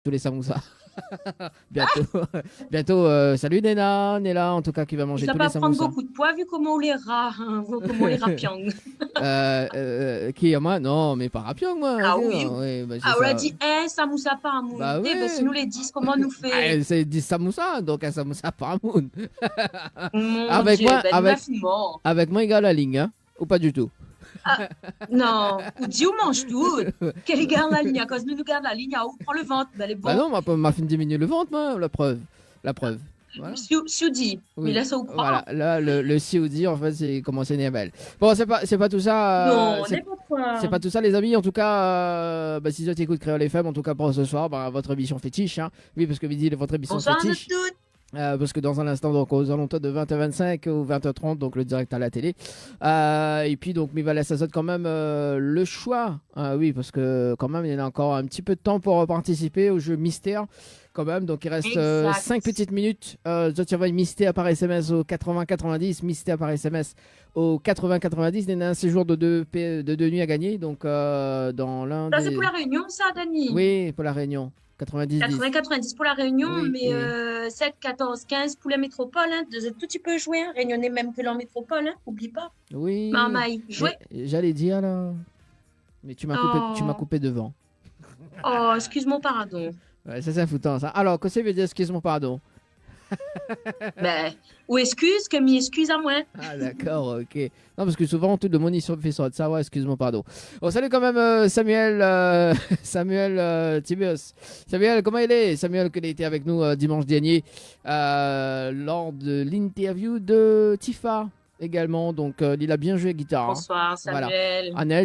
tous les samoussas. Bientôt. Bientôt. Salut Nena. Nela, en tout cas, qui va Et manger ça tous les va prendre samoussas. beaucoup de poids vu comment on les rat, hein, comment on les rapiang. Qui à moi? Non, mais pas Rapion, moi. Ah Ok, oui, oui, bah, c'est ah, on a ça. dit, ça moussa pas un moon. Bah Eh ben, si nous ouais. les 10, comment on nous fait? Ah, c'est 10 samoussas, donc un samoussa par moon. Mon Avec Dieu, moi, ben nous la avec, filmons. avec moi, il la ligne, hein? Ou pas du tout? Ah, non, ou dis ou mange tout. Qu'elle garde la ligne, à cause nous garde la ligne, ah, ou prend le ventre, ben elle est Bah bon. non, ma fin diminue le ventre, moi, la preuve. La preuve. Voilà. Si ou dit, mais Oui, laisse au voilà. croire. Là, le COD, en fait, c'est comment c'est Nebel. Bon, c'est pas tout ça. Non, n'importe C'est quoi. pas tout ça, les amis. En tout cas, bah, si tu écoutes Créole FM, en tout cas pour ce soir, bah, votre émission fétiche. Hein. Oui, parce que midi, votre émission Bonsoir nous fétiche. toutes. Parce que dans un instant, donc aux alentours de 20h25 ou 20h30, donc le direct à la télé. Et puis, donc, Mivala, ça sonne quand même le choix. Oui, parce que quand même, il y en a encore un petit peu de temps pour participer au jeu Mystère. Quand même, donc il reste 5 Exact. petites minutes. Tu envoies Mystère par SMS au 80-90, Mystère par SMS au 80-90. Il y en a un séjour de deux nuits à gagner. Donc, dans l'un Ça, c'est pour des. la réunion, ça, Dani. Oui, pour la Réunion. 90-10. 80-90 pour la Réunion, Oui, mais oui. 7, 14, 15 pour la métropole. Hein. Vous êtes tout petit peu joué. Hein. Réunionnais même que leur métropole. Hein. Oublie pas. Oui. Mamaï, joué. Mais j'allais dire là. Mais tu m'as Oh, coupé devant. oh excuse-moi, pardon. Ouais, ça c'est foutant ça. Alors, qu'est-ce que ça veut dire, excuse-moi, pardon? Ben, ou excuse, que m'y excuse à moi. Ah d'accord, ok. Non, parce que souvent tout le monde y fait ça de ça, ouais, excuse-moi, pardon. Bon, salut quand même Samuel, Samuel Tibius. Samuel, comment il est? Samuel, qui a été avec nous dimanche dernier lors de l'interview de Tifa également. Donc, il a bien joué guitare. Hein. Bonsoir, Voilà. Samuel. Anaël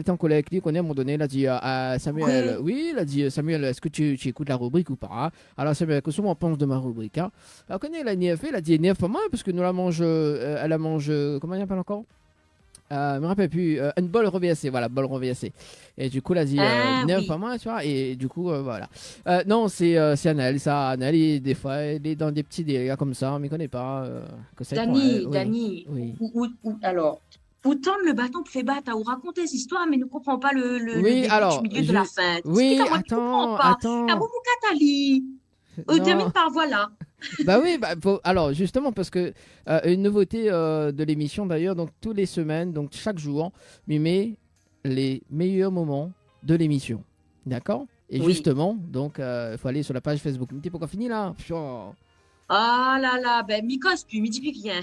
était en collègue avec lui, qu'on est à un moment donné, il a dit à Samuel, Oui. oui, il a dit Samuel, est-ce que tu écoutes la rubrique ou pas? Hein. Alors Samuel, qu'est-ce qu'on pense de ma rubrique? Hein. Alors connaît la NIF, il a dit NIF pas mal, parce que nous la mange, elle la mange, comment il appelle encore? Je me rappelle plus, une bol reversée, voilà, bol reversée. Et du coup, elle a dit Ah 9 pas oui. mal, tu vois, et du coup, voilà. Non, c'est Anaël, ça, Anaël, des fois, elle est dans des petits délires comme ça, on ne m'y connaît pas, que ça pour elle, Dani, oui, Dani, oui. alors, pour tendre le bâton pour faire battre, ou raconter des histoires, mais ne comprend pas le Oui, début, du alors, milieu, de la fin. oui, Explique-moi, ne comprends attends, pas. Ah, attends. vous, Catali. Termine Non, par voilà. bah oui, bah, alors justement parce que une nouveauté de l'émission d'ailleurs, donc tous les semaines, donc chaque jour, m'y met les meilleurs moments de l'émission, d'accord? Et Oui. justement, donc il faut aller sur la page Facebook. Mais t'es pas encore fini là? Ah là là, ben, m'y cause plus, m'y dis plus rien.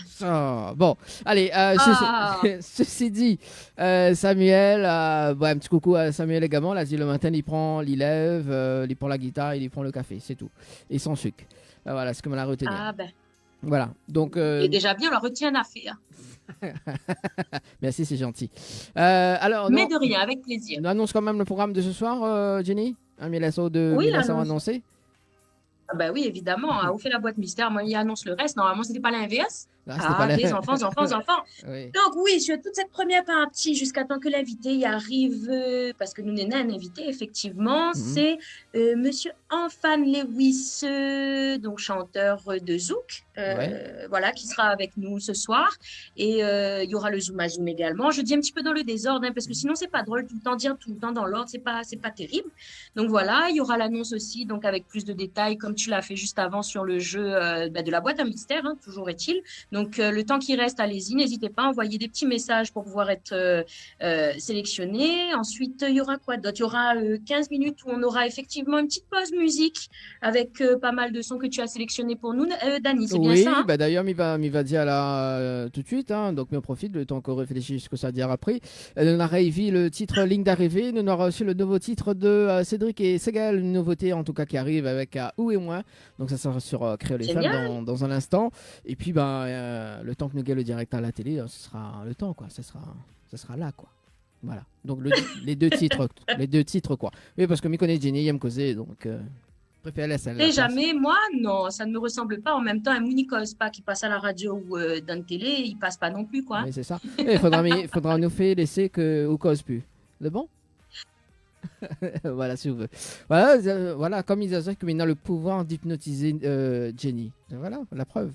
Bon, allez, Ah, ceci dit, Samuel, ouais, un petit coucou à Samuel également. Là, le matin, il lève, il prend la guitare, il prend le café, c'est tout. Et sans sucre. Voilà, c'est comme on la retenir. ah ben, Voilà, donc il est déjà bien, on leur retient à faire. merci, c'est gentil. Alors, Mais non, de rien, avec plaisir. on annonce quand même le programme de ce soir, Jenny. Un Oui, Milasso l'annonce. annoncé. Ah ben oui, évidemment, hein, on fait la boîte mystère, moi, il annonce le reste. Normalement, c'était pas l'inverse. Ah, c'était pas Ah, là. des enfants, enfants, enfants. Oui. Donc oui, sur toute cette première partie, jusqu'à temps que l'invité y arrive, parce que nous n'avons un invité, effectivement, Mhm. c'est Monsieur Anfan Lewis, donc chanteur de Zouk, Ouais. voilà, qui sera avec nous ce soir. Et il y aura le Zoom à Zoom également. Je dis un petit peu dans le désordre, hein, parce que sinon c'est pas drôle tout le temps dire tout le temps dans l'ordre, c'est pas terrible. Donc voilà, il y aura l'annonce aussi, donc avec plus de détails, comme tu l'as fait juste avant sur le jeu de la boîte à mystère, hein, toujours est-il. Donc, le temps qui reste, allez-y, n'hésitez pas à envoyer des petits messages pour pouvoir être sélectionné. Ensuite, il y aura quoi d'autre? Il y aura 15 minutes où on aura effectivement une petite pause musique avec pas mal de sons que tu as sélectionnés pour nous. Dani, c'est bien ça, Oui, hein? bah d'ailleurs, m'y va dire là tout de suite, hein, donc on profite le temps qu'on réfléchit ce que ça dire après. On a réévi le titre Ligne d'arrivée, nous aura aussi le nouveau titre de Cédric et Segal, une nouveauté en tout cas qui arrive avec Où et moi, donc ça sera sur Créole les femmes Génial. dans un instant. Et puis bah, le temps que nous gagne le direct à la télé, ce sera le temps quoi, ça sera là quoi. Voilà, donc les deux titres quoi. Oui, parce que m'y connaît Jenny, il aime causer, donc préfère laisser la Et place. jamais, moi, non, ça ne me ressemble pas. En même temps, un Monicos, pas qui passe à la radio ou dans la télé, il passe pas non plus, quoi. Oui, c'est ça. Et il faudra nous faire laisser que au cause plus. C'est bon? Voilà, si vous voulez. Voilà, voilà, comme ils disent que maintenant le pouvoir d'hypnotiser Jenny. Voilà, la preuve.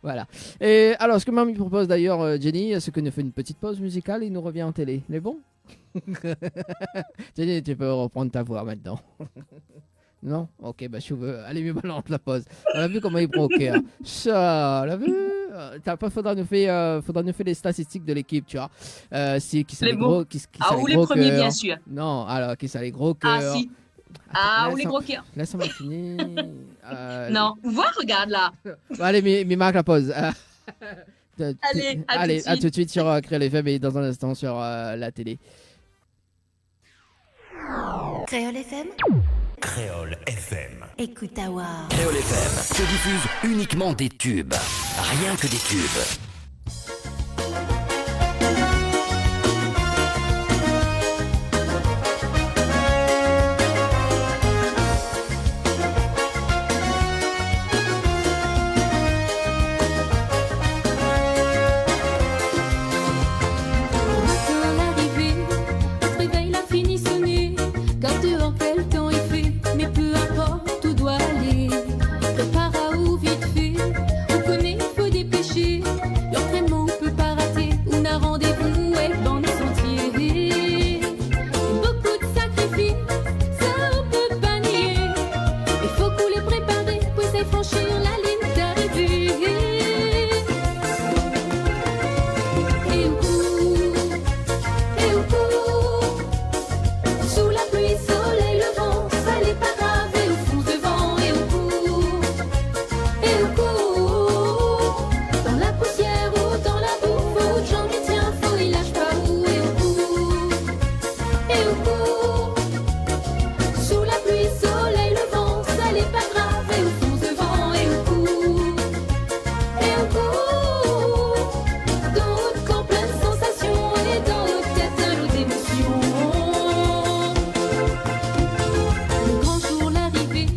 Voilà. Et alors, ce que Mamie propose d'ailleurs, Jenny, c'est que nous fait une petite pause musicale et nous revient en télé. C'est bon? Jenny, tu peux reprendre ta voix maintenant. Non? Ok, bah je veux. Allez, mieux balance la pause. On a vu comment il prend au cœur. Ça, on a vu. Faudra nous faire les statistiques de l'équipe, tu vois. Qui ça Les les mots. gros, qui ça Ah, les ou les gros premiers, bien cœurs. sûr. Non, alors, qui ça les gros Ah, cœurs. si. Attends, Ah, ou les gros cœurs. laisse-moi finir. Non. Vois, regarde là. Bon, allez, marque la pause. Allez, à tout de Allez, à suite. tout de suite sur Créole FM et dans un instant sur la télé. Créole FM, Créole FM. écoute Awa. Créole FM se diffuse uniquement des tubes. Rien que des tubes. Matin l'arrivée, on se réveille, la fini sonner. Car dehors quel temps il fait, mais peu importe où doit aller. Prépare à ou vite fait, on connaît, il faut dépêcher. L'entraînement on peut pas rater, on a rendez-vous avec dans le sentier. Beaucoup de sacrifices, ça on peut pas nier. Il faut qu'on les prépare, pour essayer de franchir la ligne d'arrivée. Et on court, et on court. Sous la pluie, soleil, le vent, ça n'est pas grave. Et on fonce devant, et on court, et on court. Dans la poussière ou dans la boue, faut que j'en ai tiens, faut il lâche pas où. Et on court, et on court. Sous la pluie, soleil, le vent, ça n'est pas grave. Et on fonce devant, et on court, et on court. Dans notre corps plein de sensations et dans notre tête un lot d'émotions. Le grand jour, l'arrivée,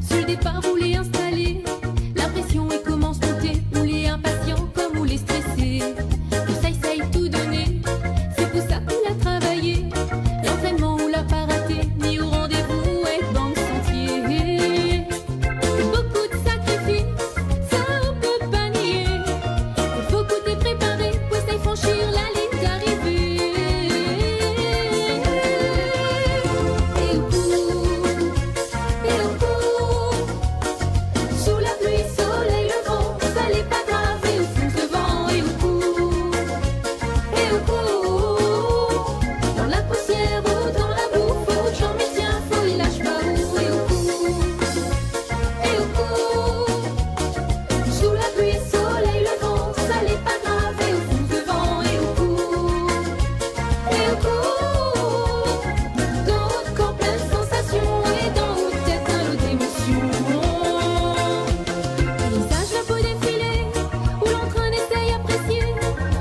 sur le départ, vous les installez. La pression et commence à monter, ou les impatients comme ou les stressés. Pour ça, essaye tout donner, c'est pour ça qu'on a travaillé. L'entraînement, on l'a pas raté, ni au rendez-vous être dans le sentier. Beaucoup de sacrifices, ça on peut pas nier. Il faut que t'es préparé pour essayer de franchir la ligne d'arrivée. Et on court, et on court. Sous la pluie, soleil, le vent, ça n'est pas grave. Et on fonce devant, et on court, et on court. Dans la poussière ou dans la boue, faut que j'en mette tiens, faut il lâche pas où. Et on court, et on court. Sous la pluie, soleil, le vent, ça n'est pas grave. Et on fonce devant, et on court, et on court. Dans notre corps plein de sensations et dans notre tête un lot d'émotions. Paysage, la peau défilée, où l'entrain essaye apprécier.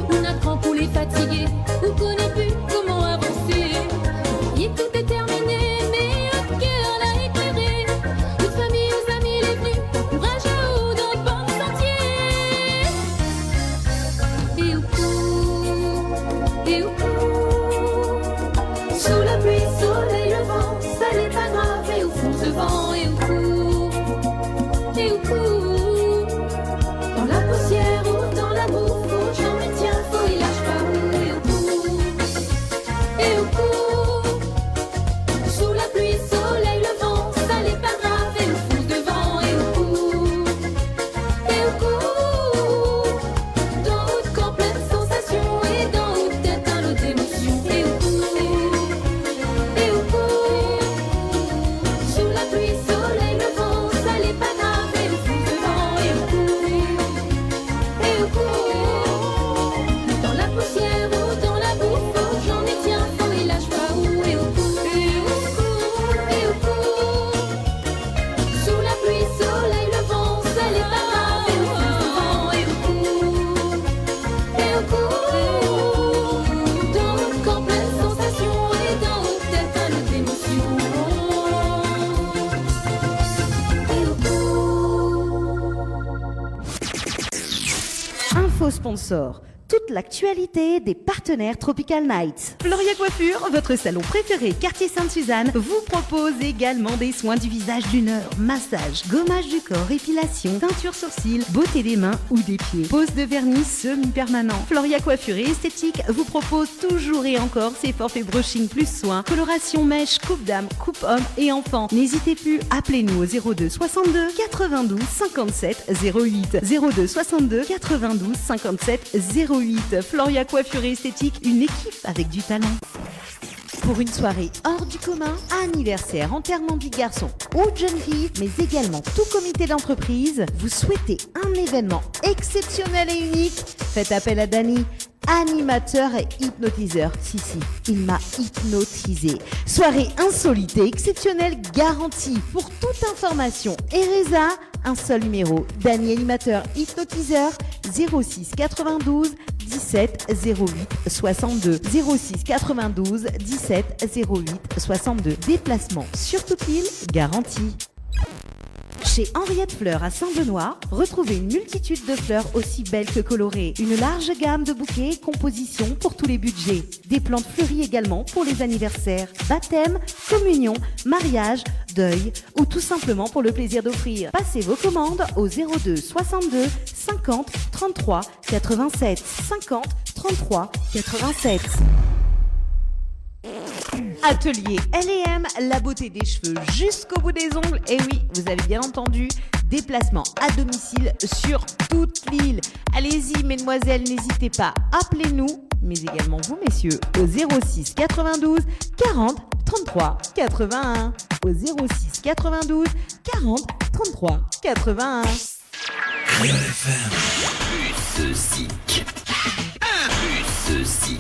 On apprend pour les fatigués, on connaît plus comment avancer. Et tout est terminé, mais un cœur l'a éclairé. Toute famille, aux amis, les venus, courage à haut dans le bon sentier. Et on court, et on court. Sous la pluie, soleil, le vent, ça n'est pas grave. Et on fonce devant, et on court, et on court. Dans la poussière ou dans la boue, faut que j'en mette tiens, faut il lâche pas où. Et on court, et on court. Sous la pluie, soleil, le vent, ça n'est pas grave. Et on fonce devant, et on court, et on court. Dans notre corps plein de sensations et dans notre tête un lot d'émotions. Et on court, et on court. Sous la pluie, soleil, le vent, ça n'est pas grave. Et on fonce devant, et on court, et on court. Dans la poussière ou dans la boue, faut que j'en ai tiens, faut il lâche pas où. Et on court, et on court, et on court. Sous la pluie, soleil, le vent, ça n'est pas grave. Et on fonce devant, et on court, et on court. Dans notre corps plein de sensations et dans notre tête un lot d'émotions. Et on court. Info sponsor. toute l'actualité des partenaires Tropical Nights. Floria Coiffure, votre salon préféré quartier Sainte-Suzanne, vous propose également des soins du visage d'une heure, massage, gommage du corps, épilation, teinture sourcils, beauté des mains ou des pieds, pose de vernis semi-permanent. Floria Coiffure et Esthétique vous propose toujours et encore ses forfaits brushing plus soins, coloration mèche, coupe dame, coupe homme et enfant. N'hésitez plus, appelez-nous au 02 62 92 57 08. 02 62 92 57 08. Floria Coiffure et Esthétique, une équipe avec du talent. Pour une soirée hors du commun, anniversaire, enterrement de vie de garçon ou de jeune fille, mais également tout comité d'entreprise, vous souhaitez un événement exceptionnel et unique, faites appel à Dany, animateur et hypnotiseur. Si, il m'a hypnotisé. Soirée insolite et exceptionnelle garantie. Pour toute information et résa, un seul numéro. Dany, animateur, hypnotiseur, 06 92 17 08 62. 06 92 17 08 62. Déplacement sur toute l'île garanti. Chez Henriette Fleurs à Saint-Benoît, retrouvez une multitude de fleurs aussi belles que colorées. Une large gamme de bouquets et compositions pour tous les budgets. Des plantes fleuries également pour les anniversaires, baptêmes, communions, mariages, deuil ou tout simplement pour le plaisir d'offrir. Passez vos commandes au 02 62 50 33 87 50 33 87. Atelier L&M, la beauté des cheveux jusqu'au bout des ongles. Et oui, vous avez bien entendu, déplacement à domicile sur toute l'île. Allez-y, mesdemoiselles, n'hésitez pas, appelez-nous, mais également vous, messieurs, au 06 92 40 33 81. Au 06 92 40 33 81. Créole FM. Plus de zik. Plus de zik.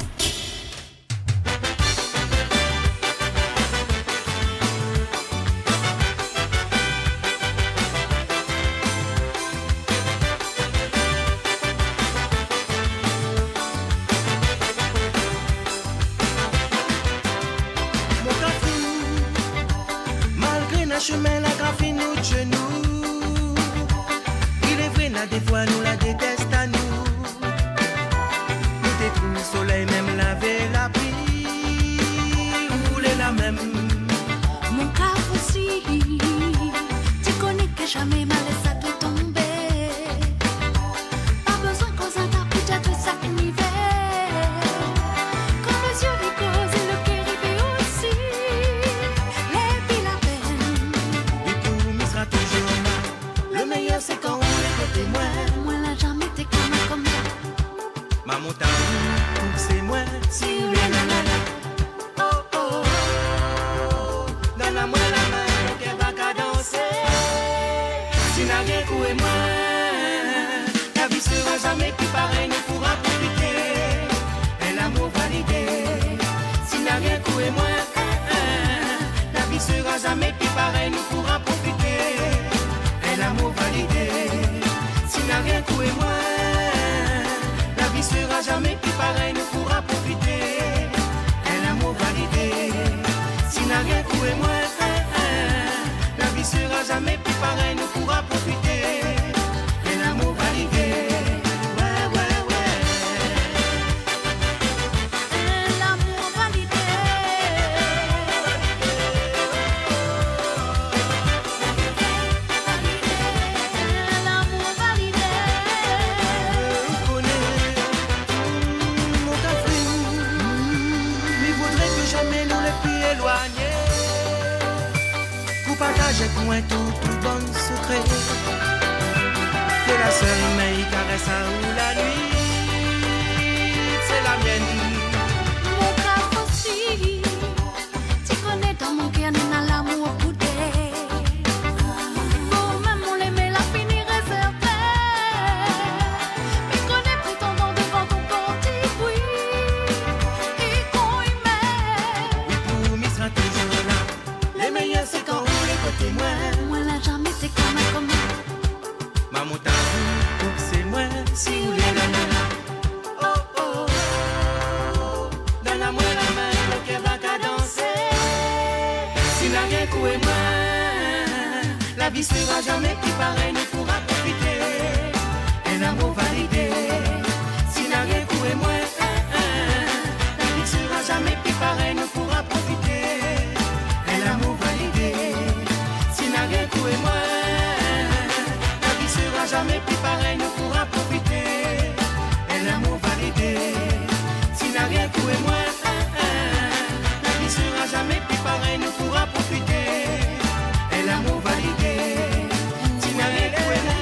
Chemin la graphine nous de genoux. Il est vrai, des fois nous la déteste à nous. Nous détruisons le soleil, même laver la pluie. Rouler la même. Mon cas aussi, tu connais que jamais ma laisse à tout tomber. Pas besoin qu'on s'entende pour dire tout ça qui m'y fait. Quand les yeux les causes et le cœur y fait aussi. C'est quand on est côté moi. Moi là jamais t'es comme ma montagne, c'est moi. Si vous voulez la oh oh oh. Donne-moi la main, qu'elle va qu'à danser. Si n'a rien coué moi, la vie sera jamais plus pareille, nous pourra profiter. Et l'amour validé. Si n'a rien coué moi, la vie sera jamais plus pareille, nous pourra profiter. L'amour validé, si n'a rien coué moi, la vie sera jamais plus pareille, nous pourra profiter. Et l'amour validé, si n'a rien coué moi, la vie sera jamais plus pareille, nous pourra profiter. Et l'amour validé. Avec moi tout bon secret. C'est la seule main qui caresse à ou la nuit. C'est la mienne. mon cas aussi, tu connais dans mon cœur nous n'a l'amour boudé. Oh même on l'aimait la fini réservée. Mais connais plus ton nom devant ton porti, oui. Et qu'on y met. Oui pour m'y sera toujours là. Les meilleurs c'est quand côté moi. Moi là jamais c'est comme ma montagne, c'est moi. Si vous voulez la main, oh oh oh. Donne-moi la main, le cœur va qu'à danser. Si n'a rien coué moi, la vie sera jamais plus pareille, nous pourra profiter. Et l'amour validé. Si n'a rien coué jamais plus pareil, nous pourra profiter. Et l'amour validé, si n'a rien tout et moi, la vie sera jamais plus pareil, nous pourra profiter. Et l'amour validé, si n'a rien tout et moi.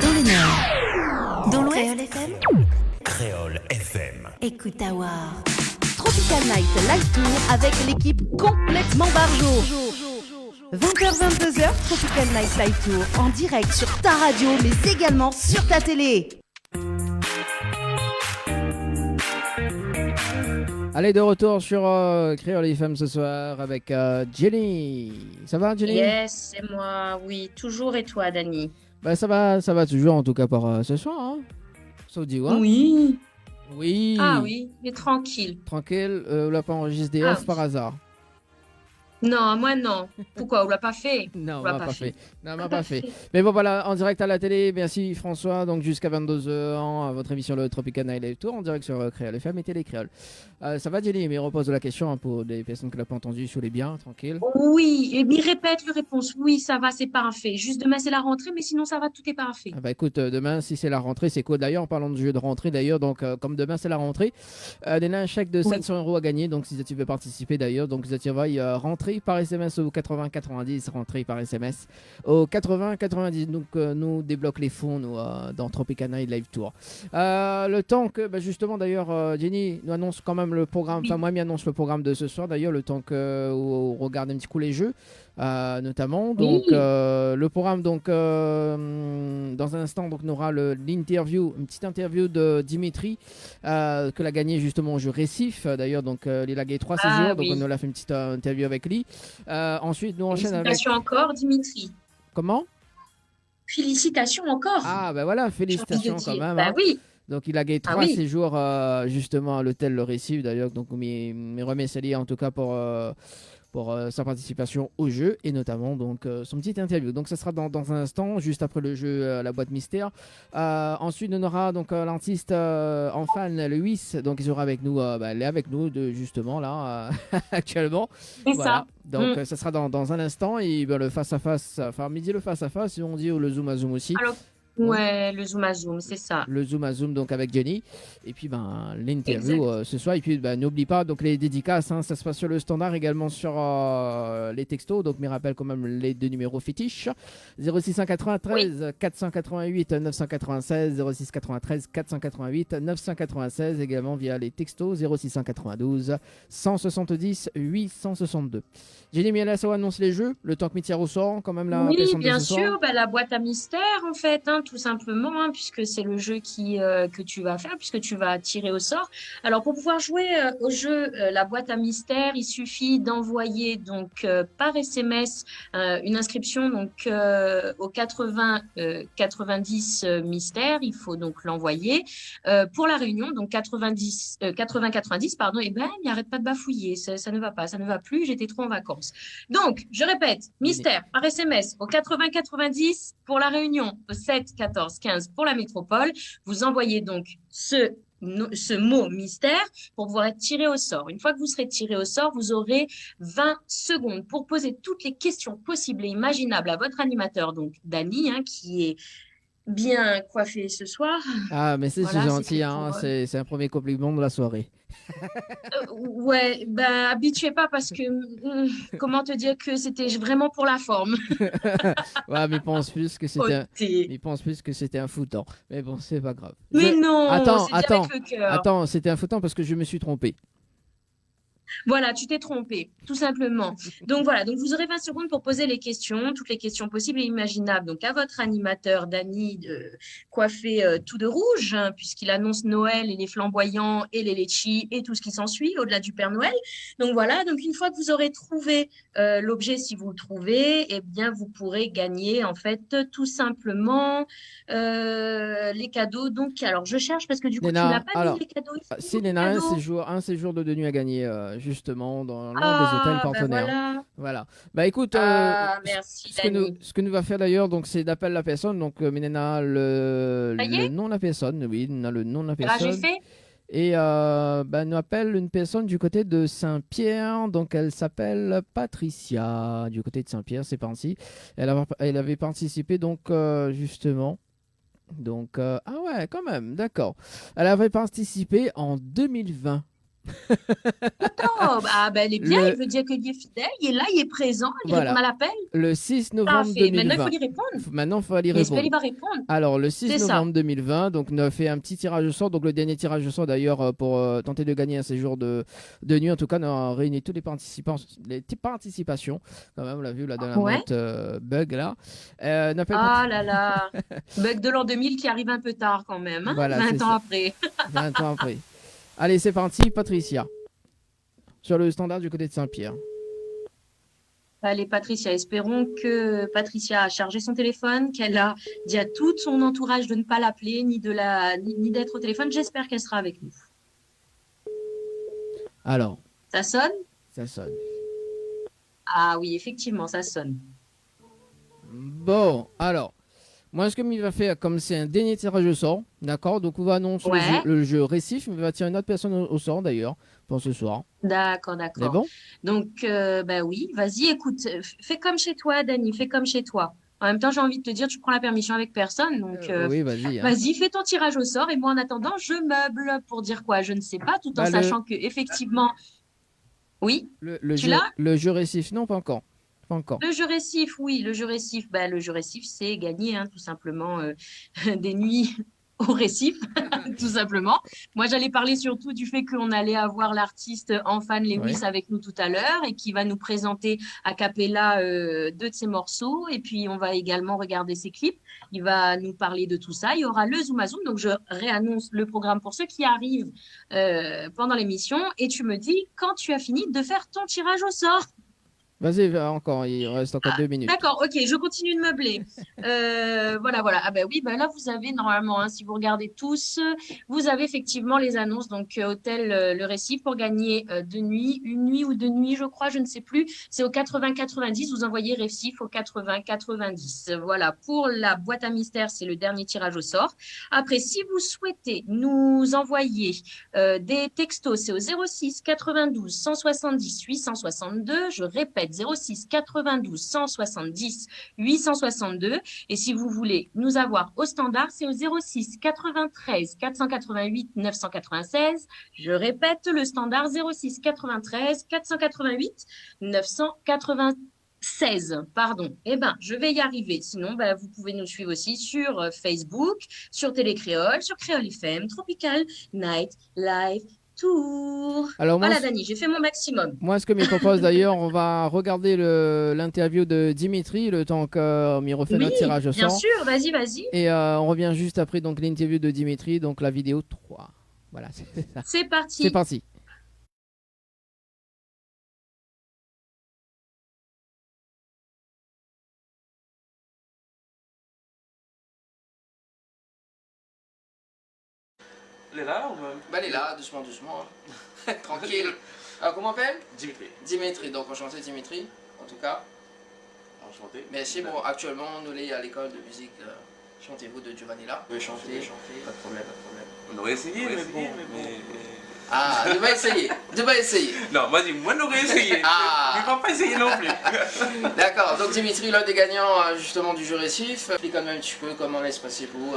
Dans le Nord. Dans l'Ouest. Créole FM. Créole FM. Écoute Awa. Tropical Night Live Tour avec l'équipe complètement barjo. 20h-22h, Tropical Night Live Tour en direct sur ta radio mais également sur ta télé. Allez, de retour sur Créole FM ce soir avec Jenny. Ça va, Jenny? Yes, c'est moi, oui, toujours. Et toi, Dani? Bah, ça va toujours, en tout cas, pour ce soir. Hein. Ça vous dit, ouais? Oui. Oui. Ah oui, mais tranquille. Tranquille, on l'a pas enregistré des Ah off oui. par hasard. Non, moi non. Pourquoi? On l'a pas fait? Non, on On l'a l'a pas pas fait. fait. Non, on l'a pas fait. Mais bon, voilà, en direct à la télé. Merci François. Donc jusqu'à 22h, votre émission le Tropical Night Live Tour en direct sur Créole FM et Télé Créole. Ça va, Jenny? Mais repose la question hein, pour des personnes qui l'ont pas entendu sur les biens, tranquille. Oui, et bien répète le réponse. Oui, ça va, c'est parfait. Juste demain, c'est la rentrée, mais sinon, ça va, tout est parfait. Ah bah écoute, demain, si c'est la rentrée, c'est quoi d'ailleurs? En parlant de jeu de rentrée d'ailleurs, donc comme demain c'est la rentrée, on a un chèque de 700 € à gagner. Donc si tu veux participer d'ailleurs, donc tu vas rentrer par SMS au 80 90, rentrer par SMS au 80 90. Donc nous débloque les fonds nous dans Tropical Night Live Tour. Le temps que bah, justement d'ailleurs Jenny nous annonce quand même le programme. Enfin moi m'annonce le programme de ce soir d'ailleurs, le temps que on regarde un petit coup les jeux. Notamment donc le programme donc dans un instant donc on aura l'interview, une petite interview de Dimitri que l'a gagné justement au jeu Récif d'ailleurs, donc il a gagné 3 séjours, donc on a fait une petite interview avec lui. Ensuite nous enchaîne avec Félicitations encore, Dimitri. comment? Félicitations encore. Ah ben voilà, félicitations quand même. Bah hein. oui. Donc il a gagné 3 oui. séjours justement à l'hôtel Le Récif d'ailleurs, donc mes remercie en tout cas pour sa participation au jeu et notamment donc son petite interview. Donc ça sera dans un instant, juste après le jeu La Boîte Mystère. Ensuite on aura donc l'artiste en fan Louis, donc il sera avec nous, elle est avec nous justement là actuellement. C'est Voilà. ça. Donc ça sera dans un instant et le face à face, enfin midi le face à face et on dit le zoom à zoom aussi. Alors, ouais, le zoom à zoom, c'est ça. Le zoom à zoom donc avec Jenny et puis l'interview ce soir et puis n'oublie pas donc les dédicaces hein, ça se passe sur le standard également sur les textos, donc me rappelle quand même les deux numéros fétiches 0693 488 996 0693 488 996 également via les textos 0692 170 862. Jenny Mielasso annonce les jeux, le temps que Mithia ressort quand même la Oui, personne de bien ce soir. sûr, la boîte à mystère en fait, hein, tout simplement, hein, puisque c'est le jeu que tu vas faire, puisque tu vas tirer au sort. Alors pour pouvoir jouer au jeu la boîte à mystère, il suffit d'envoyer donc par SMS une inscription donc au 80 90 mystère. Il faut donc l'envoyer pour la réunion donc 80 90 pardon. Et ben il n'arrête pas de bafouiller, ça ne va pas, ça ne va plus. J'étais trop en vacances. Donc, je répète, mystère par SMS au 80 90 pour la Réunion, au 7 14 15 pour la métropole. Vous envoyez donc ce mot mystère pour pouvoir être tiré au sort. Une fois que vous serez tiré au sort, vous aurez 20 secondes pour poser toutes les questions possibles et imaginables à votre animateur, donc Dani, hein, qui est bien coiffé ce soir. Ah, mais c'est Voilà, gentil, c'était hein, pour, c'est un premier compliment de la soirée. Ouais, habituez pas parce que comment te dire que c'était vraiment pour la forme. Ouais, mais il pense plus que c'était un foutant. Mais bon, c'est pas grave. Mais non, Attends, c'est dit avec le cœur. Attends, c'était un foutant parce que je me suis trompé. Voilà, tu t'es trompé, tout simplement. Donc voilà, donc vous aurez 20 secondes pour poser les questions, toutes les questions possibles et imaginables. Donc à votre animateur, Dani, coiffé tout de rouge, hein, puisqu'il annonce Noël et les flamboyants et les litchis et tout ce qui s'ensuit au-delà du Père Noël. Donc voilà, donc une fois que vous aurez trouvé l'objet, si vous le trouvez, eh bien vous pourrez gagner en fait tout simplement les cadeaux. Donc alors je cherche parce que du coup Léna, tu n'as pas alors, mis les cadeaux ici. si les Léna, cadeaux. un séjour de nuit à gagner justement dans l'un des hôtels partenaires. Voilà. Voilà. Bah écoute, Merci, ce que Dani. nous va faire d'ailleurs, donc c'est d'appeler la personne. Donc Milena, Ça y le est. nom de la personne, oui, on a le nom de la Eh ben, j'ai personne. fait. Et nous appelle une personne du côté de Saint-Pierre, donc elle s'appelle Patricia, du côté de Saint-Pierre, c'est parti. Elle avait participé donc justement. Donc, ah ouais, quand même, d'accord. Elle avait participé en 2020. Oh, elle est bien, Le- il veut dire qu'il est fidèle, il est là, il est présent, il Voilà. répond à l'appel. Le 6 novembre Parfait. Maintenant, il 2020. faut lui répondre. Maintenant, il faut aller J'espère répondre. qu'il va répondre. Alors, le 6 C'est ça. novembre 2020, donc on a fait un petit tirage au sort. Donc, le dernier tirage au sort, d'ailleurs, pour tenter de gagner un séjour de nuit. En tout cas, on a réuni tous les participants, les participations. Quand même, on l'a vu là dans la Ouais. note bug là. On appelle Ah là là. Bug de l'an 2000 qui arrive un peu tard quand même, hein, Voilà, 20 c'est ans ça. après. 20 ans après. Allez, c'est parti, Patricia. Sur le standard du côté de Saint-Pierre. Allez, Patricia, espérons que Patricia a chargé son téléphone, qu'elle a dit à tout son entourage de ne pas l'appeler, ni d'être au téléphone. J'espère qu'elle sera avec nous. Alors, Ça sonne? ça sonne. Ah oui, effectivement, ça sonne. Bon, alors, moi, ce que il va faire, comme c'est un dernier tirage au sort, d'accord? Donc, on va annoncer Ouais. le jeu récif, mais il va tirer une autre personne au sort d'ailleurs, pour ce soir. D'accord, C'est d'accord. bon? Donc, oui, vas-y, écoute, fais comme chez toi, Dani, fais comme chez toi. En même temps, j'ai envie de te dire, tu prends la permission avec personne, donc Oui, vas-y. Hein. vas-y, fais ton tirage au sort et moi, en attendant, je meuble pour dire quoi, je ne sais pas, tout en Bah, sachant que effectivement, oui, tu l'as? Le jeu récif, non, pas encore. Pas encore. Le jeu récif, oui, le jeu récif, le jeu récif, c'est gagner, hein, tout simplement, des nuits au récif, tout simplement. Moi, j'allais parler surtout du fait qu'on allait avoir l'artiste Enfan Lewis Ouais. avec nous tout à l'heure et qui va nous présenter a cappella deux de ses morceaux. Et puis, on va également regarder ses clips. Il va nous parler de tout ça. Il y aura le Zoom à Zoom. Donc, je réannonce le programme pour ceux qui arrivent pendant l'émission. Et tu me dis quand tu as fini de faire ton tirage au sort. Vas-y, va encore, il reste encore 2 minutes. D'accord, ok, je continue de meubler. Voilà. Ah oui, là vous avez normalement, hein, si vous regardez tous, vous avez effectivement les annonces. Donc hôtel Le Récif pour gagner une nuit ou 2 nuits, je crois, je ne sais plus. C'est au 80-90. Vous envoyez Récif au 80-90. Voilà. Pour la boîte à mystère, c'est le dernier tirage au sort. Après, si vous souhaitez nous envoyer des textos, c'est au 06 92 170 862. Je répète. 06 92 170 862. Et si vous voulez nous avoir au standard, c'est au 06 93 488 996. Je répète, le standard 06 93 488 996. Pardon. Je vais y arriver. Sinon, vous pouvez nous suivre aussi sur Facebook, sur Télécréole, sur Créole FM, Tropical Night Live Tour. Alors, moi, Voilà, Dani, j'ai fait mon maximum. moi, ce que me propose d'ailleurs, on va regarder l'interview de Dimitri, le temps qu'on refait notre tirage au bien sort. sûr, vas-y. Et on revient juste après donc l'interview de Dimitri, donc la vidéo 3. Voilà, c'est ça. C'est parti. C'est parti. Elle est là ou même Elle est là, doucement. Hein. Tranquille. Alors, comment on appelle? Dimitri. Dimitri, donc enchanté Dimitri, en tout cas. Enchanté. Merci, bon, actuellement, nous sommes à l'école de musique. Chantez-vous de Giovanni là. Vous pouvez chanter, pas de problème. On aurait essayé, mais bon. Ah, tu vas essayer. Non, vas-y, moi on aurait essayé. Ah. Mais on va pas essayer non plus. D'accord, donc Dimitri, l'un des gagnants justement du jeu récif. Explique-nous un petit peu comment allait se passer pour vous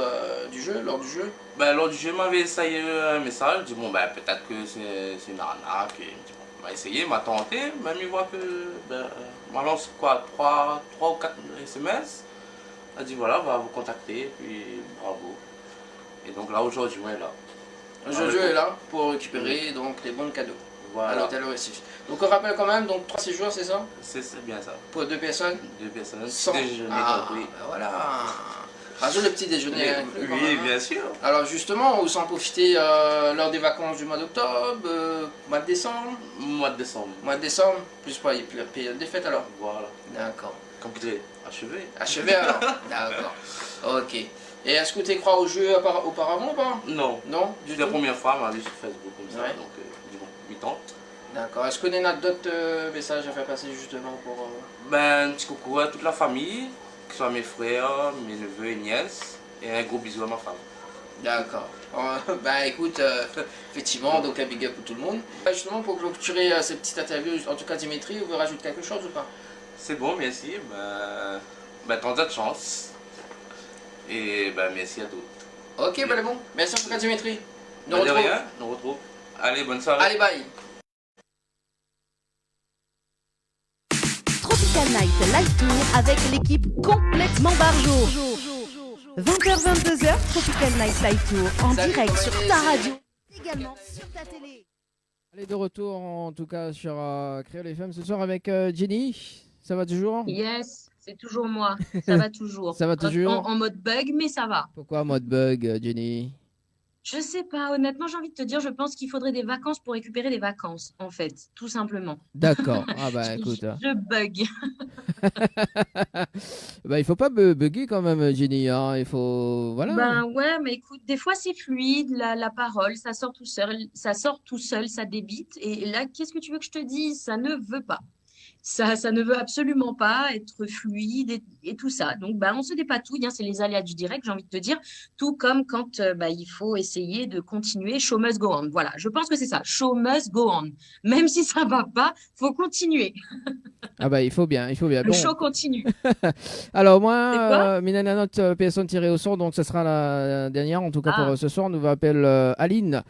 lors du jeu. Lors du jeu, m'avait essayé un message. Je dis, peut-être que c'est une arnaque. Et, on va essayer, m'a tenté. Même il voit que, m'a lancé quoi, 3 ou 4 SMS. Elle dit, voilà, on va vous contacter. Puis, bravo. Et donc là, aujourd'hui, ouais, là. Aujourd'hui est là pour récupérer donc les bons cadeaux à Voilà. l'hôtel récif. Donc on rappelle quand même, donc 3 séjours, c'est ça? C'est bien ça. Pour 2 personnes? 2 personnes. Sans- Déjeuner ben compris. voilà. Rajoute le petit déjeuner. inclus, quand Oui, même. bien sûr. Alors justement, on s'en profiter lors des vacances du mois d'octobre, mois de décembre. Mois de décembre. Mois de décembre, plus pas, il y a période des fêtes alors. Voilà. D'accord. Comme tu es achevé. Achevé alors. D'accord. Ok. Et est-ce que tu crois au jeu auparavant ou pas? Non. Non, C'est du la tout. première fois, m'a vu sur Facebook comme ça. Ouais. Donc, dis bon, mi-tente. D'accord. Est-ce qu'on a d'autres messages à faire passer justement pour... Ben, un petit coucou à toute la famille, que ce soit mes frères, mes neveux et nièces, et un gros bisou à ma femme. D'accord. Bah écoute, effectivement, donc un big up pour tout le monde. Justement, pour clôturer cette petite interview, en tout cas Dimitri, vous voulez rajouter quelque chose ou pas? C'est bon, merci. Ben, tant de chance. Et ben, merci à tous. Ok, bah bon. Merci en tout cas Dimitri. Nous De retrouvons. rien, nous retrouve. Allez, bonne soirée. Allez, bye. Tropical Night Live Tour avec l'équipe complètement barjo. 20h-22h, Tropical Night Live Tour en Salut, direct comment sur il est, ta salut. radio, également sur ta télé. Allez, de retour en tout cas sur Créole FM ce soir avec Jenny. Ça va toujours? Yes, c'est toujours moi. Ça va toujours. Ça va toujours? En mode bug, mais ça va. Pourquoi mode bug, Jenny? Je sais pas, honnêtement, j'ai envie de te dire, je pense qu'il faudrait des vacances pour récupérer des vacances, en fait, tout simplement. D'accord. Ah bah écoute. Je bug. Bah il faut pas bugger quand même, Jenny. Hein. Il faut... Voilà. Ben ouais, mais écoute, des fois c'est fluide, la parole, ça sort tout seul, ça débite. Et là, qu'est-ce que tu veux que je te dise? Ça ne veut pas. Ça ne veut absolument pas être fluide et tout ça. Donc, bah, on se dépatouille, hein, c'est les aléas du direct, j'ai envie de te dire. Tout comme quand bah, il faut essayer de continuer. Show must go on. Voilà, je pense que c'est ça. Show must go on. Même si ça va pas, faut continuer. Ah bah il faut bien, il faut bien. Le Bon. show continue. Alors C'est moi, quoi Minana note personne tirée au sort, donc ce sera la dernière en tout cas Ah. pour ce soir. Nous appelle Aline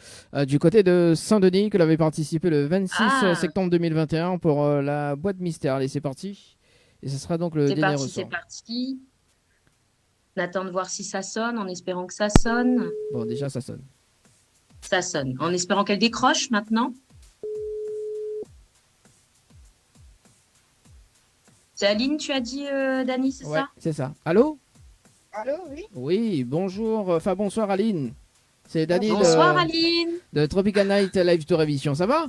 du côté de Saint-Denis, qu'elle avait participé le 26 Ah. septembre 2021 pour la boîte mystère. Allez, c'est parti. Et ce sera donc le C'est dernier parti, ressort. c'est parti. On attend de voir si ça sonne, en espérant que ça sonne. Bon, déjà ça sonne. Ça sonne. En espérant qu'elle décroche maintenant. C'est Aline, tu as dit, Dani, c'est Ouais, ça? c'est ça. Allô? Allô, oui. Oui, bonjour, enfin bonsoir Aline. C'est Dani Bonsoir, Aline. de Tropical Night Live Tour Émission, ça va?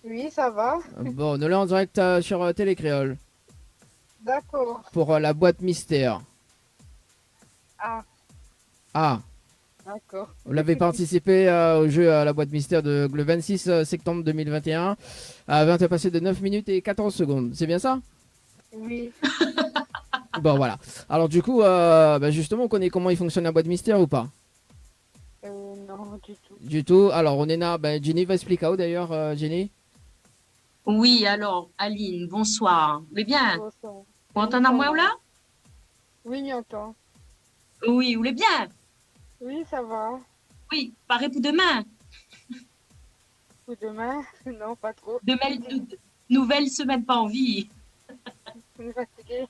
Oui, ça va. Bon, nous là en direct sur Télé Créole D'accord. pour la boîte mystère. Ah, Ah, d'accord. vous l'avez participé au jeu à la boîte mystère le 26 septembre 2021 à 20 passé de 9 minutes et 14 secondes. C'est bien ça? Oui. Bon, voilà. Alors, du coup, justement, on connaît comment il fonctionne la boîte mystère ou pas? Non, du tout. Du tout. Alors, on est là. Ben, Jenny va expliquer d'ailleurs, Jenny. Oui, alors, Aline, bonsoir. Vous allez bien? Bonsoir. Vous entendez moi ou là? Oui, j'entends. Oui, vous allez bien? Oui, ça va. Oui, pareil pour demain. Pour demain? Non, pas trop. Nouvelle semaine pas en vie. Je suis fatiguée.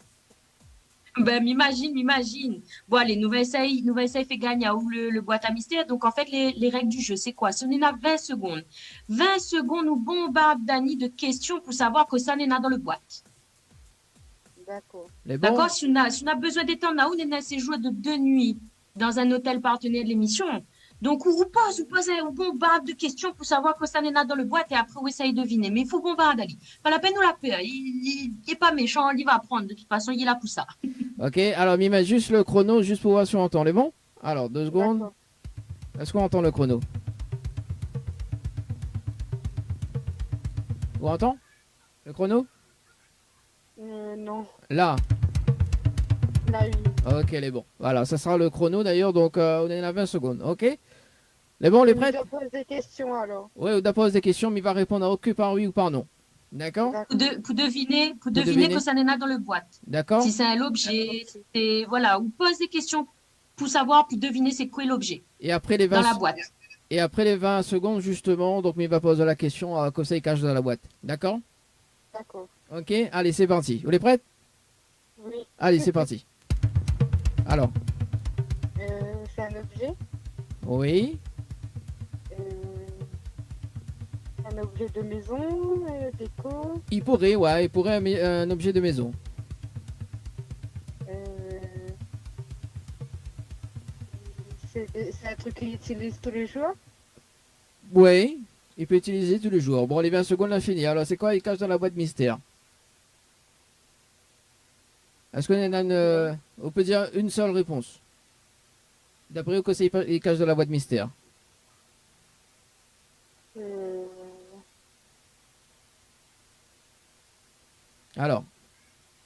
Ben, m'imagine. Bon, allez, nouvelle essaye fait gagner ou le boîte à mystère. Donc, en fait, les règles du jeu, c'est quoi? Si on est à 20 secondes. 20 secondes, nous bombarde Dani de questions pour savoir que ça n'est pas dans le boîte. D'accord. Les bons. D'accord? Si on a besoin d'étendre là, on est dans ces jours de 2 nuits dans un hôtel partenaire de l'émission. Donc, on bombarde de questions pour savoir que ça n'est pas dans le boîte et après, on essaye de deviner. Mais il faut bombarder, Ali. Pas la peine de la peur. Il n'est pas méchant, il va apprendre. De toute façon, il est là pour ça. Ok, alors, Mima, juste le chrono, juste pour voir si on entend. Les bons? Alors, 2 secondes. D'accord. Est-ce qu'on entend le chrono? On entend le chrono? Non. Là. Là, oui. Ok, les bons. Voilà, ça sera le chrono d'ailleurs, donc on est à 20 secondes. Ok? Les bons, les prêts? Je pose des questions alors. Oui, on pose des questions, mais il va répondre à que par oui ou par non. D'accord? D'accord. Pour deviner deviner. que ça n'est pas dans le boîte. D'accord? Si c'est un objet, c'est, voilà, on pose des questions pour savoir, pour deviner c'est quoi l'objet Et après les dans 20 la boîte. Et après les 20 secondes, justement, donc il va poser la question, comme ça il cache dans la boîte. D'accord? D'accord. Ok, allez, c'est parti. Vous êtes prêts? Oui. Allez, c'est parti. Alors, C'est un objet. oui, Un objet de maison, déco. il pourrait un objet de maison. C'est un truc qu'il utilise tous les jours. Oui, il peut utiliser tous les jours. Bon, les 20 secondes, là, fini. Alors, c'est quoi il cache dans la boîte mystère? Est-ce qu'on a on peut dire une seule réponse? D'après vous, que c'est il cache dans la boîte mystère? Alors,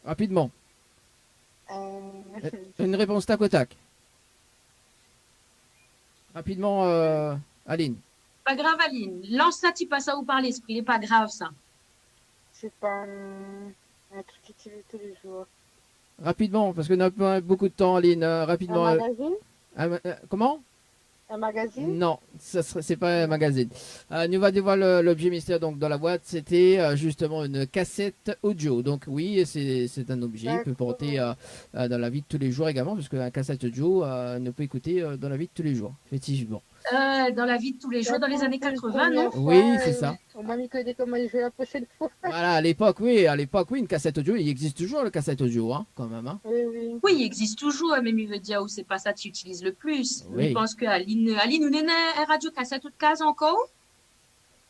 rapidement. Euh, Une réponse tac au tac. Rapidement, Aline. Pas grave, Aline. Lance ça, tu passes ça ou par l'esprit. C'est pas grave, ça. c'est pas un truc utilisé tous les jours. Rapidement, parce qu'on n'a pas beaucoup de temps, Aline. Rapidement. Un magazine? Comment? Un magazine? Non, c'est pas un magazine. Nous va dévoiler l'objet mystère donc dans la boîte. C'était justement une cassette audio. Donc oui, c'est un objet qui peut porter dans la vie de tous les jours également, parce qu'un cassette audio ne peut écouter dans la vie de tous les jours, effectivement. Dans la vie de tous les jours, dans les années 80, non? Oui, c'est ça. On m'a mis que des comment jouer la prochaine fois. Voilà, à l'époque, oui, une cassette audio, il existe toujours le cassette audio, hein, quand même. Hein. Oui, oui. Oui, il existe toujours, mais il veut dire où c'est pas ça que tu utilises le plus. Oui. Je pense que Aline, ou Néné, un radio cassette toute case encore?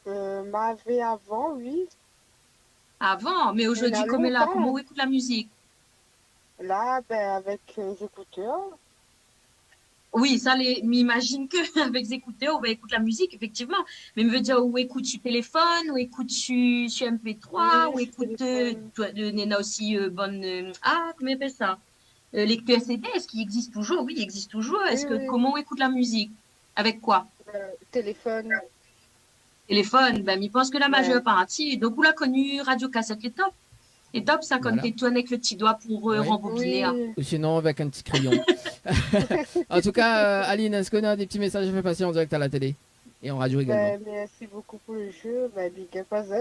M'avait avant, oui. Avant, mais aujourd'hui, Il y a comme là, longtemps. comment on écoute la musique? Là, ben, avec les écouteurs. Oui, ça, m'imagine qu'avec les écouteurs, on va écouter la musique, effectivement. Mais il veut dire où écoutes tu téléphone, où écoutes tu MP3, Oui, où je écoutes, téléphone. toi, Néna aussi, comment on appelle ça? Lecteur CD, est-ce qu'il existe toujours? Oui, il existe toujours. Est-ce que, Oui. comment on écoute la musique? Avec quoi? Téléphone. Téléphone, ben, il pense que la Ouais. majeure partie, donc, vous l'a connu, radio cassette, les top. Les top, ça, comme Voilà. t'es toi avec le petit doigt pour Oui. rembobiner. hein. Ou sinon avec un petit crayon. En tout cas, Aline, est-ce qu'on a des petits messages à faire passer en direct à la télé et en radio également? Ben, merci beaucoup pour le jeu. Ben, big up à Z.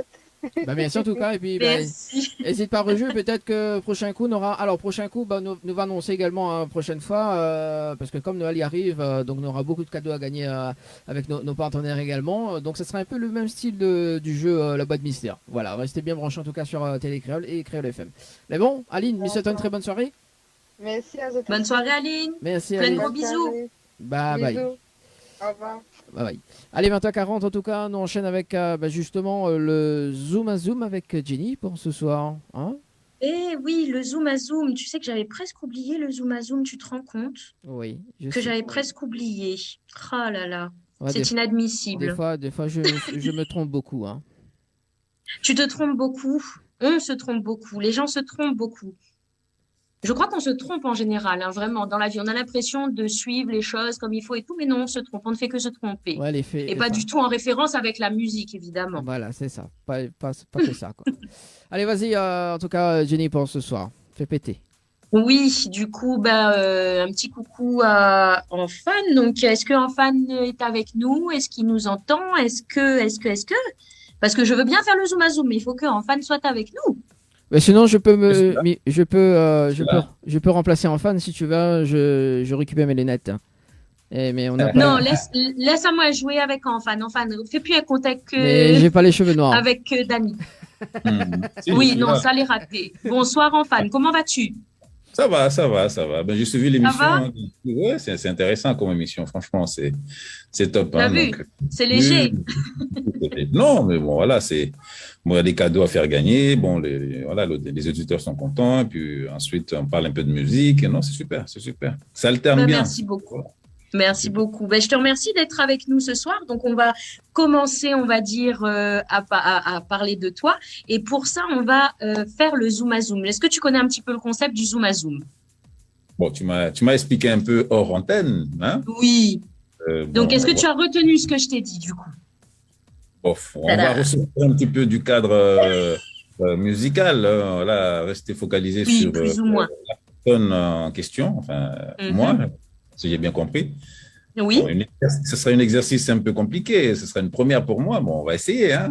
Bah, merci en tout cas. Et puis, bah, Merci. n'hésite pas à rejouer. Peut-être que prochain coup, on aura. Alors, prochain coup, bah, nous va annoncer également prochaine fois. Parce que comme Noël y arrive, donc on aura beaucoup de cadeaux à gagner avec nos partenaires également. Donc, ce sera un peu le même style du jeu La Boîte Mystère. Voilà, restez bien branchés en tout cas sur Télé Créole et Créole FM. Mais bon, Aline, je souhaite une très bonne soirée. Merci à Z. Bonne soirée, Aline. Merci, Plein de Aline. gros bisous. Bye bye. Bisous. Au revoir. Bye bye. Allez, 20h40, en tout cas, nous enchaîne avec justement le Zoom à Zoom avec Jenny pour ce soir. Hein? Eh oui, le zoom à zoom. Tu sais que j'avais presque oublié le zoom à zoom, tu te rends compte? Oui, je Que sais. j'avais presque oublié. Oh là là, Ouais, c'est inadmissible. des fois je me trompe beaucoup. Hein. Tu te trompes beaucoup. On se trompe beaucoup. Les gens se trompent beaucoup. Je crois qu'on se trompe en général, hein, vraiment, dans la vie. On a l'impression de suivre les choses comme il faut et tout, mais non, on se trompe. On ne fait que se tromper. Ouais, les faits. Et pas du tout en référence avec la musique, évidemment. Voilà, c'est ça. Pas que ça. Quoi. Allez, vas-y, en tout cas, Jenny, pour ce soir. Fais péter. Oui, du coup, un petit coucou à Enfan. Donc, est-ce que Enfan est avec nous? Est-ce qu'il nous entend? Est-ce que? Parce que je veux bien faire le zoom à zoom, mais il faut que Enfan soit avec nous. Mais sinon, je peux là. remplacer en fan si tu veux. Je récupère mes lunettes. Mais on n'a pas. Non, laisse à moi jouer avec Enfan. Enfan, fais plus un contact Mais j'ai pas les cheveux noirs. avec Dani. Si, Oui, je suis non, là. ça l'est raté. Bonsoir Enfan, comment vas-tu? Ça va. Ben, j'ai suivi l'émission. va Hein. Ouais, c'est intéressant comme émission. Franchement, c'est top. T'as Hein, vu? donc, C'est léger. non, mais bon, voilà, bon, il y a des cadeaux à faire gagner. Bon, les auditeurs sont contents. Et puis ensuite, on parle un peu de musique. Non, c'est super. Ça alterne bien. Merci beaucoup. Merci beaucoup. Je te remercie d'être avec nous ce soir. Donc, on va commencer, on va dire, à parler de toi. Et pour ça, on va faire le zoom à zoom. Est-ce que tu connais un petit peu le concept du zoom à zoom? Bon, tu m'as expliqué un peu hors antenne. Hein. Oui. Donc, Bon, est-ce que tu as retenu ce que je t'ai dit, du coup? On va ressortir un petit peu du cadre musical. Voilà, rester focalisé Oui, sur plus ou moins. la personne en question. Enfin, moi, si j'ai bien compris. Oui. Bon, ce sera un exercice un peu compliqué. Ce sera une première pour moi. Bon, on va essayer. Hein.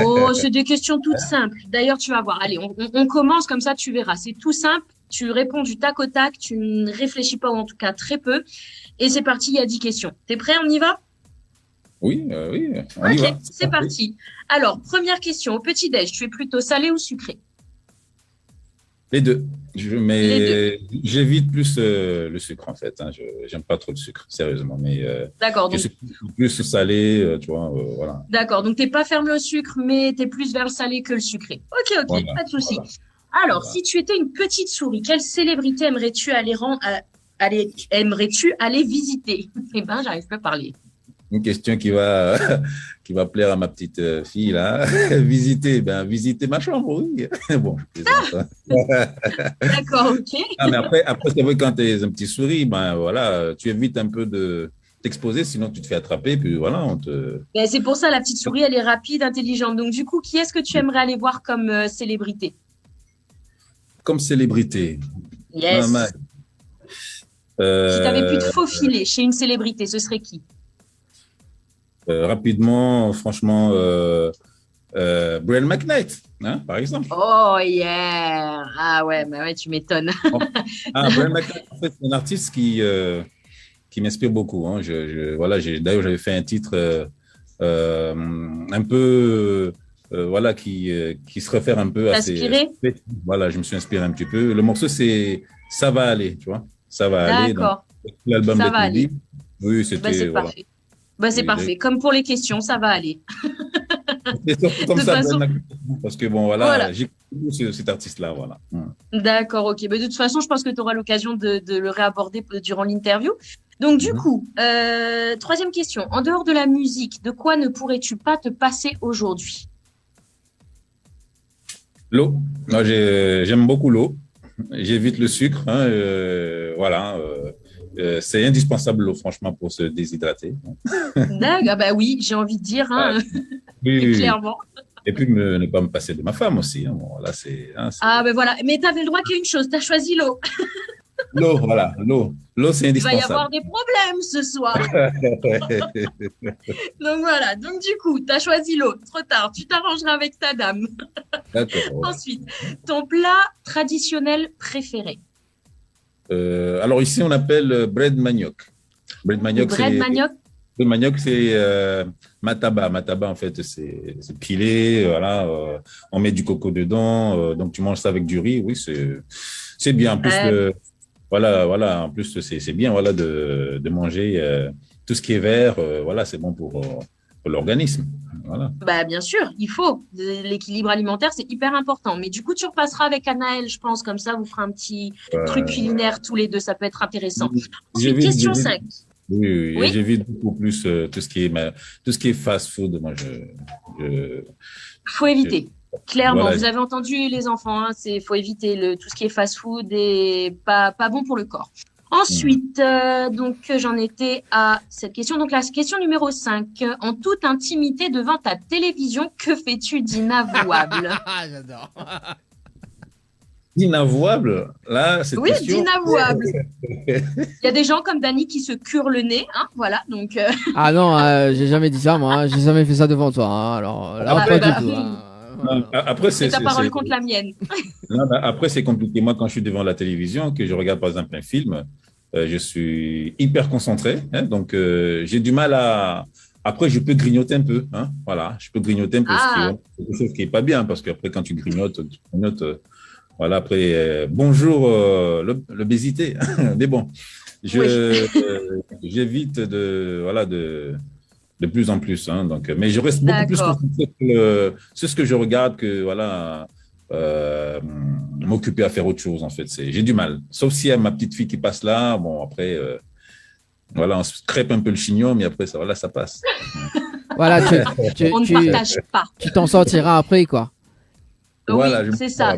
Oh, c'est des questions toutes simples. D'ailleurs, tu vas voir. Allez, on commence comme ça, tu verras. C'est tout simple. Tu réponds du tac au tac. Tu ne réfléchis pas, ou en tout cas très peu. Et c'est parti, il y a 10 questions. T'es prêt? On y va? Oui, on y Ok, va. c'est parti. Alors, première question. Au petit-déj, tu es plutôt salé ou sucré? Les deux. Les Mais j'évite plus le sucre, en fait. Hein. Je n'aime pas trop le sucre, sérieusement. Mais D'accord, je donc, suis plus salé, tu vois, voilà. d'accord. Donc, t'es pas fermé au sucre, mais t'es plus vers le salé que le sucré. Ok, Voilà, pas de souci. voilà. Alors, Voilà. si tu étais une petite souris, quelle célébrité aimerais-tu aimerais-tu aller visiter? Eh ben, j'arrive pas à parler. Une question qui va qui va plaire à ma petite fille, là. Visiter ma chambre, oui. Bon, je plaisante, hein. D'accord, ok. Ah, mais après c'est vrai, quand tu es un petit souris, ben voilà, tu évites un peu de t'exposer, sinon tu te fais attraper, puis voilà, on te... Ben, c'est pour ça, la petite souris, elle est rapide, intelligente. Donc, du coup, qui est-ce que tu aimerais aller voir comme célébrité? Comme célébrité. Yes. Ah, Si tu avais pu te faufiler chez une célébrité, ce serait qui? Rapidement, franchement, Brian McKnight, hein, par exemple. Oh, yeah. Ah ouais, bah ouais, tu m'étonnes. Brian McKnight, en fait, c'est un artiste qui m'inspire beaucoup, hein. Voilà, d'ailleurs, j'avais fait un titre un peu, voilà, qui se réfère un peu à Inspiré? Voilà, je me suis inspiré un petit peu. Le morceau, c'est Ça va aller, tu vois. Ça va aller. D'accord. L'album Ça de va aller. Oui, Bah, c'était. c'est Voilà. parfait. Bah, c'est Oui, parfait. Comme pour les questions, ça va aller. c'est surtout comme De ça, toute façon- Brian McKnight, parce que bon, voilà, Voilà. j'écoute beaucoup cet artiste-là, voilà. D'accord, ok. Mais de toute façon, je pense que tu auras l'occasion de le réaborder durant l'interview. Donc, du coup, troisième question. En dehors de la musique, de quoi ne pourrais-tu pas te passer aujourd'hui? L'eau. Moi, j'aime beaucoup l'eau. J'évite le sucre, hein, voilà. C'est indispensable l'eau, franchement, pour se déshydrater. D'accord, bah oui, j'ai envie de dire, hein, Oui. clairement. Et puis ne pas me passer de ma femme aussi, hein. Bon, là, c'est Ah, ben voilà. Mais tu avais le droit qu'à une chose, tu as choisi l'eau. l'eau, voilà, l'eau. L'eau, c'est Il va y indispensable. avoir des problèmes ce soir. Donc voilà, donc du coup, tu as choisi l'eau. Trop tard, tu t'arrangeras avec ta dame. D'accord. Voilà. Ensuite, ton plat traditionnel préféré. Alors ici, on appelle bread manioc. Bread manioc, Bread manioc. Le manioc, c'est mataba. Mataba, en fait, c'est pilé. Voilà, on met du coco dedans. Donc, tu manges ça avec du riz. Oui, c'est bien. En plus, voilà. En plus, c'est bien, voilà, de manger tout ce qui est vert. Voilà, c'est bon pour l'organisme. Voilà. Bah, bien sûr, il faut. L'équilibre alimentaire, c'est hyper important. Mais du coup, tu repasseras avec Anaël, je pense. Comme ça, vous ferez un petit truc culinaire tous les deux. Ça peut être intéressant. Ensuite, question 5. Oui, Oui. j'évite beaucoup plus tout ce qui est fast food. Moi, Faut éviter. Clairement, Voilà. vous avez entendu les enfants, hein, faut éviter tout ce qui est fast-food et pas bon pour le corps. Ensuite, donc j'en étais à cette question. Donc la question numéro 5. En toute intimité devant ta télévision, que fais-tu d'inavouable? J'adore. Inavouable, là, cette Oui, question. d'inavouable. Il y a des gens comme Dany qui se curent le nez, hein, voilà. Donc Ah non, j'ai jamais dit ça, moi. Hein. J'ai jamais fait ça devant toi. Hein. Alors là, Ah, pas bah, du tout. Hein. Non, après, c'est ta parole contre la mienne. Non, bah, après, c'est compliqué. Moi, quand je suis devant la télévision, que je regarde par exemple un film, je suis hyper concentré. Hein, donc, j'ai du mal à. Après, je peux grignoter un peu. Hein, voilà, je peux grignoter un peu. Ah. C'est quelque chose qui n'est pas bien parce qu'après, quand tu grignotes, voilà, après, bonjour l'obésité. Mais bon, j'évite de plus en plus. Hein, donc, mais je reste beaucoup plus D'accord. concentré sur ce que je regarde que voilà, m'occuper à faire autre chose. En fait, j'ai du mal. Sauf s'il y a ma petite fille qui passe là. Bon, après, voilà, on se crêpe un peu le chignon, mais après, voilà, ça passe. Voilà, On ne partage pas. tu t'en sortiras après, quoi. Voilà, Oui, c'est ça.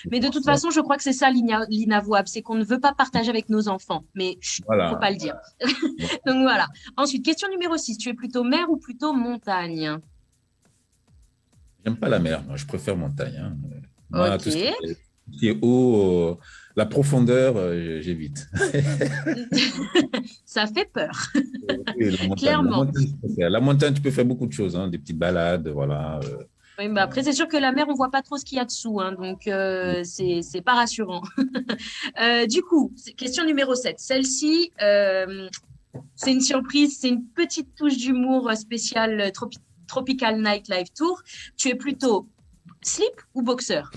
Mais de toute façon, je crois que c'est ça l'inavouable, c'est qu'on ne veut pas partager avec nos enfants. Mais chut, Voilà. faut pas le dire. Donc voilà. Ensuite, question numéro 6. Tu es plutôt mer ou plutôt montagne? J'aime pas la mer, moi, je préfère montagne. Hein. Moi, Ok. tout ce qui est haut, la profondeur, j'évite. Ça fait peur. Oui, la montagne, Clairement. la montagne, tu peux faire beaucoup de choses, hein, des petites balades, voilà. Oui, bah après, c'est sûr que la mer, on voit pas trop ce qu'il y a dessous, hein, donc c'est pas rassurant. Du coup, question numéro 7. Celle-ci, c'est une surprise, c'est une petite touche d'humour spéciale Tropical Night Live Tour. Tu es plutôt slip ou boxeur?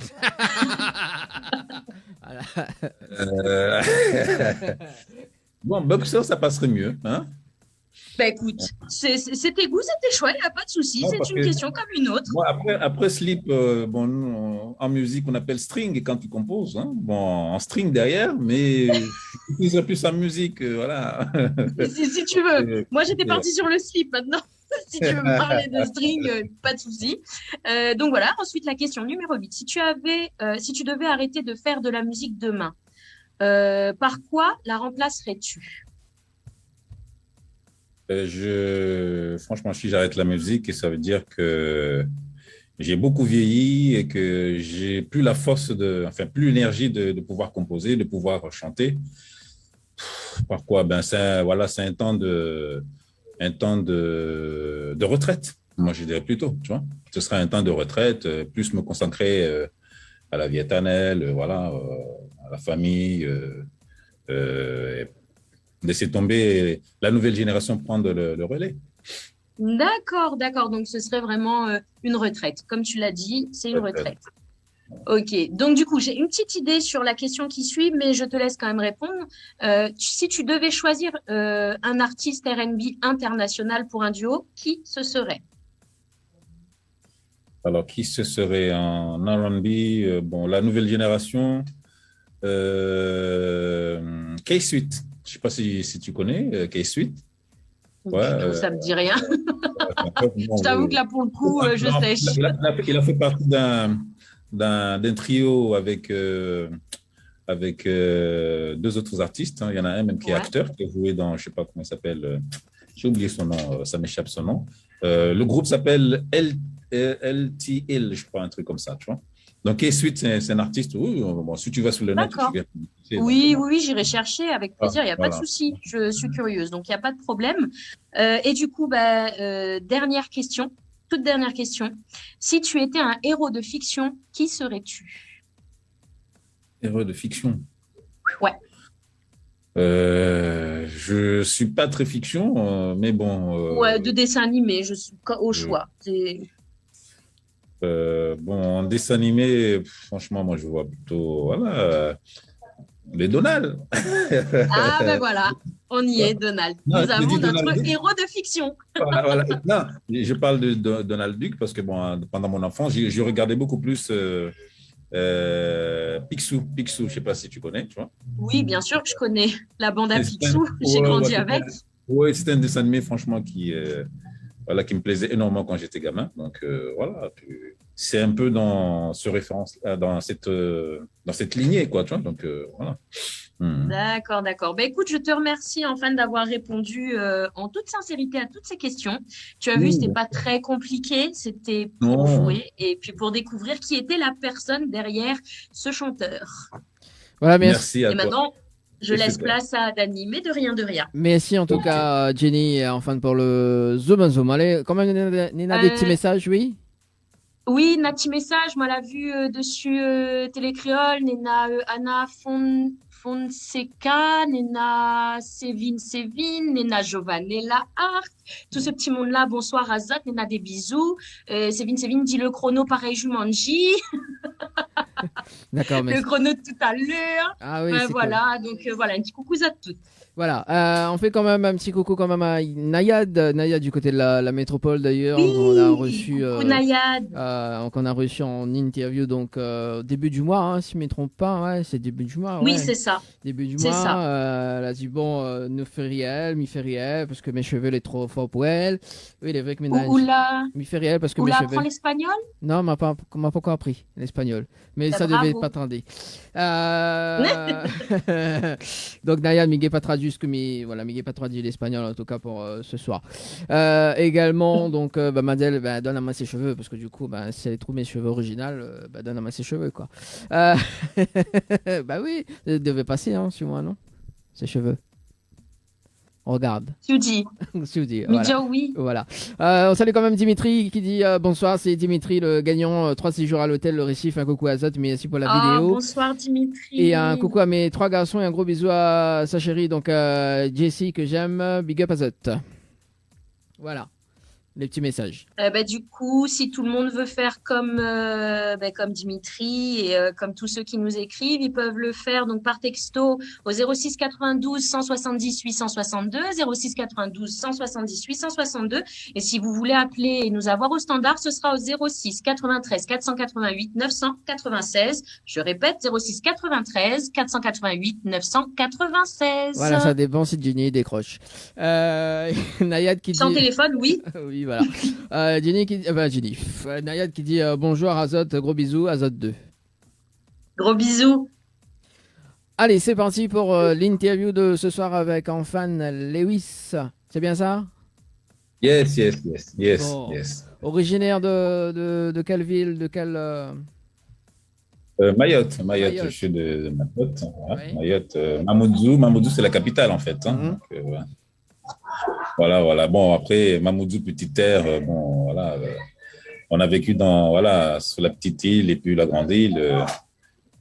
Bon, boxeur, ça passerait mieux. Hein. Bah écoute, c'est tes goûts, c'est tes choix, il n'y a pas de souci, Non, c'est parce une que- question comme une autre. Bon, après slip, bon, nous, en musique, on appelle string quand tu composes. Hein. Bon, en string derrière, mais c'est plus en musique, voilà. Si tu veux. Moi, j'étais partie sur le slip maintenant. Si tu veux me parler de string, pas de souci. Donc voilà, ensuite la question numéro 8. Si tu devais arrêter de faire de la musique demain, par quoi la remplacerais-tu? Franchement, si j'arrête la musique, ça veut dire que j'ai beaucoup vieilli et que j'ai plus la force plus l'énergie de pouvoir composer, de pouvoir chanter. Par quoi? Ben, c'est un temps de retraite. Moi, je dirais plutôt, tu vois. Ce sera un temps de retraite, plus me consacrer à la vie éternelle, à la famille, laisser tomber la nouvelle génération prendre le relais. D'accord, d'accord. Donc, ce serait vraiment une retraite. Comme tu l'as dit, c'est une retraite. Ok. Donc, du coup, j'ai une petite idée sur la question qui suit, mais je te laisse quand même répondre. Si tu devais choisir un artiste R&B international pour un duo, qui ce serait? Alors, qui ce serait en R&B? Bon, la nouvelle génération, K-Sweet. Je ne sais pas si tu connais K-Sweet. Ouais, ça me dit rien. Je t'avoue que là, pour le coup, je sèche. Il a fait partie d'un trio avec deux autres artistes. Il y en a un même qui est acteur, qui a joué dans, je ne sais pas comment il s'appelle, j'ai oublié son nom, ça m'échappe son nom. Le groupe s'appelle LTL, je crois, un truc comme ça, tu vois. Donc, K-Sweet, c'est un artiste. Oui, bon, si tu vas sur le net, oui, j'irai chercher avec plaisir. Il n'y a pas de souci. Je suis curieuse, donc il n'y a pas de problème. Et du coup, dernière question, toute dernière question. Si tu étais un héros de fiction, qui serais-tu? Héros de fiction? Ouais. Je suis pas très fiction, mais bon. Ouais, de dessin animé, je suis au choix. En dessin animé, franchement, moi, je vois plutôt, les Donald. Ah, ben voilà, on y est, Donald. Nous avons notre héros de fiction. Voilà. Non, je parle de Donald Duck parce que, pendant mon enfance, je regardais beaucoup plus Picsou. Picsou, je ne sais pas si tu connais, tu vois. Oui, bien sûr que je connais la bande à Picsou. J'ai grandi avec. Oui, c'était un dessin animé, franchement, qui me plaisait énormément quand j'étais gamin. Donc, c'est un peu dans cette lignée, quoi, tu vois. Donc, voilà. D'accord, d'accord. Écoute, je te remercie enfin d'avoir répondu en toute sincérité à toutes ces questions. Tu as vu, c'était pas très compliqué, c'était pour jouer et puis pour découvrir qui était la personne derrière ce chanteur. Voilà, merci. Et maintenant, je laisse place à Dani, mais de rien, de rien. Merci en tout cas, Jenny, enfin pour le Zoom. Allez, quand même, Nina, des petits messages, oui? Oui, Nati Message, moi, l'a vu dessus Télécréole, Nena Anna Fonseca, Nena Sévine, Nena Giovanella Art, tout ce petit monde-là, bonsoir Azat, Nena des bisous, Sévine dit le chrono pareil Jumanji. D'accord, le chrono de tout à l'heure. Ah oui, voilà, cool. Donc voilà, un petit coucou à toutes. Voilà, on fait quand même un petit coucou quand même à Nayad du côté de la métropole d'ailleurs, oui, qu'on a reçu, Nayad. Qu'on a reçu en interview donc début du mois, si je ne me trompe pas, c'est début du mois. Oui, c'est ça. Début du mois, elle a dit nous fait riel, parce que mes cheveux les trop forts pour elle. Oui, il est vrai que m'y fait riel parce que mes cheveux. Apprend l'espagnol? Non, m'a pas encore appris l'espagnol, mais ça devait pas tarder. Donc Nayad Miguel pas traduit ce que Miguel pas traduit l'espagnol en tout cas pour ce soir. Également donc Madel donne à moi ses cheveux parce que du coup si elle trouve mes cheveux originaux donne à moi ses cheveux quoi. Oui, elle devait passer sur moi non? Ses cheveux. Regarde. Sudi. Voilà. Oui. Voilà. On salue quand même Dimitri qui dit bonsoir, c'est Dimitri le gagnant 3 séjours à l'hôtel Le Récif. Un coucou à Azat, merci pour la vidéo. Bonsoir Dimitri. Et un coucou à mes 3 garçons et un gros bisou à sa chérie, donc Jessie que j'aime. Big up Azat. Voilà. Les petits messages. Du coup, si tout le monde veut faire comme Dimitri et comme tous ceux qui nous écrivent, ils peuvent le faire donc par texto au 06 92 170 862, 06 92 170 862. Et si vous voulez appeler et nous avoir au standard, ce sera au 06 93 488 996. Je répète, 06 93 488 996. Voilà, ça dépend si Jenny décroche. Nayad qui dit... Sans téléphone, oui. Oui. Oui, voilà. Jenny qui Jenny. Nayat qui dit bonjour Azot, gros bisous, Azot 2. Gros bisous. Allez, c'est parti pour l'interview de ce soir avec Enfan Lewis. C'est bien ça? Yes. Bon. Originaire de quelle ville, de quelle Mayotte, je suis de Mayotte. Ouais. Mayotte, Mamoudzou, c'est la capitale en fait. Hein. Donc, voilà. Bon, après, Mamoudzou, petite terre, on a vécu sur la petite île et puis la grande île.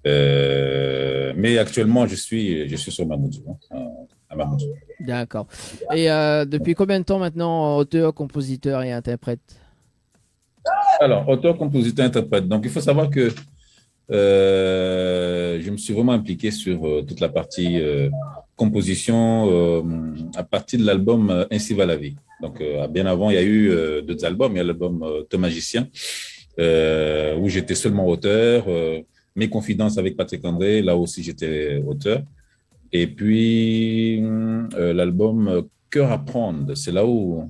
Mais actuellement, je suis sur Mamoudzou, à Mamoudzou. D'accord. Et depuis combien de temps maintenant, auteur, compositeur et interprète? Alors, auteur, compositeur, interprète. Donc, il faut savoir que je me suis vraiment impliqué sur toute la partie composition à partir de l'album Ainsi va la vie. Donc, bien avant, il y a eu d'autres albums. Il y a l'album Te Magicien, où j'étais seulement auteur. Mes confidences avec Patrick André, là aussi, j'étais auteur. Et puis, l'album Cœur à prendre, c'est là où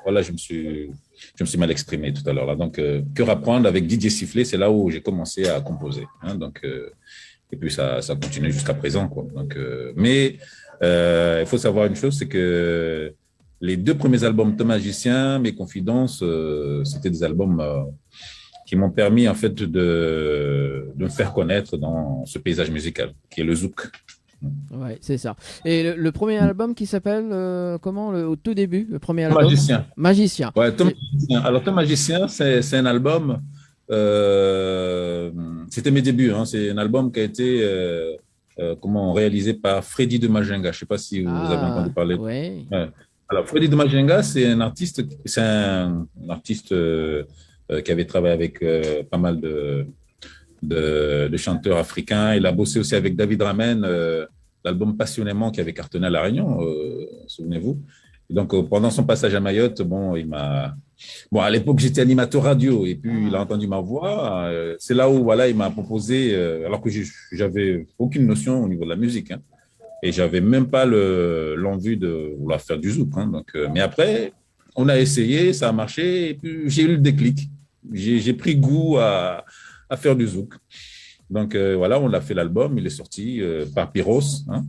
je me suis mal exprimé tout à l'heure. Là. Donc, Cœur à prendre avec Didier Sifflet, c'est là où j'ai commencé à composer. Hein, donc, et puis, ça continue jusqu'à présent. Quoi. Donc, mais il faut savoir une chose, c'est que les 2 premiers albums de Magicien, Mes Confidences, c'était des albums qui m'ont permis en fait de me faire connaître dans ce paysage musical, qui est le zouk. Ouais, c'est ça. Et le premier album qui s'appelle comment au tout début, le premier album Magicien. Ouais, Magicien. Alors Tom Magicien, c'est un album. C'était mes débuts. Hein, c'est un album qui a été réalisé par Freddy de Majenga. Je ne sais pas si vous avez entendu parler. Ouais. Alors Freddy de Majenga, c'est un artiste qui avait travaillé avec pas mal de chanteurs africains. Il a bossé aussi avec David Ramen, l'album Passionnément qui avait cartonné à La Réunion, souvenez-vous. Et donc, pendant son passage à Mayotte, à l'époque, j'étais animateur radio et puis il a entendu ma voix. C'est là où il m'a proposé, alors que j'avais aucune notion au niveau de la musique. Hein, et j'avais même pas l'envie de vouloir faire du zouk. Hein, donc, mais après, on a essayé, ça a marché et puis j'ai eu le déclic. J'ai pris goût à faire du zouk. Donc, on a fait l'album, il est sorti par Pyros. Hein.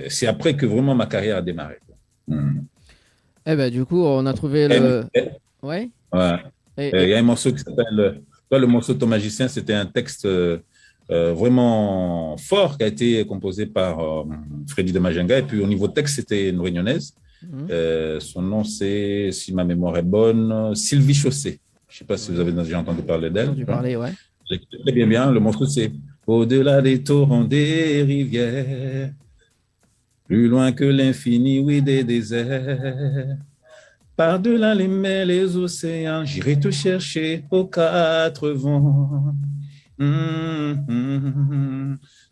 C'est après que vraiment ma carrière a démarré. Eh ben, du coup, on a trouvé le... Ouais. Il y a un morceau qui s'appelle... Le morceau de Ton Magicien, c'était un texte vraiment fort qui a été composé par Freddy de Majenga. Et puis, au niveau texte, c'était une réunionnaise. Son nom, c'est, si ma mémoire est bonne, Sylvie Chaussé. Je ne sais pas si vous avez déjà entendu parler d'elle. Ouais. Très bien. Le morceau, c'est au-delà des torrents, des rivières, plus loin que l'infini, oui, des déserts. Par-delà les mers, les océans, j'irai te chercher aux 4 vents.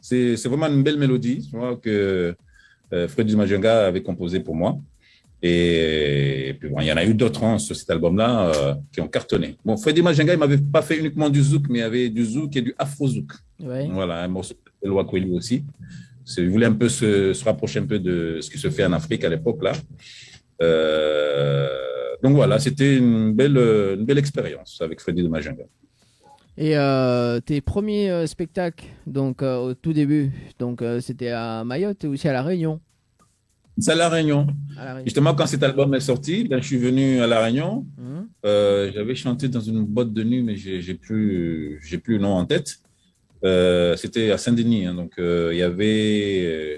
C'est vraiment une belle mélodie, je crois que Freddy Majenga avait composé pour moi. Et puis il y en a eu d'autres sur cet album-là qui ont cartonné. Bon, Freddy Majenga, il m'avait pas fait uniquement du zouk, mais il y avait du zouk et du afro-zouk. Ouais. Voilà, un morceau de Wakweli aussi. Il voulait un peu se rapprocher un peu de ce qui se fait en Afrique à l'époque là. Donc voilà, c'était une belle expérience avec Freddy de Majenga. Et tes premiers spectacles, donc au tout début, donc c'était à Mayotte ou aussi à La Réunion? C'est à La Réunion. Justement, quand cet album est sorti, je suis venu à La Réunion. J'avais chanté dans une boîte de nuit, mais j'ai plus le nom en tête. C'était à Saint-Denis, hein, donc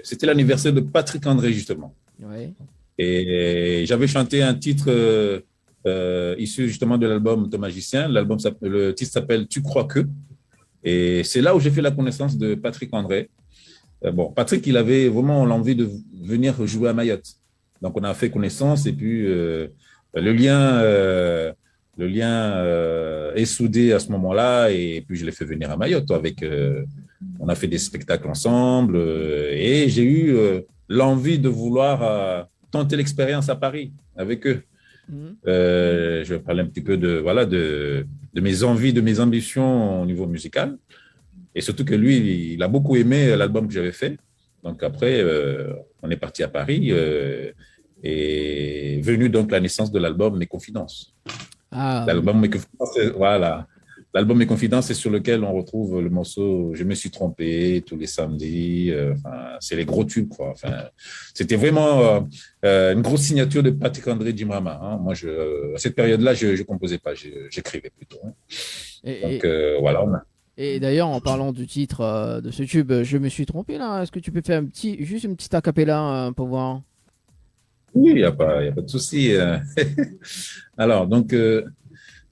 c'était l'anniversaire de Patrick André justement. Ouais. Et j'avais chanté un titre issu justement de l'album Ton Magicien. Le titre s'appelle Tu crois que. Et c'est là où j'ai fait la connaissance de Patrick André. Patrick, il avait vraiment l'envie de venir jouer à Mayotte. Donc, on a fait connaissance et puis le lien est soudé à ce moment-là et puis je l'ai fait venir à Mayotte. On a fait des spectacles ensemble et j'ai eu l'envie de vouloir tenter l'expérience à Paris avec eux. Je vais parler un petit peu de mes envies, de mes ambitions au niveau musical. Et surtout que lui, il a beaucoup aimé l'album que j'avais fait. Donc après, on est parti à Paris. est venue donc la naissance de l'album Mes Confidences. Ah, L'album Mes Confidences, voilà. L'album Mes Confidences, c'est sur lequel on retrouve le morceau Je me suis trompé tous les samedis. C'est les gros tubes, quoi. Enfin, c'était vraiment une grosse signature de Patrick André Djimrama. Hein. Moi, à cette période-là, je ne composais pas, j'écrivais plutôt. Hein. Donc, voilà. Et d'ailleurs, en parlant du titre de ce tube, je me suis trompé là. Est-ce que tu peux faire juste une petite acapella pour voir? Oui, il n'y a pas de souci. Alors, donc,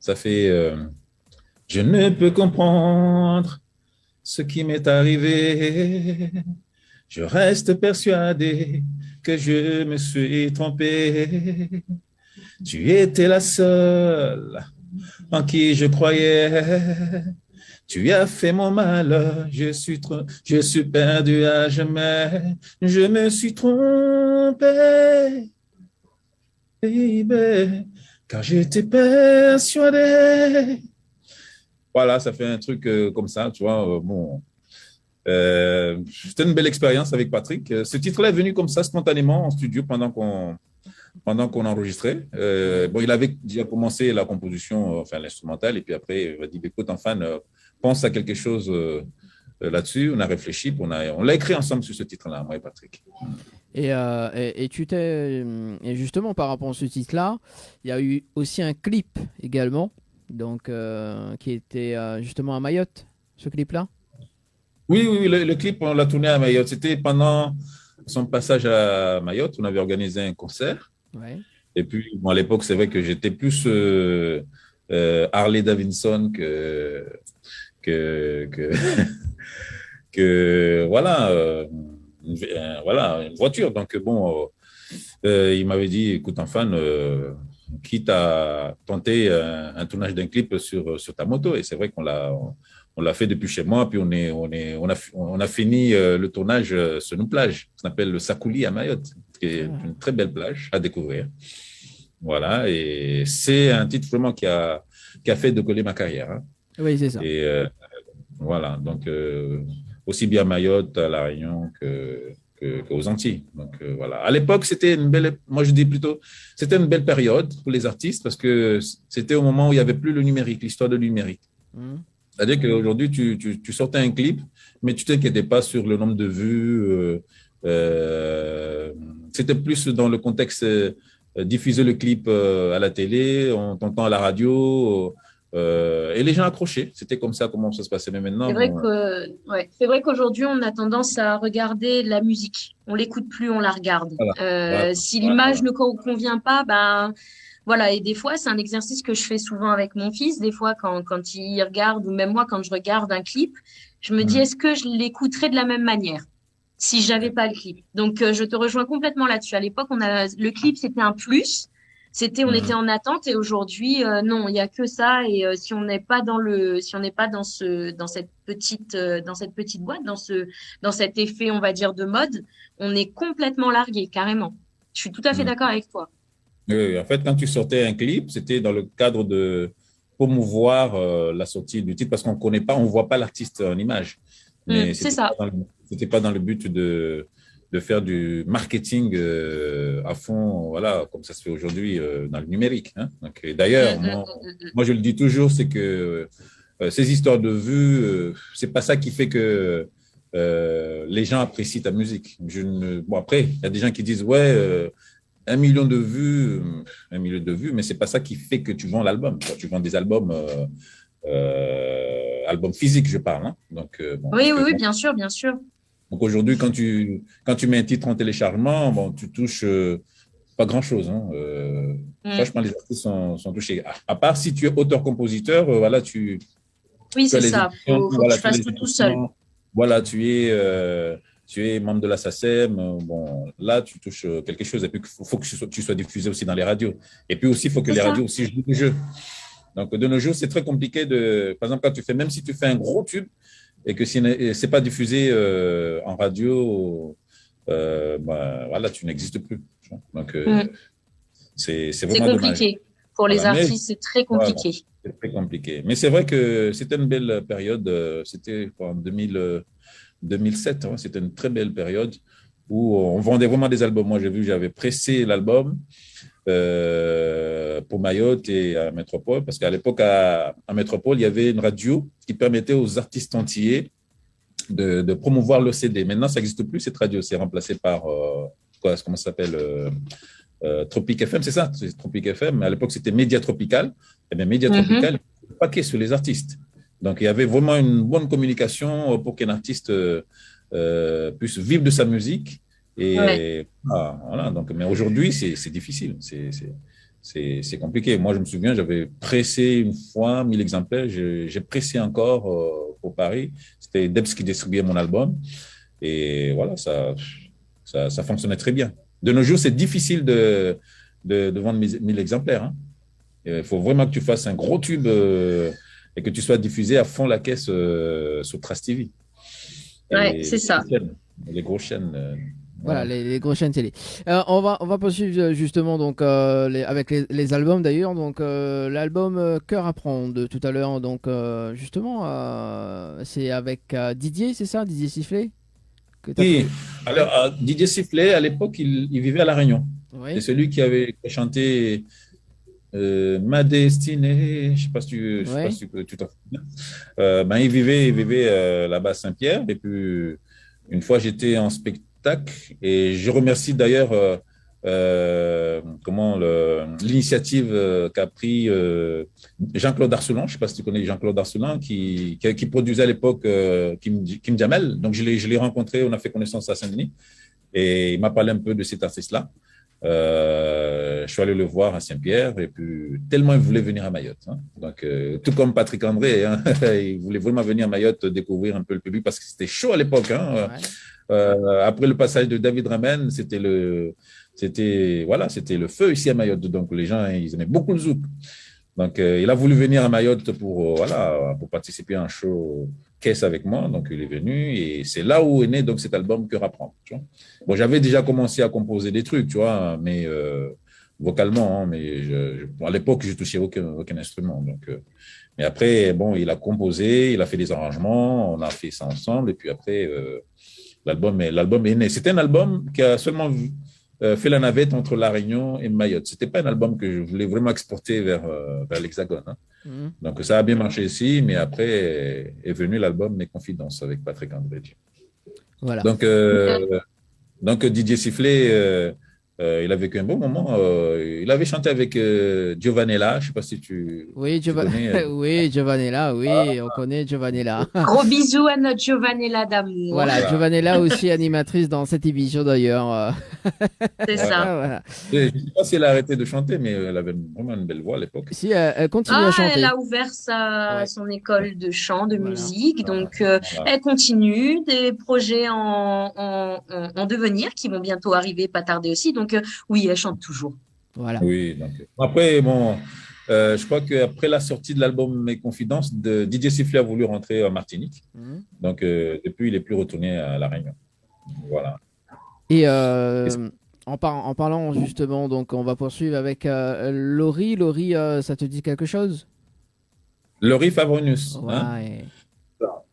ça fait Je ne peux comprendre ce qui m'est arrivé. Je reste persuadé que je me suis trompé. Tu étais la seule en qui je croyais. Tu as fait mon mal, je suis perdu à jamais. Je me suis trompé, baby, car j'étais persuadé. Voilà, ça fait un truc comme ça, tu vois. Bon, c'était une belle expérience avec Patrick. Ce titre-là est venu comme ça, spontanément, en studio, pendant qu'on enregistrait. Bon, il avait déjà commencé la composition, enfin l'instrumental, et puis après, il m'a dit, écoute, enfin, pense à quelque chose là-dessus. On a réfléchi, puis on l'a écrit ensemble sur ce titre-là, moi et Patrick. Et justement, par rapport à ce titre-là, il y a eu aussi un clip également, donc qui était justement à Mayotte, ce clip-là. Oui, le clip, on l'a tourné à Mayotte. C'était pendant son passage à Mayotte, on avait organisé un concert. Ouais. Et puis, bon, à l'époque, c'est vrai que j'étais plus Harley Davidson que voilà, une voiture. Donc, bon, il m'avait dit, écoute, enfin, quitte à tenter un tournage d'un clip sur ta moto. Et c'est vrai qu'on l'a fait depuis chez moi, puis on a fini le tournage sur une plage, qui s'appelle le Sakouli à Mayotte, qui est une très belle plage à découvrir. Voilà, et c'est un titre vraiment qui a fait décoller ma carrière. Hein. Oui, c'est ça. Et voilà, donc aussi bien à Mayotte, à La Réunion qu'aux Antilles. Donc voilà. À l'époque, c'était moi je dis plutôt, c'était une belle période pour les artistes parce que c'était au moment où il n'y avait plus le numérique, l'histoire du numérique. C'est-à-dire qu'aujourd'hui, tu sortais un clip, mais tu ne t'inquiétais pas sur le nombre de vues. C'était plus dans le contexte diffuser le clip à la télé, on t'entend à la radio, et les gens accrochaient. C'était comme ça comment ça se passait. Mais maintenant, c'est vrai qu'aujourd'hui, on a tendance à regarder la musique. On l'écoute plus, on la regarde. Si l'image ne convient pas, ben voilà. Et des fois, c'est un exercice que je fais souvent avec mon fils. Des fois, quand il regarde, ou même moi, quand je regarde un clip, je me dis, est-ce que je l'écouterais de la même manière si j'avais pas le clip? Donc, je te rejoins complètement là-dessus. À l'époque, le clip, c'était un plus. On était en attente, et aujourd'hui, non, il y a que ça. Et si on n'est pas dans cette petite boîte, dans cet effet, on va dire, de mode, on est complètement largué, carrément. Je suis tout à fait d'accord avec toi. Oui, en fait, quand tu sortais un clip, c'était dans le cadre de promouvoir la sortie du titre parce qu'on connaît pas, on voit pas l'artiste en image. Mais c'est ça. C'était pas dans le but de faire du marketing à fond, voilà, comme ça se fait aujourd'hui dans le numérique. Hein. Donc, d'ailleurs, moi, je le dis toujours, c'est que ces histoires de vues, c'est pas ça qui fait que les gens apprécient ta musique. Bon, après, il y a des gens qui disent, ouais, 1 million de vues, mais c'est pas ça qui fait que tu vends l'album. Tu vends des albums, albums physiques, je parle. Hein. Donc, oui, bien sûr, bien sûr. Donc aujourd'hui, quand tu mets un titre en téléchargement, bon, tu touches pas grand-chose. Hein. Franchement, les artistes sont touchés. À part si tu es auteur-compositeur, voilà, oui, c'est ça. Il faut que tu fasses tout seul. Voilà, tu es membre de la SACEM. Bon, là, tu touches quelque chose. Et puis, il faut que tu sois diffusé aussi dans les radios. Et puis aussi, il faut que les radios aussi jouent le jeu. Donc, de nos jours, c'est très compliqué par exemple, même si tu fais un gros tube, et que si ce n'est pas diffusé en radio, voilà, tu n'existes plus. Donc, c'est vraiment compliqué. Dommage. Pour les artistes, c'est très compliqué. Voilà, c'est très compliqué. Mais c'est vrai que c'était une belle période. C'était en 2007. Hein, c'était une très belle période où on vendait vraiment des albums. Moi, j'avais pressé l'album pour Mayotte et à Métropole, parce qu'à l'époque, à Métropole, il y avait une radio qui permettait aux artistes antillais de promouvoir le CD. Maintenant, ça n'existe plus, cette radio. C'est remplacé par, comment ça s'appelle Tropic FM, c'est ça? C'est Tropic FM, mais à l'époque, c'était Média Tropical. Et bien, Média Tropical, il paquet sur les artistes. Donc, il y avait vraiment une bonne communication pour qu'un artiste puisse vivre de sa musique. Et voilà. Donc, mais aujourd'hui, c'est difficile. C'est compliqué. Moi, je me souviens, j'avais pressé une fois 1000 exemplaires. J'ai pressé encore pour Paris. C'était Debs qui distribuait mon album. Et voilà, ça fonctionnait très bien. De nos jours, c'est difficile de vendre 1000 exemplaires. Hein. Il faut vraiment que tu fasses un gros tube et que tu sois diffusé à fond la caisse sur Trace TV. Ouais, c'est ça. Les grosses chaînes. Voilà, les grosses chaînes télé. On va poursuivre justement donc, avec les albums d'ailleurs. Donc, l'album Cœur à prendre tout à l'heure. Donc, justement, c'est avec Didier, c'est ça? Didier Sifflet? Oui, alors Didier Sifflet, à l'époque, il vivait à La Réunion. Oui. C'est celui qui avait chanté Ma destinée. Je ne sais pas si tu t'en souviens. Ben, il vivait là-bas à Saint-Pierre. Et puis, une fois, j'étais en spectacle et je remercie d'ailleurs l'initiative qu'a pris Jean-Claude Arcelan. Je ne sais pas si tu connais Jean-Claude Arcelan, qui produisait à l'époque Kim Jamel. Donc, je l'ai rencontré, on a fait connaissance à Saint-Denis et il m'a parlé un peu de cet artiste-là. Je suis allé le voir à Saint-Pierre et puis tellement il voulait venir à Mayotte. Hein. Donc, tout comme Patrick André, hein, il voulait vraiment venir à Mayotte découvrir un peu le public parce que c'était chaud à l'époque. Hein. Après le passage de David Ramen, c'était le feu ici à Mayotte. Donc, les gens, ils aimaient beaucoup le zouk. Donc, il a voulu venir à Mayotte pour participer à un show caisse avec moi. Donc, il est venu et c'est là où est né donc, cet album Cœur à prendre. Tu vois. Bon, j'avais déjà commencé à composer des trucs, tu vois, mais vocalement, hein, mais à l'époque, je touchais aucun instrument. Donc, mais après, bon, il a composé, il a fait des arrangements, on a fait ça ensemble et puis après, l'album est né. C'était un album qui a seulement fait la navette entre La Réunion et Mayotte. Ce n'était pas un album que je voulais vraiment exporter vers l'Hexagone. Hein. Donc, ça a bien marché ici, mais après est venu l'album Mes Confidences avec Patrick André. Voilà. Donc Didier Sifflet, il a vécu un bon moment. Il avait chanté avec Giovanella, je ne sais pas si tu connais. Oui, Giovanella, oui, on connaît Giovanella. Gros bisous à notre Giovanella d'amour. Voilà, Giovanella aussi animatrice dans cette émission d'ailleurs. C'est ça. Voilà. Je ne sais pas si elle a arrêté de chanter, mais elle avait vraiment une belle voix à l'époque. Si, elle continue à chanter. Elle a ouvert son école de chant, de musique, donc elle continue, des projets en devenir qui vont bientôt arriver, pas tarder aussi, donc oui, elle chante toujours. Voilà. Oui, donc, après, bon, je crois qu'après la sortie de l'album Mes Confidences, Didier Sifflet a voulu rentrer en Martinique, donc depuis, il n'est plus retourné à La Réunion. Voilà. Et en parlant justement, donc on va poursuivre avec Laurie. Laurie, ça te dit quelque chose? Laurie Favonius. Ouais. Hein?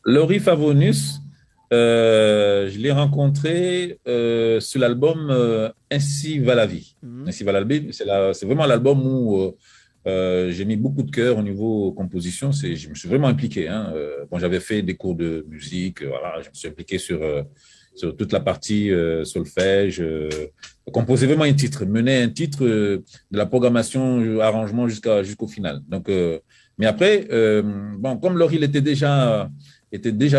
Laurie Favonius, je l'ai rencontré sur l'album Ainsi va la vie. Ainsi va la vie, c'est vraiment l'album où j'ai mis beaucoup de cœur au niveau composition. Je me suis vraiment impliqué. Hein. Bon, j'avais fait des cours de musique. Voilà, je me suis impliqué sur toute la partie solfège, composer vraiment un titre, mener un titre de la programmation, arrangement jusqu'au final. Donc, mais après, bon, comme Laurie était déjà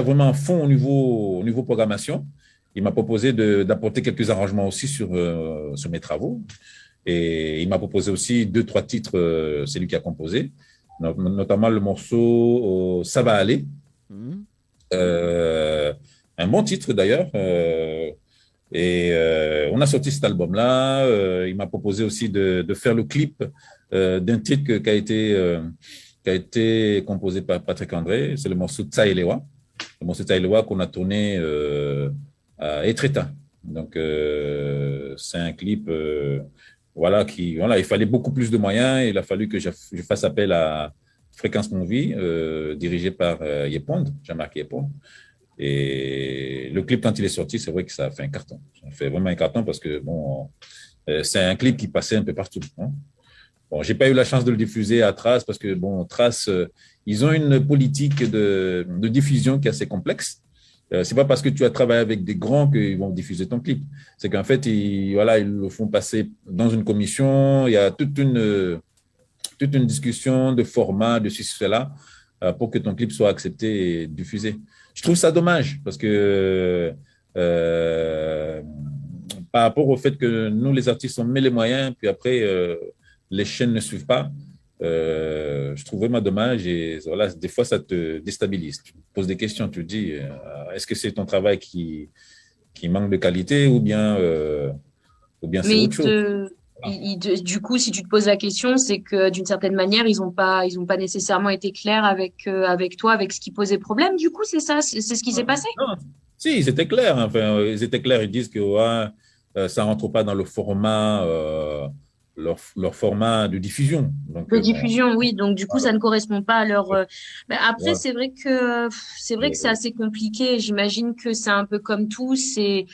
vraiment à fond au niveau programmation, il m'a proposé d'apporter quelques arrangements aussi sur mes travaux. Et il m'a proposé aussi 2-3 titres, c'est lui qui a composé, notamment le morceau Ça va aller. Un bon titre d'ailleurs. On a sorti cet album-là. Il m'a proposé aussi de faire le clip d'un titre qui a été composé par Patrick André. C'est le morceau Tsaïlewa. Le morceau Tsaïlewa qu'on a tourné à Etretat. Donc, c'est un clip il fallait beaucoup plus de moyens. Il a fallu que je fasse appel à Fréquence Movie, dirigé par Yepond, Jean-Marc Yepond. Et le clip, quand il est sorti, c'est vrai que ça a fait un carton. Ça a fait vraiment un carton parce que bon, c'est un clip qui passait un peu partout. Hein. Bon, j'ai pas eu la chance de le diffuser à Trace parce que bon, Trace, ils ont une politique de diffusion qui est assez complexe. C'est pas parce que tu as travaillé avec des grands qu'ils vont diffuser ton clip. C'est qu'en fait, ils le font passer dans une commission. Il y a toute une discussion de format, de ceci, cela, pour que ton clip soit accepté et diffusé. Je trouve ça dommage parce que par rapport au fait que nous, les artistes, on met les moyens, puis après, les chaînes ne suivent pas. Je trouve vraiment dommage et voilà, des fois ça te déstabilise. Tu te poses des questions, tu te dis est-ce que c'est ton travail qui manque de qualité ou bien c'est Mais autre chose. du coup, si tu te poses la question, c'est que d'une certaine manière, ils ont pas nécessairement été clairs avec toi, avec ce qui posait problème. Du coup, c'est ça, c'est ce qui s'est passé. Non, si, c'était clair. Enfin, ils étaient clairs. Ils disent que ouais, ça rentre pas dans le format, leur format de diffusion. Donc, De bon, diffusion, oui. Donc du coup, ça ne correspond pas à leur. Ben, après, voilà. c'est vrai que c'est assez compliqué. J'imagine que c'est un peu comme tout. C'est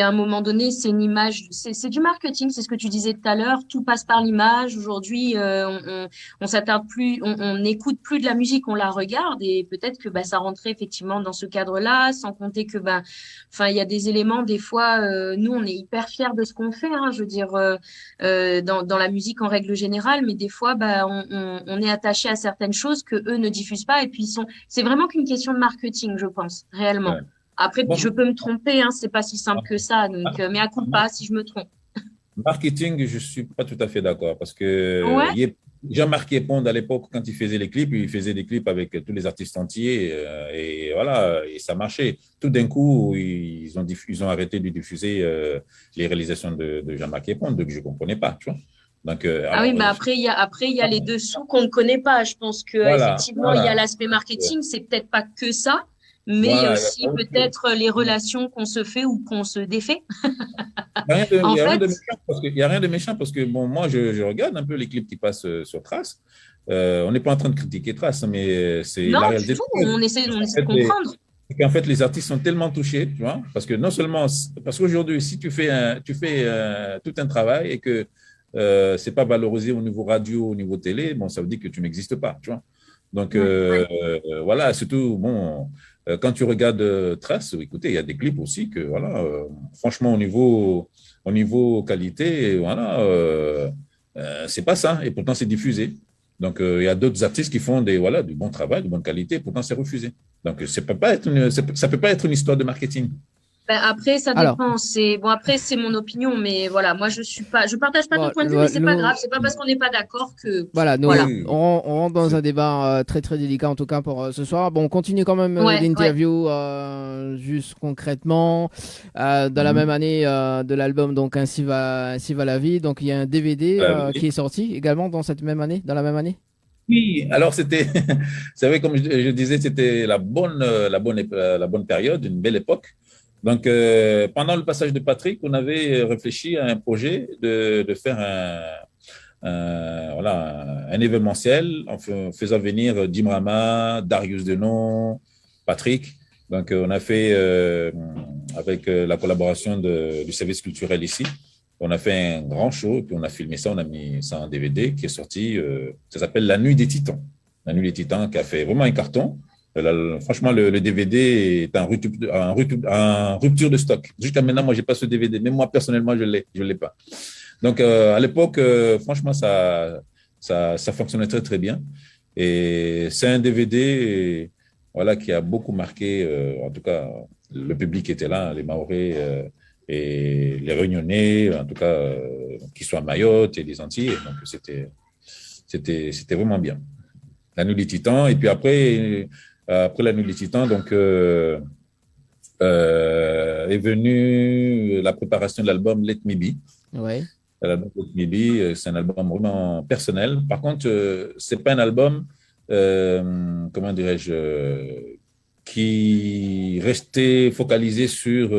à un moment donné, c'est une image. C'est du marketing. C'est ce que tu disais tout à l'heure. Tout passe par l'image. Aujourd'hui, on s'attarde plus, on n'écoute plus de la musique, on la regarde. Et peut-être que bah ça rentrait effectivement dans ce cadre-là. Sans compter que bah, enfin, il y a des éléments. Des fois, nous, on est hyper fiers de ce qu'on fait. Hein, je veux dire. Dans la musique en règle générale, mais des fois, bah, on est attaché à certaines choses que eux ne diffusent pas, et puis c'est vraiment qu'une question de marketing, je pense, réellement. Ouais. Après, Bon, je peux me tromper, hein, c'est pas si simple que ça, donc, mais à coup pas si je me trompe. marketing, je suis pas tout à fait d'accord parce que Ouais. Jean-Marc Yepond, à l'époque, quand il faisait les clips, il faisait des clips avec tous les artistes entiers et voilà, et ça marchait. Tout d'un coup, ils ont arrêté de diffuser les réalisations de Jean-Marc Yepond, donc je ne comprenais pas, tu vois. Donc, Ah oui, alors, mais après, il y a les dessous qu'on ne connaît pas. Je pense que, voilà, effectivement, il y a voilà, l'aspect marketing, c'est peut-être pas que ça, mais il y a voilà. aussi peut-être les relations qu'on se fait ou qu'on se défait. Il En y a rien fait, de méchant parce que, il y a rien de méchant parce que bon, moi, je regarde un peu les clips qui passent sur Trace. On n'est pas en train de critiquer Trace, mais c'est non, la du réalité. tout, on essaie En de fait, comprendre. c'est qu'en fait, les artistes sont tellement touchés, tu vois, parce que non seulement, parce qu'aujourd'hui, si tu fais tout un travail et que c'est pas valorisé au niveau radio, au niveau télé, bon, ça veut dire que tu n'existes pas, tu vois. Donc Ouais. voilà, surtout bon, quand tu regardes Trace, écoutez, il y a des clips aussi que voilà, franchement au niveau qualité, voilà, c'est pas ça, et pourtant c'est diffusé. Donc, il y a d'autres artistes qui font du bon travail, de bonne qualité, pourtant c'est refusé. Donc, ça peut pas être une histoire de marketing. Ben, après, ça Alors, dépend. Après, c'est mon opinion, mais voilà, moi, je partage pas ton bon, point de vue, mais c'est pas grave. nous, C'est pas parce qu'on n'est pas d'accord que, voilà, nous, voilà. Oui, on rentre dans un débat très très délicat en tout cas pour ce soir. Bon, on continue quand même Ouais, ouais. l'interview juste concrètement. Dans la même année de l'album, donc Ainsi va la vie. Donc il y a un DVD qui est sorti également dans cette même année, dans la même année. oui. Alors c'est vrai, comme je disais, c'était la bonne période, une belle époque. Donc, pendant le passage de Patrick, on avait réfléchi à un projet de faire voilà, un événementiel en faisant venir Dim Rama, Darius Denon, Patrick. Donc, on a fait, avec la collaboration du service culturel ici, on a fait un grand show, puis on a filmé ça, on a mis ça en DVD qui est sorti. Ça s'appelle La Nuit des Titans. La Nuit des Titans qui a fait vraiment un carton. Franchement, le DVD est en rupture de stock. Jusqu'à maintenant, moi, je n'ai pas ce DVD. Même moi, personnellement, je ne l'ai pas. Donc, à l'époque, franchement, ça fonctionnait très, très bien. Et c'est un DVD voilà, qui a beaucoup marqué, en tout cas, le public qui était là, les Mahorais et les Réunionnais, en tout cas, qui sont à Mayotte et les Antillais. Donc, c'était vraiment bien. La Nuit des Titans. Et puis après la Nuit des Titans, donc, est venue la préparation de l'album Let Me Be. Ouais. L'album Let Me Be, c'est un album vraiment personnel. Par contre, c'est pas un album, comment dirais-je, qui restait focalisé sur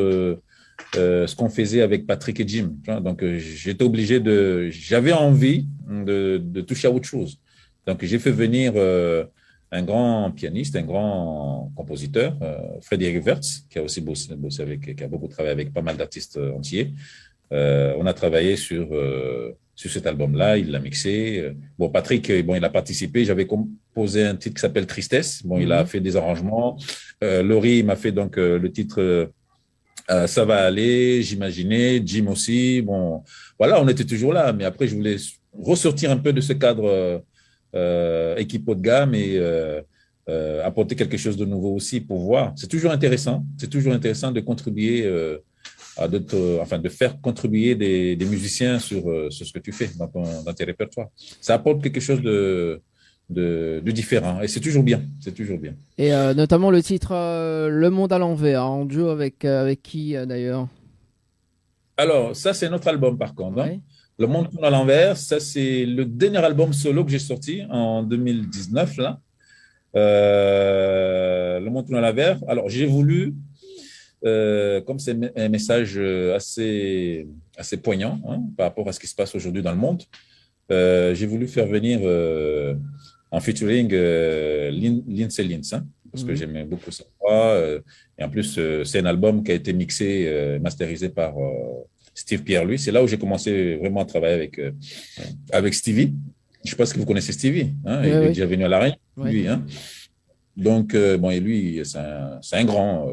ce qu'on faisait avec Patrick et Jim. Donc, j'étais obligé j'avais envie de toucher à autre chose. Donc, j'ai fait venir un grand pianiste, un grand compositeur, Frédéric Wertz, qui a aussi bossé avec, qui a beaucoup travaillé avec pas mal d'artistes entiers. On a travaillé sur cet album-là, il l'a mixé. Bon, Patrick, bon, il a participé. J'avais composé un titre qui s'appelle Tristesse. Bon, il a fait des arrangements. Laurie m'a fait donc le titre Ça va aller, j'imaginais. Jim aussi. Bon, voilà, on était toujours là. Mais après, je voulais ressortir un peu de ce cadre équipe haut de gamme et apporter quelque chose de nouveau aussi pour voir. C'est toujours intéressant. C'est toujours intéressant de contribuer de faire contribuer des musiciens sur ce que tu fais dans tes répertoires. Ça apporte quelque chose de différent et c'est toujours bien. C'est toujours bien. Et notamment le titre Le Monde à l'envers, en duo avec qui d'ailleurs? Alors, ça, c'est notre album par contre. Ouais. Hein. Le Monde tourne à l'envers, ça, c'est le dernier album solo que j'ai sorti en 2019. Là. Le Monde tourne à l'envers. Alors, j'ai voulu. Comme c'est un message assez poignant hein, par rapport à ce qui se passe aujourd'hui dans le monde, j'ai voulu faire venir en featuring Lindsay Linz, hein, parce que j'aimais beaucoup sa voix. Et en plus, c'est un album qui a été mixé, masterisé par Steve Pierre-Louis. C'est là où j'ai commencé vraiment à travailler avec Stevie. Je ne sais pas si vous connaissez Stevie. Hein, il est déjà venu à La Reine, lui. Hein. Donc, bon, et lui, c'est un grand.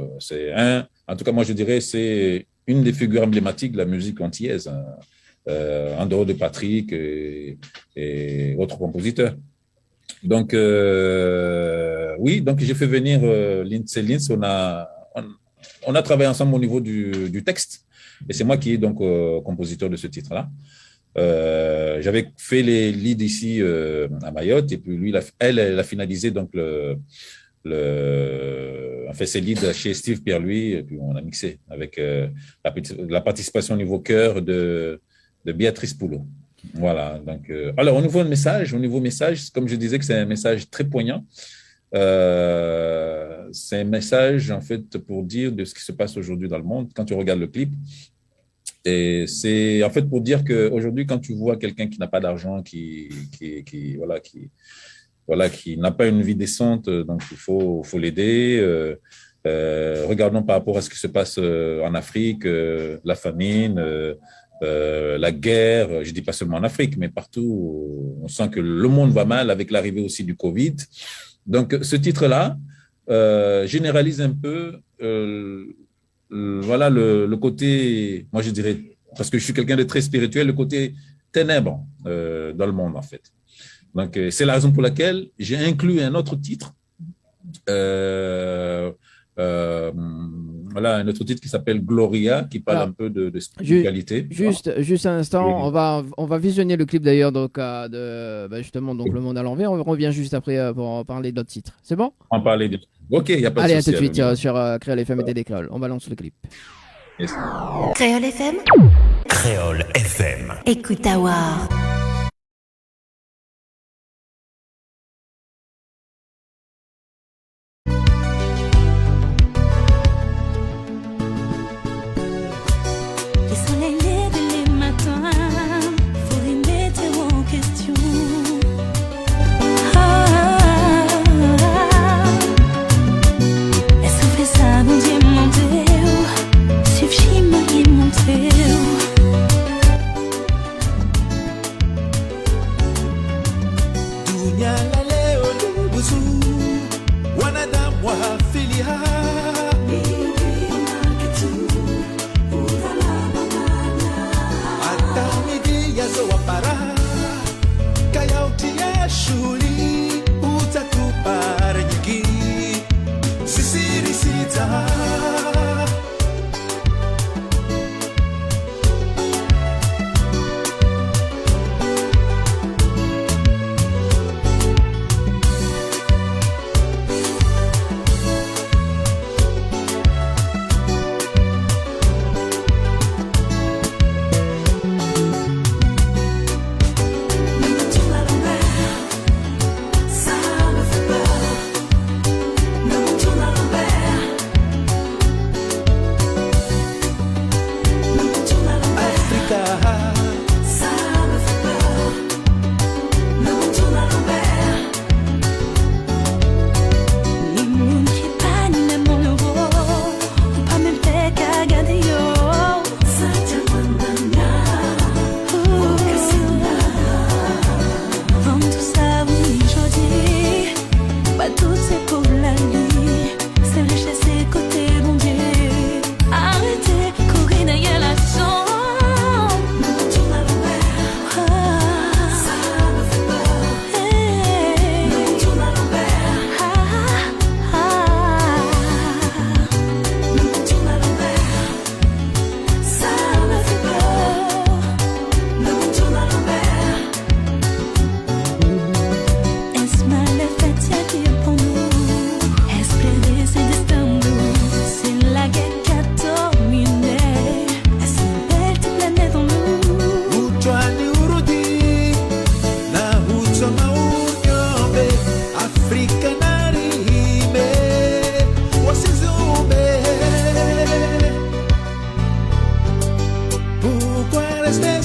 En tout cas, moi, je dirais c'est une des figures emblématiques de la musique antillaise, hein, en dehors de Patrick et autres compositeurs. Donc, oui, donc j'ai fait venir Lindsay Linz. On a travaillé ensemble au niveau du texte. Et c'est moi qui est donc compositeur de ce titre-là. J'avais fait les leads ici à Mayotte et puis lui, elle a finalisé donc on fait ses leads chez Steve Pierre-Louis et puis on a mixé avec la participation au niveau chœur de Béatrice Poulot. Voilà. Donc, alors au niveau message, comme je disais que c'est un message très poignant. C'est un message en fait pour dire de ce qui se passe aujourd'hui dans le monde quand tu regardes le clip. Et c'est en fait pour dire qu'aujourd'hui, quand tu vois quelqu'un qui n'a pas d'argent, qui n'a pas une vie décente, donc il faut l'aider. Regardons par rapport à ce qui se passe en Afrique, la famine, la guerre, je dis pas seulement en Afrique, mais partout, on sent que le monde va mal avec l'arrivée aussi du Covid. Donc, ce titre-là généralise un peu voilà le côté, moi je dirais, parce que je suis quelqu'un de très spirituel, le côté ténèbres dans le monde en fait. Donc c'est la raison pour laquelle j'ai inclus un autre titre, voilà, un autre titre qui s'appelle Gloria, qui parle un peu de spiritualité. Juste un instant, on va visionner le clip d'ailleurs donc justement donc Le Monde à l'envers. On revient juste après pour parler d'autres titres. C'est bon? On parlait de. Ok, il n'y a pas de souci. Allez, à tout de suite sur Créole FM et Télécréole. On balance le clip. Yes. Créole FM. Créole FM. Écoute Awar.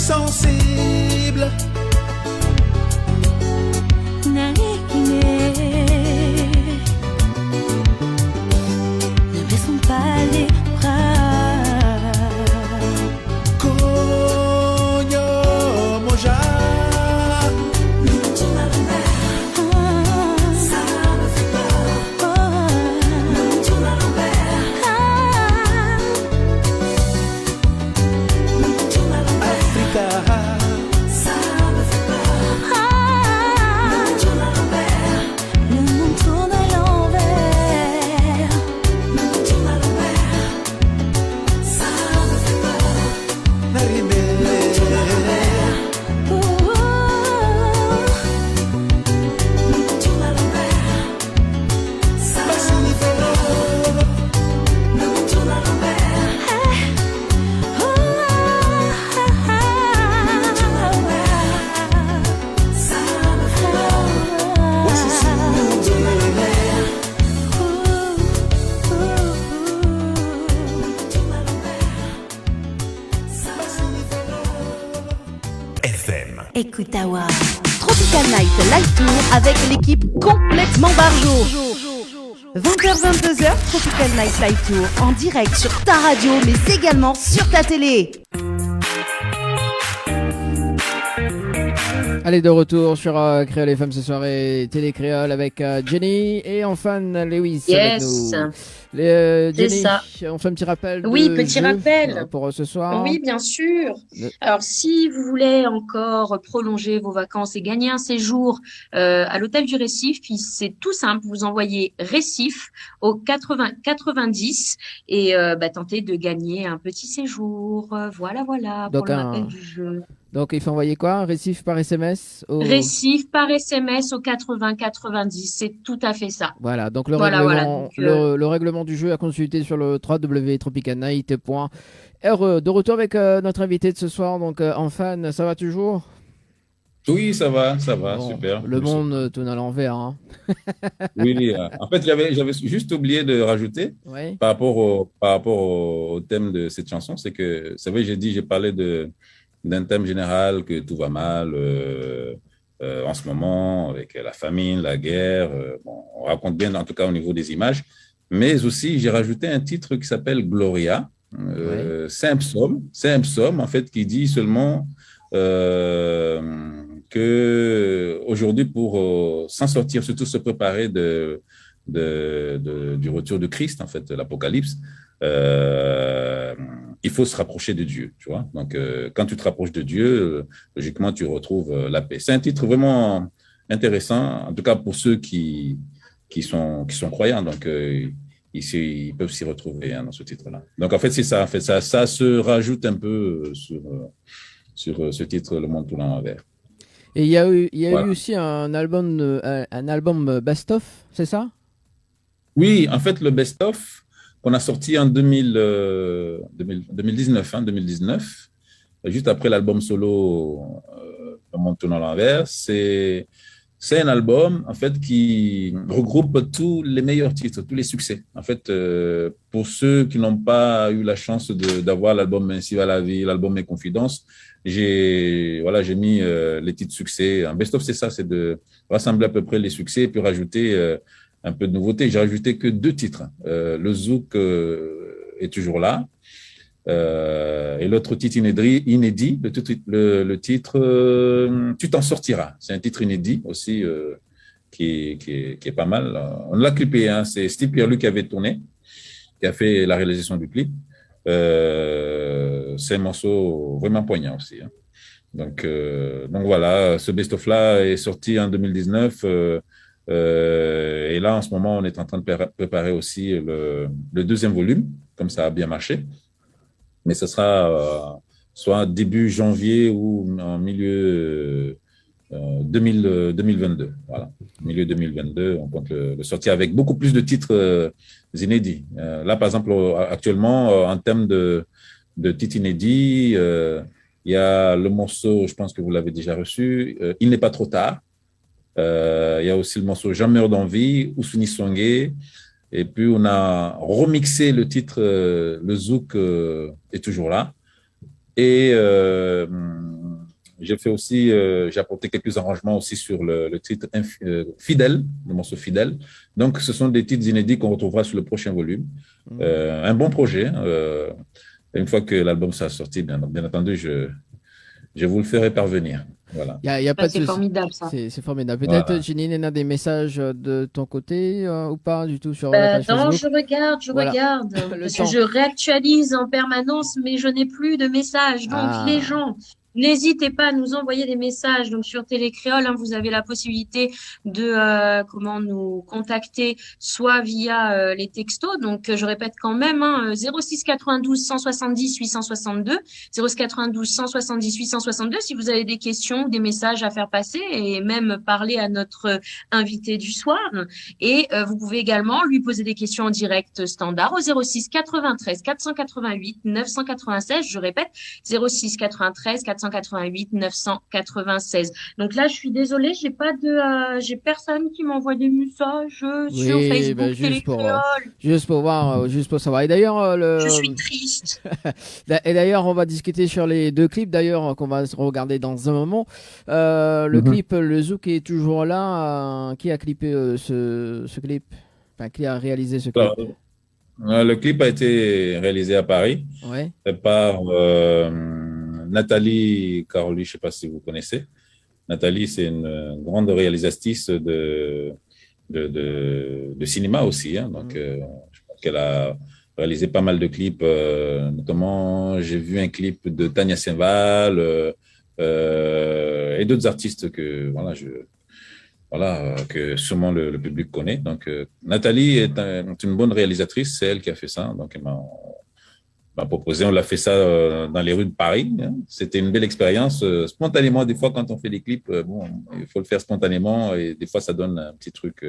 sensible. Ne baissons pas les bras. Coño moja. Ça me fait peur. Nous tourne à l'envers. Nous tourne à l'envers. Africa. Ça me fait peur. Nous tourne à l'envers. Le monde tourne à l'envers. Nous tourne à l'envers. Ça me fait peur. Narime. Oh, oh, oh. Nous tourne à l'envers. Ça me fait peur. Nous tourne à l'envers. Oh, oh, oh. Nous tourne à l'envers. Ça me fait peur. Voici si Nous tourne à l'envers. Oh, oh, oh. Nous tourne à l'envers. Ça me fait peur. FM. Écoute Awa. Tropical Night Live Tour avec l'équipe complètement barjo. 20h-22h, Tropical Night Live Tour en direct sur ta radio mais également sur ta télé. Allez, de retour sur Créole FM ce soir et Télé Créole avec Jenny et enfin Lewis avec Yes. nous. C'est Jenny, ça. on fait un petit rappel Oui, de petit jeu, rappel. pour ce soir. Oui, bien sûr. Le- Alors, si vous voulez encore prolonger vos vacances et gagner un séjour à l'hôtel du Récif, c'est tout simple. Vous envoyez Récif au 90 et tentez de gagner un petit séjour. Voilà, voilà, pour Donc, le un- rappel du jeu. Donc il faut envoyer quoi? Un récif par SMS au... Récif par SMS au 90. C'est tout à fait ça. Voilà, donc le Voilà, règlement, voilà. Donc, le règlement du jeu à consulter sur le www.tropicalnight.re. De retour avec notre invité de ce soir, donc Enfan, ça va toujours? Oui, ça va, Bon, super. le monde tourne à l'envers, hein. Oui, en fait, j'avais juste oublié de rajouter Ouais. par rapport au thème de cette chanson, c'est que, c'est vrai, j'ai parlé d'un thème général, que tout va mal en ce moment, avec la famine, la guerre. Bon, on raconte bien, en tout cas au niveau des images. Mais aussi, j'ai rajouté un titre qui s'appelle Gloria. C'est un psaume, en fait, qui dit seulement que aujourd'hui, pour s'en sortir, surtout se préparer du retour de Christ, en fait, l'Apocalypse, il faut se rapprocher de Dieu, tu vois. Donc, quand tu te rapproches de Dieu, logiquement, tu retrouves la paix. C'est un titre vraiment intéressant, en tout cas pour ceux qui sont croyants. Donc, ils peuvent s'y retrouver dans ce titre-là. Donc, en fait, c'est ça. En fait, ça se rajoute un peu sur ce titre, Le Monde tourne à l'envers. Et il y a eu Voilà. aussi un album best-of, c'est ça? Oui, en fait, le best-of qu'on a sorti en 2019, 2019, juste après l'album solo Le Monde tourne à l'envers, c'est un album en fait qui regroupe tous les meilleurs titres, tous les succès. En fait, pour ceux qui n'ont pas eu la chance d'avoir l'album Ainsi va la vie, l'album Mes Confidences, j'ai mis les titres succès. Un best-of, c'est ça, c'est de rassembler à peu près les succès et puis rajouter un peu de nouveauté. J'ai rajouté que 2 titres. Le Zouk est toujours là. Et l'autre titre inédit, le titre Tu t'en sortiras. C'est un titre inédit aussi qui est pas mal. On l'a clippé, hein. C'est Steve Pierre-Luc qui avait tourné, qui a fait la réalisation du clip. C'est un morceau vraiment poignant aussi, hein. Donc voilà, ce best-of-là est sorti en 2019. Et là, en ce moment, on est en train de préparer aussi le deuxième volume, comme ça a bien marché. Mais ce sera soit début janvier ou en milieu 2022. Voilà, milieu 2022, on compte le sortir avec beaucoup plus de titres inédits. Là, par exemple, actuellement, en termes de titres inédits, il y a le morceau, je pense que vous l'avez déjà reçu, Il n'est pas trop tard. Il y a aussi le morceau J'en meurs d'envie, Oussouni Songué. Et puis, on a remixé le titre Le Zouk est toujours là. Et j'ai fait aussi, j'ai apporté quelques arrangements aussi sur le titre Fidèle, le morceau Fidèle. Donc, ce sont des titres inédits qu'on retrouvera sur le prochain volume. Un bon projet. Une fois que l'album sera sorti, bien entendu, je vous le ferai parvenir. Voilà. Y a pas de C'est souci. formidable, ça. C'est formidable. Peut-être, Voilà. Janine, il y a des messages de ton côté ou pas du tout sur la page Attends, Facebook? je Voilà. regarde, Le parce temps. que je réactualise en permanence, mais je n'ai plus de messages. Donc, Ah. les gens, n'hésitez pas à nous envoyer des messages. Donc, sur Télécréole, hein, vous avez la possibilité de comment nous contacter, soit via les textos. Donc, je répète quand même, hein, 06 92 170 862, 06 92 170 862, si vous avez des questions ou des messages à faire passer et même parler à notre invité du soir. Et vous pouvez également lui poser des questions en direct standard au 06 93 488 996. Je répète, 06 93 488 996. Donc là, je suis désolée, j'ai personne qui m'envoie des messages sur Oui, Facebook, ben, juste pour Télécréole. voir, juste pour savoir. Et d'ailleurs, Je suis triste. Et d'ailleurs, on va discuter sur les deux clips d'ailleurs qu'on va se regarder dans un moment. Le clip, le Zouk est toujours là. Qui a clippé ce clip? Enfin, qui a réalisé ce clip? Alors, le clip a été réalisé à Paris Ouais. par Nathalie Caroli, je ne sais pas si vous connaissez. Nathalie, c'est une grande réalisatrice de cinéma aussi. Hein. Donc, je pense qu'elle a réalisé pas mal de clips. Notamment, j'ai vu un clip de Tania Saint-Val et d'autres artistes que, que sûrement le public connaît. Donc, Nathalie est une bonne réalisatrice. C'est elle qui a fait ça. Donc, elle m'a proposé. On l'a fait ça dans les rues de Paris. Hein. C'était une belle expérience. Spontanément, des fois, quand on fait des clips, il faut le faire spontanément et des fois, ça donne un petit truc.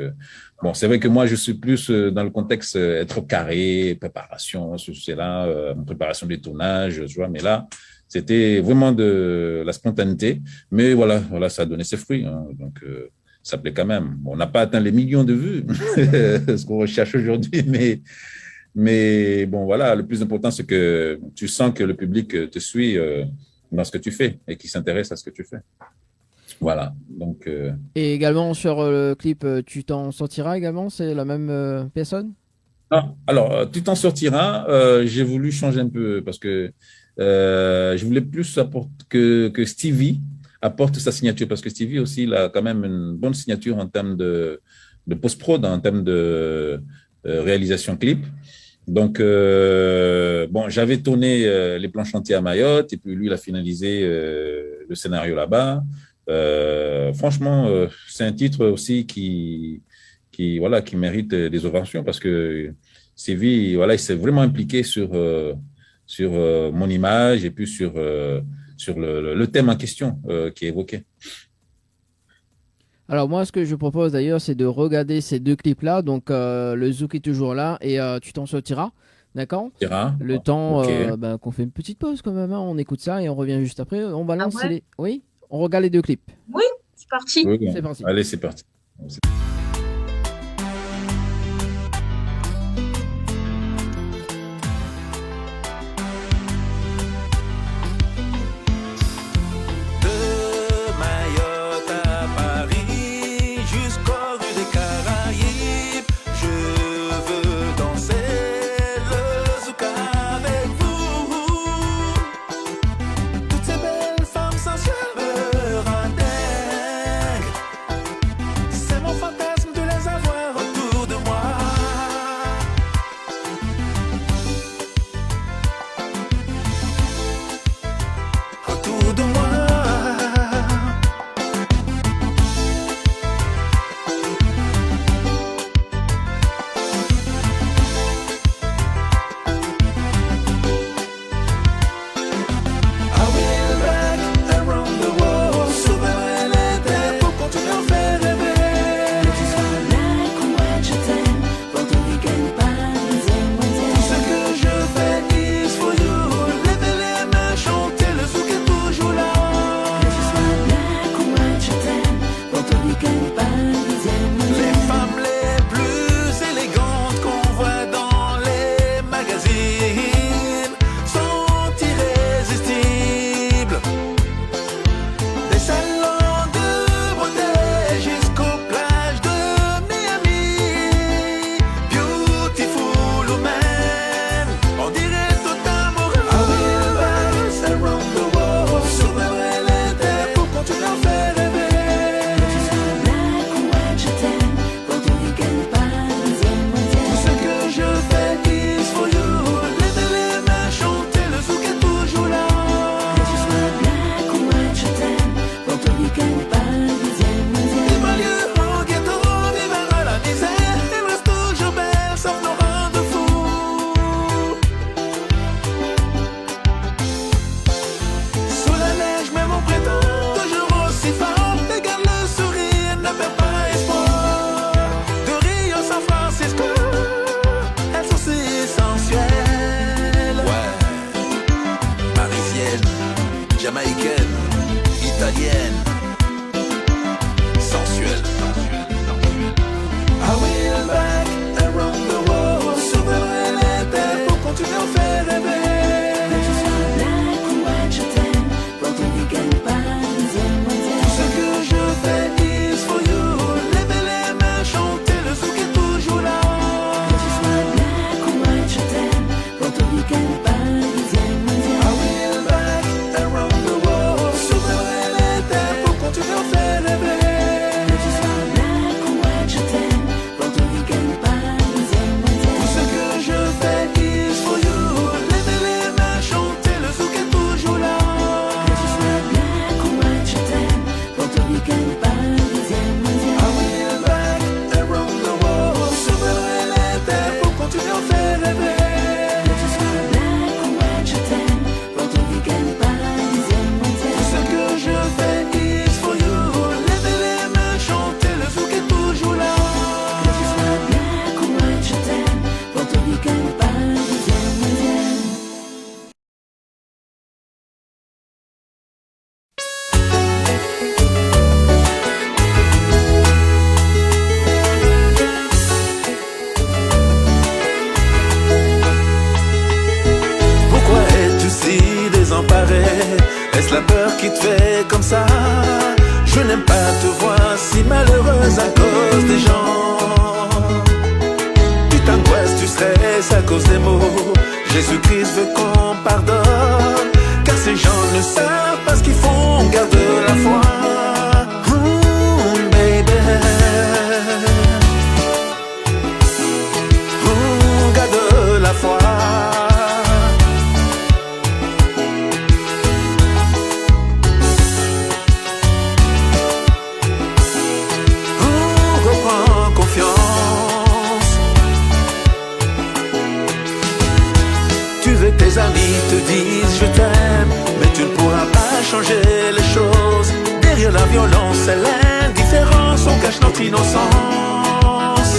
Bon, c'est vrai que moi, je suis plus dans le contexte être carré, préparation, c'est là, préparation des tournages, tu vois. Mais là, c'était vraiment de la spontanéité. Mais voilà, ça a donné ses fruits. Hein. Donc, ça plaît quand même. On n'a pas atteint les millions de vues, ce qu'on recherche aujourd'hui, mais bon, voilà, le plus important, c'est que tu sens que le public te suit dans ce que tu fais et qu'il s'intéresse à ce que tu fais. Voilà. Donc, Et également sur le clip, tu t'en sortiras également? C'est la même personne? Alors, tu t'en sortiras. J'ai voulu changer un peu parce que je voulais plus que Stevie apporte sa signature parce que Stevie aussi, il a quand même une bonne signature en termes de post-prod, en termes de réalisation clip. Donc, bon, j'avais tourné les plans chantiers à Mayotte et puis lui, il a finalisé le scénario là-bas. Franchement, c'est un titre aussi qui mérite des ovations parce que Stevie, il s'est vraiment impliqué sur mon image et puis sur le thème en question qui est évoqué. Alors moi, ce que je propose d'ailleurs, c'est de regarder ces deux clips-là. Donc le Zouk est toujours là et tu t'en sortiras, d'accord? Le temps qu'on fait une petite pause quand même. Hein. On écoute ça et on revient juste après. On balance les... Oui, on regarde les deux clips. Oui, c'est parti. Oui, c'est parti. Allez, c'est parti. C'est mon fantasme. jamaïcaine, italienne, sensuelle. I will back around the world, sauver les terres pour continuer à faire rêver. Que tu sois black ou white, je t'aime, Porto Ricain, parisienne, mondiale. Tout ce que je fais is for you. Lever les mains, chanter, le zouk est toujours là. Que tu sois black ou white, je t'aime, Porto Ricain, parisienne, mondiale. I will back around the world, sauver les terres pour continuer à faire rêver. Que tu sois black ou white, je t'aime, Porto Ricain, parisienne, mondiale. Tout ce que je fais is for you. Lever les mains, chanter, le zouk est toujours là. Que tu sois black ou white, je t'aime, Porto Ricain, parisienne, mondiale. I will back around the world, sauver les terres pour continuer à faire rêver. Que tu sois black ou white, je t'aime, Porto Ricain, parisienne, mondiale. Tout ce que je fais is for you. Lever les mains, chanter, le zouk est toujours là. Que tu sois black ou white, je t'aime, Porto Ricain, parisienne, mondiale. Pourquoi es-tu si désemparé? Est-ce la peur qui te fait comme ça? Je n'aime pas te voir si malheureuse à cause des gens. Tu t'angoisses, tu stresses à cause des mots. Jésus-Christ veut qu'on pardonne, car ces gens ne savent pas ce qu'ils font. Garde la foi, baby. Garde la foi. Reprends confiance. Tu veux que tes amis te disent je t'aime, mais tu ne pourras pas changer les choses. Derrière la violence et l'indifférence, on cache notre innocence.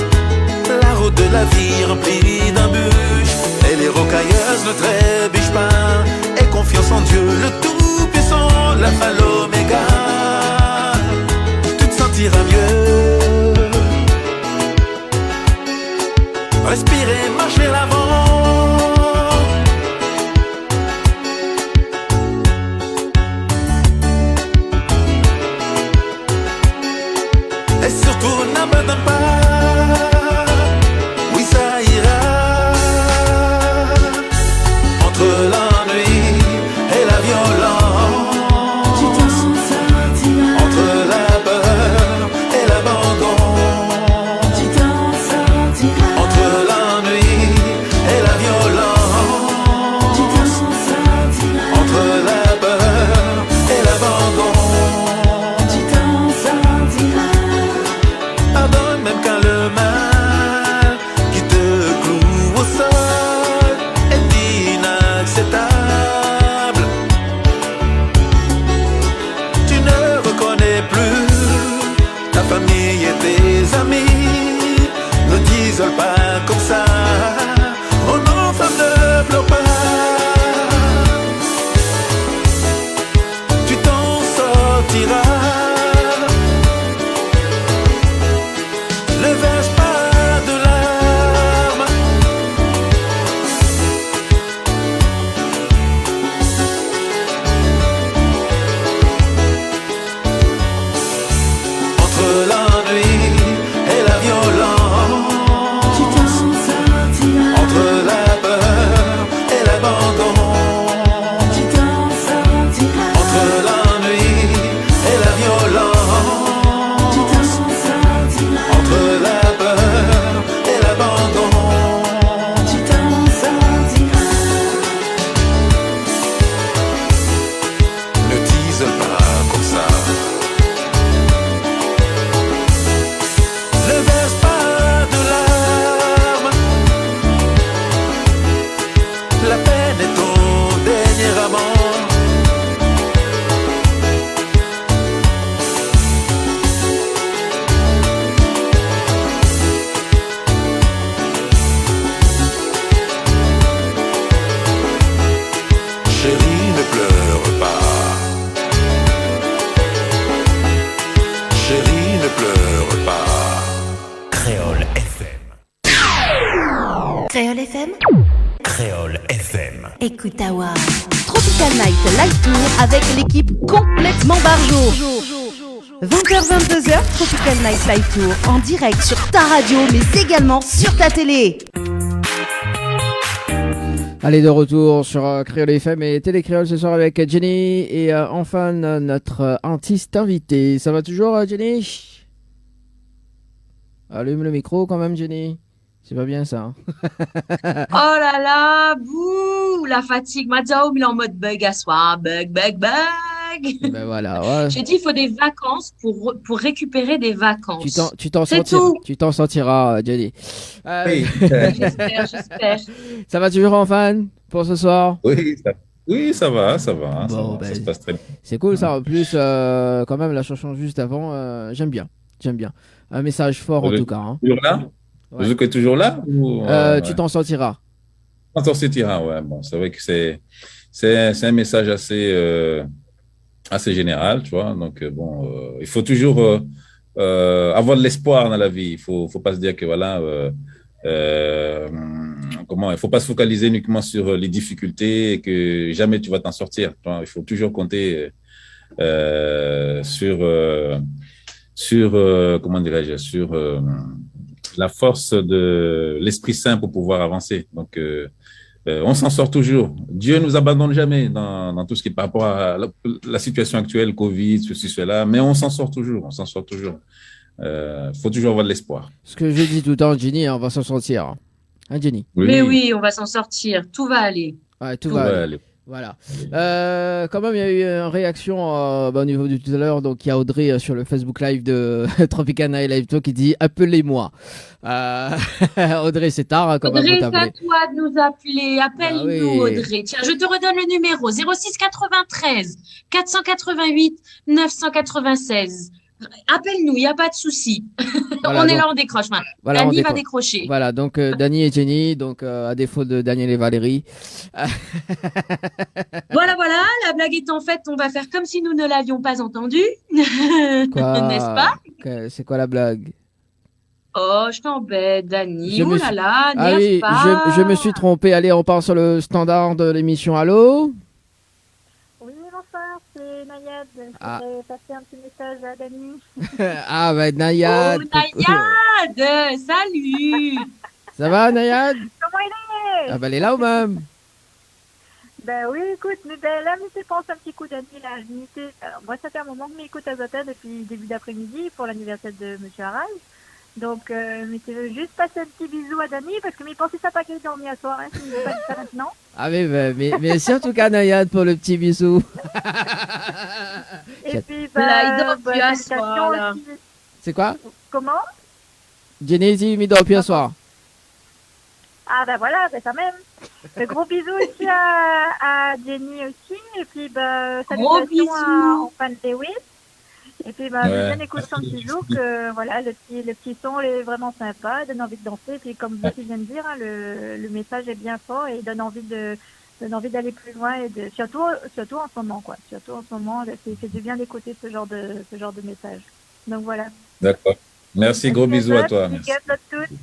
La route de la vie remplie d'embûches, et les rocailleuses ne trébuchent pas. Aie confiance en Dieu, le Tout-Puissant, l'alpha, l'oméga. Tu te sentiras mieux. Respire et marche vers l'avant. Et surtout n'abandonne pas. Oui, ça ira. Entre l'ennui et la violence, Tu t'en sortiras. entre la peur et l'abandon, Tu t'en sortiras. entre l'ennui et la violence, Tu t'en sortiras. entre la peur et l'abandon. Tu t'en sortiras. Pardonne même quand le mal qui te cloue au sol est inacceptable. Tu ne reconnais plus ta famille et tes amis. Ne t'isole pas comme ça. Oh non, femme, ne pleure pas. Tu t'en sortiras. Ne verse pas de larmes. Entre l'ennui et la violence, Tu t'en sortiras. entre la peur et l'abandon, Tu t'en sortiras. entre l'ennui et la violence, Tu t'en sortiras. entre la peur et l'abandon. Tu t'en sortiras. Ne t'isole pas comme ça. Ne verse pas de larmes. La peine est ton dernier amant. Chérie, ne pleure pas. pleure pas. Créole FM. Créole FM, Créole FM. écoute Awa. Tropical Night Live Tour avec l'équipe complètement barjo. 20h-22h, Tropical Night Live Tour en direct sur ta radio mais également sur ta télé. Allez, de retour sur Créole FM et Télé Créole ce soir avec Jenny et enfin notre artiste invité. Ça va toujours, Jenny? Allume le micro quand même, Jenny. C'est pas bien ça. Oh là là, bouh, la fatigue. Madzao, il est en mode bug à soir. Bug. Ben voilà. Ouais. J'ai dit, il faut des vacances pour récupérer des vacances. Tu t'en C'est sortiras, tout. tu t'en sortiras, Jenny. Oui, J'espère. Ça va toujours en fan pour ce soir? oui, ça va. Bon, Ça se passe très bien. C'est cool ça. En plus, quand même, la chanson juste avant, j'aime bien. Un message fort en tout cas. Hein. Toujours là? Ouais. Vous êtes toujours là? Ou, Tu t'en sortiras. On s'en sortira, ouais. Bon, c'est vrai que c'est un message assez général, tu vois. Donc, il faut toujours avoir de l'espoir dans la vie. Il faut pas se dire que, voilà, il faut pas se focaliser uniquement sur les difficultés et que jamais tu vas t'en sortir. Tu vois. Il faut toujours compter sur comment dirais-je, sur la force de l'Esprit Saint pour pouvoir avancer. Donc, on s'en sort toujours. Dieu nous abandonne jamais dans tout ce qui est par rapport à la situation actuelle, Covid, ceci, cela, mais on s'en sort toujours. Faut toujours avoir de l'espoir. Ce que je dis tout le temps, Jenny, on va s'en sortir. Hein, Jenny? Mais oui, on va s'en sortir. Tout va aller. Ouais, tout va aller. Voilà. Quand même, il y a eu une réaction au niveau du tout à l'heure. Donc, il y a Audrey sur le Facebook Live de Tropical Night Live Tour qui dit appelez-moi. Audrey, c'est tard hein, quand Audrey, même. c'est à toi de nous appeler. Appelle-nous, oui. Audrey. Tiens, je te redonne le numéro 06 93 488 996. Appelle-nous, il n'y a pas de souci. Voilà, on est donc- là, on décroche. Enfin, Voilà, Dani on va décroche. décrocher. Voilà, donc Dani et Jenny, donc à défaut de Daniel et Valérie. Voilà, la blague étant faite, on va faire comme si nous ne l'avions pas entendu. Quoi N'est-ce pas? C'est quoi la blague? Oh, je t'embête, Dani. Je Oh me là suis- là, Ah n'énerve oui, pas. je me suis trompé. Allez, on part sur le standard de l'émission. Allô? Oui, bonsoir, c'est Nayad. Je Ah. voudrais passer un petit message à Dani. Ah, bah, Nayad. Oh, Nayad, salut. Ça va, Nayad? Comment il est? Ah, bah, elle est là ou même? Ben oui, écoute, mais ben, là, je pense un petit coup Dani, là. Alors, moi, ça fait un moment que je m'écoute à Zota depuis début d'après-midi pour l'anniversaire de Monsieur Arras. Donc, mais tu veux juste passer un petit bisou à Dani parce que mes pensées ça pas qu'il est dormi à soir, hein, si je ne pas dit ça maintenant. Ah, mais c'est en tout cas, Nayad, pour le petit bisou. Et puis, Là, il dort plus à félicitations soir, là. aussi. C'est quoi? Comment? Jenny dit, il dort plus à soir. Ah ben voilà, ben ça même. Gros bisous aussi à Jenny aussi. Et puis Gros salutations à bisous. Fan Lewis. Et puis Ouais. j'ai bien écouté son petit look. Voilà, le petit son est vraiment sympa, il donne envie de danser. Et puis comme tu viens de dire, hein, le message est bien fort et il donne envie d'aller plus loin et surtout en ce moment quoi. Surtout en ce moment, c'est du bien d'écouter ce genre de message. Donc voilà. D'accord. Merci, gros bisous à toi. Big Merci. up à toutes.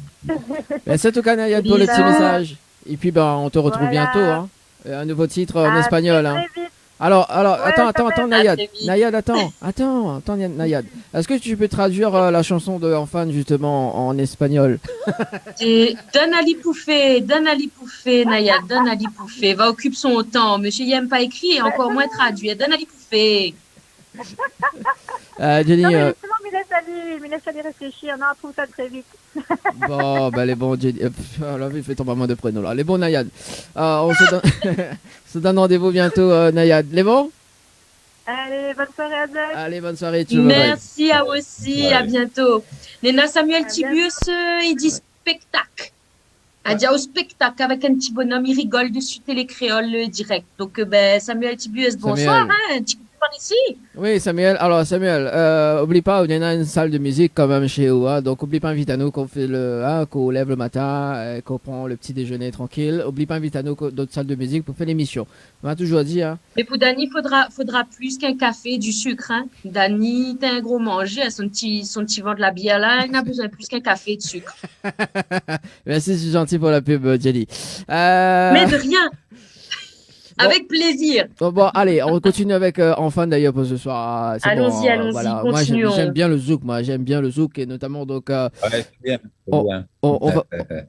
Merci en tout cas, Nayad, pour le petit Bisous. message. Et puis, ben, on te retrouve Voilà. bientôt. Hein. Un nouveau titre en À espagnol. très, Hein. très vite. Alors, Ouais, attends, va. Nayad. À très vite. Nayad, attends, Nayad. Est-ce que tu peux traduire la chanson de Enfin justement en espagnol? Et donne à l'hypoufé, Nayad, donne à l'hypoufé. Va occupe son temps. Monsieur, il n'aime pas écrit et encore moins traduit. Donne à l'hypoufé. Jenny, Non, mais justement, me laisse aller réfléchir. Non, on trouve ça très vite. bon, ben les bons Jenny. Là, il fait tomber moins de prénoms là. Les bons Nayad. On se donne rendez-vous bientôt, Nayad. Les bons? Allez, bonne soirée à Zach. Allez, bonne soirée. Tu bye bye. Merci à vous aussi. Ouais. À bientôt. Nena Samuel À Tibius, il dit spectacle. A dit au spectacle avec un petit bonhomme, il rigole dessus Télé Créole direct. Donc, Samuel Tibius, bonsoir. Samuel. Hein, par ici. Oui, Samuel. Alors, Samuel, oublie pas, il y en a une salle de musique quand même chez eux. Hein, donc, oublie pas, invite à nous qu'on fait qu'on lève le matin, qu'on prend le petit déjeuner tranquille. Oublie pas, invite à nous d'autres salles de musique pour faire l'émission. On m'a toujours dit, hein. Mais pour Dani, faudra plus qu'un café, du sucre. Hein. Dani, t'es un gros manger, son petit ventre de la bière là, il n'a besoin plus qu'un café et de sucre. Merci, c'est gentil pour la pub, Jenny. Mais de rien. Bon. Avec plaisir. Bon, allez, on continue avec Enfin d'ailleurs pour ce soir. C'est Allons-y, bon, allons-y, voilà. continuons. Moi, j'aime bien le zouk. J'aime bien le zouk et notamment donc. Ouais, c'est bien. C'est on, bien.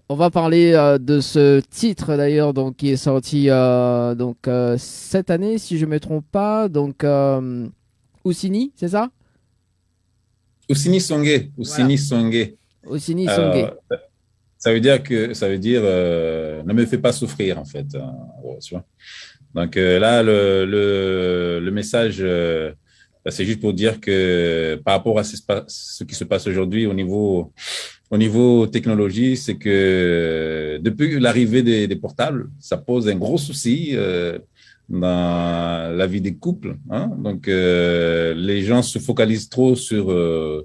on va parler de ce titre d'ailleurs donc qui est sorti cette année si je me trompe pas donc Oussini, c'est ça? Oussini Songhé. Oussini Songhé. Oussini Songhé. Ça veut dire ne me fais pas souffrir en fait. Bon, tu vois. Donc là, le message, c'est juste pour dire que par rapport à ce qui se passe aujourd'hui au niveau technologie, c'est que depuis l'arrivée des portables, ça pose un gros souci dans la vie des couples. Hein. Donc les gens se focalisent trop sur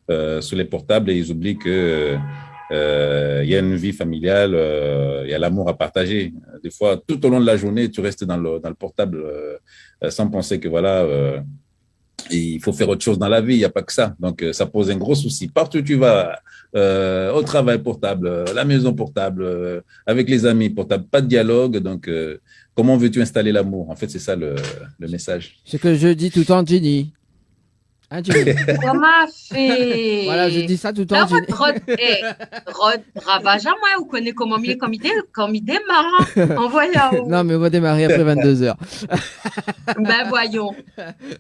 les portables et ils oublient que il y a une vie familiale, il y a l'amour à partager. Des fois, tout au long de la journée, tu restes dans le portable sans penser que voilà, il faut faire autre chose dans la vie. Il n'y a pas que ça. Donc, ça pose un gros souci. Partout où tu vas, au travail portable, la maison portable, avec les amis portable, pas de dialogue. Donc, comment veux-tu installer l'amour? En fait, c'est ça le message. Ce que je dis tout le temps, Ginny. Hein, Ginny? Comment fait? Voilà, je dis ça tout le temps. Rod, ravage à moi, vous connaissez comment il démarre. En voyant. Non, mais on va démarrer après 22h. Ben voyons.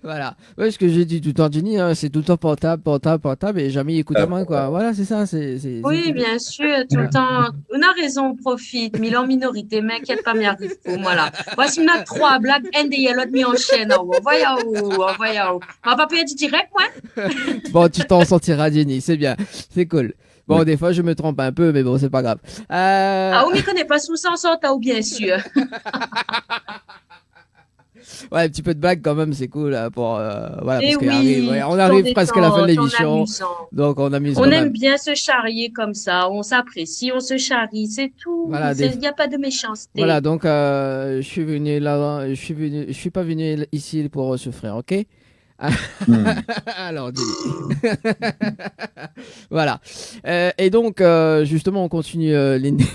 Voilà. Ouais, ce que j'ai dit tout le temps, Ginny, hein, c'est tout le temps portable et jamais écoute à moi, quoi. Voilà, c'est ça. Oui, bien sûr, tout le temps. On a raison, on profite. Mais en minorité, mais inquiète pas, m'y arrive pas. Voilà. Voici, on a 3 blagues, un des l'autre mis en chaîne. En voyant. On va pas payer du direct, moi. Bon, tu t'en sortiras, Jenny, c'est bien, c'est cool. Bon, oui. Des fois, je me trompe un peu, mais bon, c'est pas grave. Ah, on ne connaît pas sous s'en sort, bien sûr. Ouais, un petit peu de blague quand même, c'est cool pour voilà, parce oui, on arrive presque à la fin de l'émission, donc on amuse. On aime bien se charrier comme ça, on s'apprécie, on se charrie, c'est tout. Voilà, il n'y a pas de méchanceté. Voilà, donc je suis venu là, je suis pas venu ici pour souffrir, ok? Alors, voilà. Et donc, justement, on continue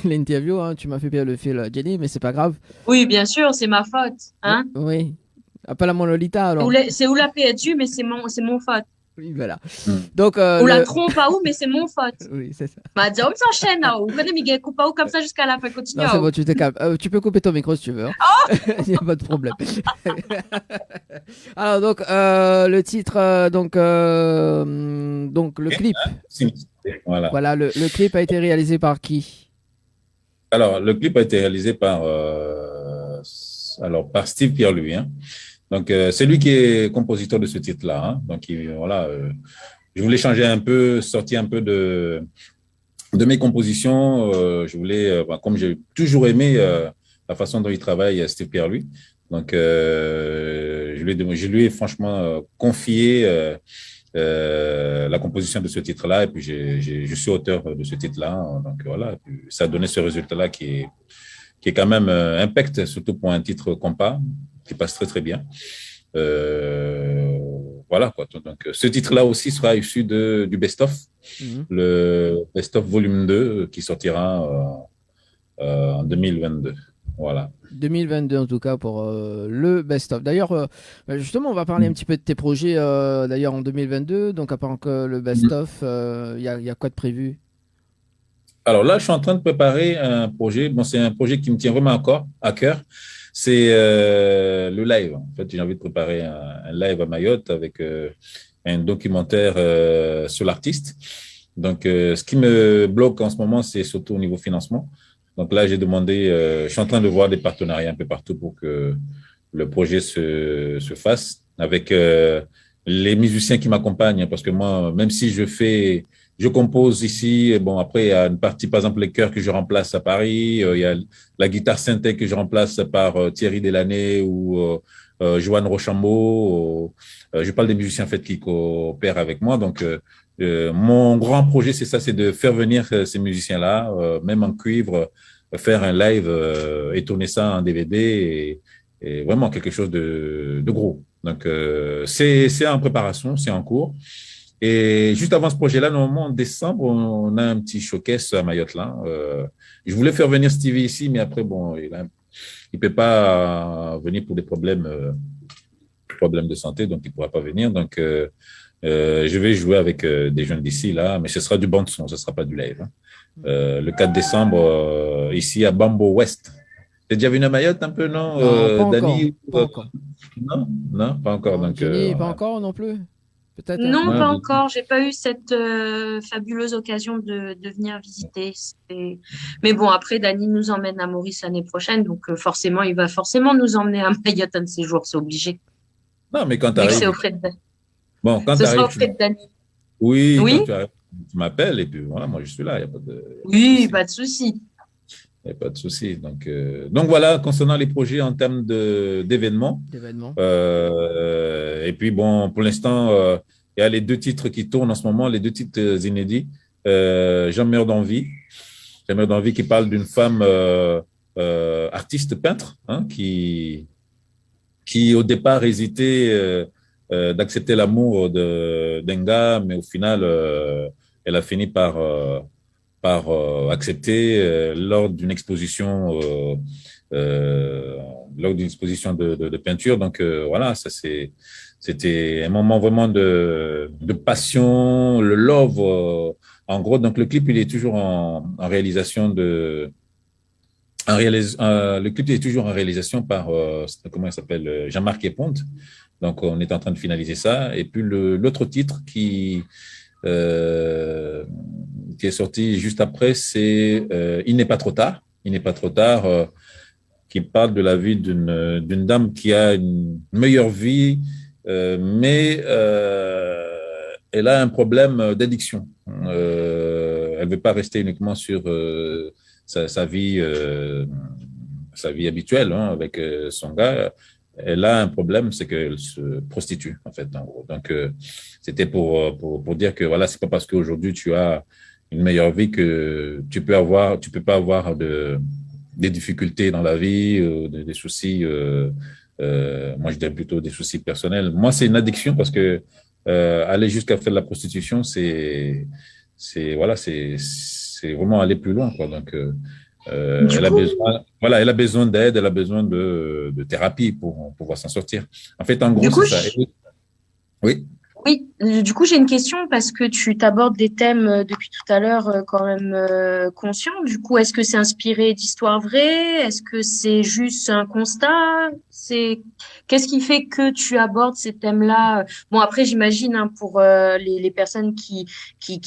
l'interview. Hein. Tu m'as fait bien le fil, Jenny, mais c'est pas grave. Oui, bien sûr, c'est ma faute. Hein? Oui. Appelle-moi Lolita, alors. C'est où la perdu, mais c'est mon faute. Oui, voilà. Donc, ou la trompe pas où, mais c'est mon faute. Oui, c'est ça. Ma dit, on s'enchaîne, là. Vous connaissez, Miguel, coupe pas où comme ça jusqu'à la fin, continue. Non, c'est bon, tu te calmes. Tu peux couper ton micro si tu veux. Hein. Oh il n'y a pas de problème. Alors, donc, le titre, donc le clip. Voilà, le clip a été réalisé par qui? Alors, le clip a été réalisé par Steve Pierre-Louis. Hein. Donc, c'est lui qui est compositeur de ce titre-là. Hein. Donc, voilà, je voulais changer un peu, sortir un peu de mes compositions. Je voulais, comme j'ai toujours aimé la façon dont il travaille, Steve Pierre-Louis. Donc, je lui ai franchement confié la composition de ce titre-là. Et puis, je suis auteur de ce titre-là. Donc, voilà, ça a donné ce résultat-là qui est quand même impact, surtout pour un titre compas, qui passe très, très bien. Voilà, quoi. Donc, ce titre-là aussi sera issu du best-of, le best-of volume 2, qui sortira en 2022. Voilà. 2022 en tout cas pour le best-of. D'ailleurs, justement, on va parler un petit peu de tes projets d'ailleurs en 2022. Donc, à part que le best-of, il y a quoi de prévu? Alors là, je suis en train de préparer un projet. Bon, c'est un projet qui me tient vraiment à cœur. C'est le live. En fait, j'ai envie de préparer un live à Mayotte avec un documentaire sur l'artiste. Donc, ce qui me bloque en ce moment, c'est surtout au niveau financement. Donc là, j'ai demandé, je suis en train de voir des partenariats un peu partout pour que le projet se fasse avec les musiciens qui m'accompagnent. Parce que moi, même si je fais je compose ici. Et bon, après, il y a une partie, par exemple, les chœurs que je remplace à Paris. Il y a la guitare synthé que je remplace par Thierry Delaney ou Joanne Rochambeau. Je parle des musiciens en fait, qui coopèrent avec moi. Donc, mon grand projet, c'est ça, c'est de faire venir ces musiciens-là, même en cuivre, faire un live et tourner ça en DVD et vraiment quelque chose de gros. Donc, c'est en préparation, c'est en cours. Et juste avant ce projet-là, normalement, en décembre, on a un petit showcase à Mayotte, là. Je voulais faire venir Stevie ici, mais après, bon, il peut pas venir pour des problèmes de santé, donc il pourra pas venir. Donc, je vais jouer avec des jeunes d'ici, là, mais ce sera du bande son, ce sera pas du live. Hein. Le 4 décembre, ici à Bambo West. T'es déjà venu à Mayotte un peu, non, Non, pas Dani? encore. Non, non, pas encore. Non, Donc, Jenny, pas encore non plus. Peut-être. Non, Ouais, pas bon. encore. J'ai pas eu cette fabuleuse occasion de venir visiter. Mais bon, après, Dany nous emmène à Maurice l'année prochaine, donc forcément, il va forcément nous emmener à Mayotte un de ces jours, c'est obligé. Non, mais quand tu Vu que c'est arrives, auprès de Dany. bon, quand Ce tu sera arrives, auprès de Dany. oui, Oui? quand tu arrives, tu m'appelles et puis voilà, moi je suis là, il n'y a pas de Oui, souci. pas de souci. Y a pas de souci. Donc voilà, concernant les projets en termes d'événements. D'événements. Et puis bon, pour l'instant, il y a les 2 titres qui tournent en ce moment, les 2 titres inédits. J'en meurs d'envie. J'en meurs d'envie qui parle d'une femme artiste peintre hein, qui au départ hésitait d'accepter l'amour d'un gars, mais au final, elle a fini par accepter lors d'une exposition de peinture. Donc voilà, ça c'était un moment vraiment de passion, le love. En gros, donc le clip il est toujours en réalisation le clip est toujours en réalisation par comment il s'appelle Jean-Marc Eponte. Donc on est en train de finaliser ça. Et puis l'autre titre qui est sorti juste après, c'est Il n'est pas trop tard. Il n'est pas trop tard, qui parle de la vie d'une dame qui a une meilleure vie, mais elle a un problème d'addiction. Elle veut pas rester uniquement sur sa vie habituelle hein, avec son gars. Elle a un problème, c'est qu'elle se prostitue, en fait, en gros. Donc, c'était pour dire que, voilà, c'est pas parce qu'aujourd'hui tu as une meilleure vie que tu peux pas avoir des difficultés dans la vie, des soucis, moi, je dirais plutôt des soucis personnels. Moi, c'est une addiction parce que, aller jusqu'à faire de la prostitution, c'est vraiment aller plus loin, quoi. Donc, elle a besoin d'aide, elle a besoin de thérapie pour pouvoir s'en sortir. En fait, en gros, Du coup, c'est ça. Oui. Oui, du coup, j'ai une question parce que tu t'abordes des thèmes depuis tout à l'heure quand même conscients. Du coup, est-ce que c'est inspiré d'histoires vraies? Est-ce que c'est juste un constat? Qu'est-ce qui fait que tu abordes ces thèmes-là? Bon, après, j'imagine hein, pour les personnes qui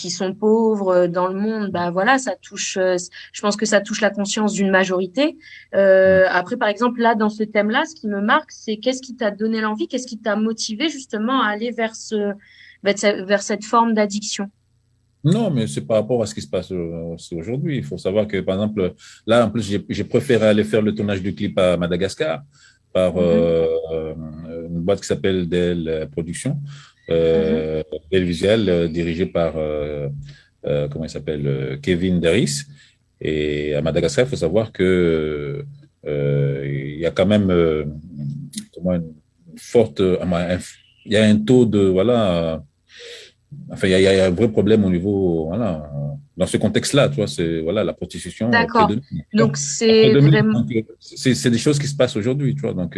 sont pauvres dans le monde, bah voilà, ça touche. Je pense que ça touche la conscience d'une majorité. Après, par exemple, là, dans ce thème-là, ce qui me marque, c'est qu'est-ce qui t'a donné l'envie, qu'est-ce qui t'a motivé justement à aller vers cette forme d'addiction? Non, mais c'est par rapport à ce qui se passe aujourd'hui. Il faut savoir que, par exemple, là, en plus, j'ai préféré aller faire le tournage du clip à Madagascar par une boîte qui s'appelle Del Productions, Del Visual, dirigée par, comment il s'appelle, Kevin Deris. Et à Madagascar, il faut savoir que il y a quand même une forte, il y a un taux de, voilà, enfin, il y a un vrai problème au niveau, voilà, dans ce contexte-là, tu vois, c'est, voilà, la prostitution. D'accord. Donc, c'est vraiment. C'est des choses qui se passent aujourd'hui, tu vois. Donc,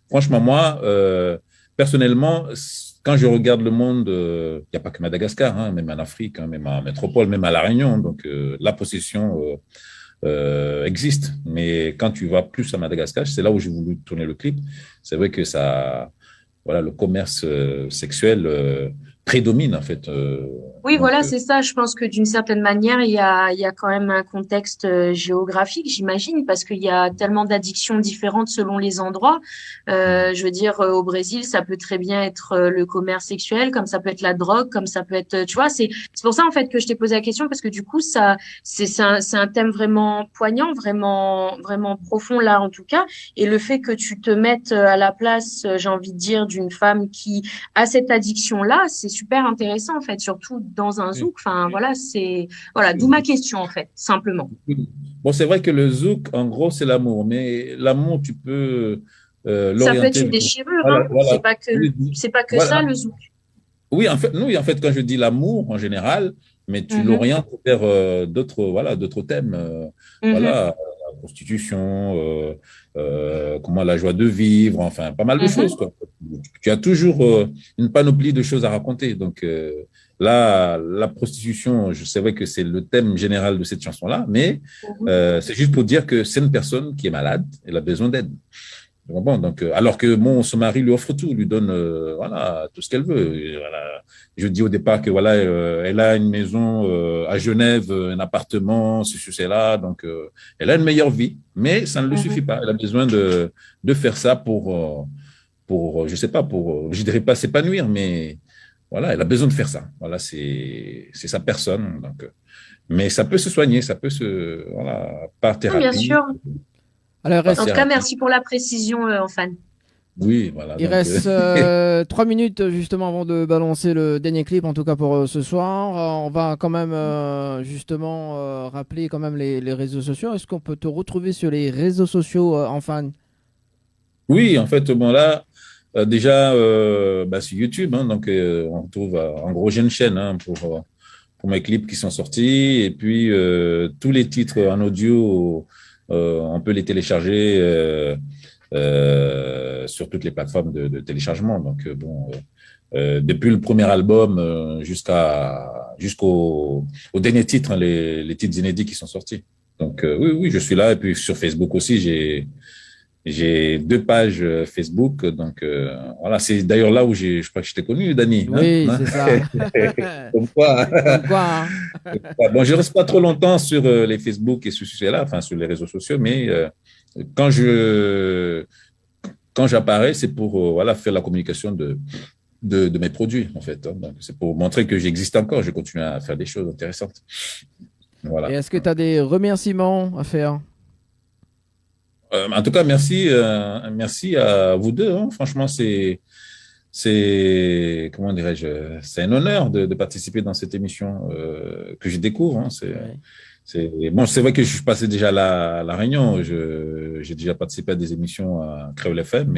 franchement, moi, personnellement, quand je regarde le monde, il n'y a pas que Madagascar, hein, même en Afrique, hein, même en métropole, même à La Réunion. Donc, la prostitution existe. Mais quand tu vas plus à Madagascar, c'est là où j'ai voulu tourner le clip. C'est vrai que ça, voilà, le commerce sexuel prédomine en fait Oui, Donc, voilà, c'est ça. Je pense que d'une certaine manière, il y a quand même un contexte géographique, j'imagine, parce qu'il y a tellement d'addictions différentes selon les endroits. Je veux dire, au Brésil, ça peut très bien être le commerce sexuel, comme ça peut être la drogue, comme ça peut être, tu vois, c'est pour ça en fait que je t'ai posé la question, parce que du coup, c'est un thème vraiment poignant, vraiment vraiment profond là en tout cas. Et le fait que tu te mettes à la place, j'ai envie de dire, d'une femme qui a cette addiction-là, c'est super intéressant en fait, surtout dans un zouk. Enfin voilà, d'où ma question en fait, simplement. bon, c'est vrai que le zouk, en gros, c'est l'amour, mais l'amour, tu peux Ça peut être l'orienter une vers... déchirure, hein. Voilà, voilà. Oui, C'est pas que ça voilà. le zouk. Oui, en fait, quand je dis l'amour en général, mais tu Mhm, l'orientes vers d'autres, voilà, d'autres thèmes, mhm, voilà, la prostitution, comment la joie de vivre, enfin, pas mal de mhm, choses, quoi. Tu as toujours une panoplie de choses à raconter. Donc là, la prostitution, c'est vrai que c'est le thème général de cette chanson-là, mais mhm. c'est juste pour dire que c'est une personne qui est malade, elle a besoin d'aide. Bon, donc, alors que son mari lui offre tout, lui donne voilà, tout ce qu'elle veut. Et voilà. Je dis au départ que voilà, elle a une maison à Genève, un appartement, ceci, cela. Donc, elle a une meilleure vie, mais ça ne lui suffit Mhm. pas. Elle a besoin de faire ça je sais pas, je dirais pas s'épanouir, mais voilà, elle a besoin de faire ça. Voilà, c'est sa personne. Donc, mais ça peut se soigner, ça peut voilà, par Ah, bien thérapie. sûr. Alors, Par En tout cas, thérapie. merci pour la précision, Anfane. Oui, voilà. il Donc, reste 3 minutes justement avant de balancer le dernier clip, en tout cas pour ce soir. On va quand même justement rappeler quand même les réseaux sociaux. Est-ce qu'on peut te retrouver sur les réseaux sociaux, Anfane? oui, en fait, bon, là, déjà, bah, sur YouTube, hein, donc, on trouve, en gros, j'ai une chaîne hein, pour mes clips qui sont sortis. Et puis, tous les titres en audio, on peut les télécharger sur toutes les plateformes de téléchargement. Donc, bon, depuis le premier album jusqu'au dernier titre, hein, les titres inédits qui sont sortis. Donc, oui, oui, je suis là. Et puis, sur Facebook aussi, j'ai 2 pages Facebook, donc voilà, c'est d'ailleurs là où je crois que je t'ai connu, Dani. Oui, Hein? c'est ça. Comme quoi. Comme quoi, hein. Bon, je reste pas trop longtemps sur les Facebook et ce sujet-là, enfin sur les réseaux sociaux, mais quand quand j'apparais, c'est pour voilà faire la communication de mes produits en fait. Hein. Donc c'est pour montrer que j'existe encore, je continue à faire des choses intéressantes. Et Voilà. est-ce que tu as des remerciements à faire? En tout cas, merci à vous deux. Hein. Franchement, comment dirais-je, c'est un honneur de participer dans cette émission que je découvre. Hein. Bon, c'est vrai que je suis passé déjà à la Réunion. J'ai déjà participé à des émissions à Créole FM,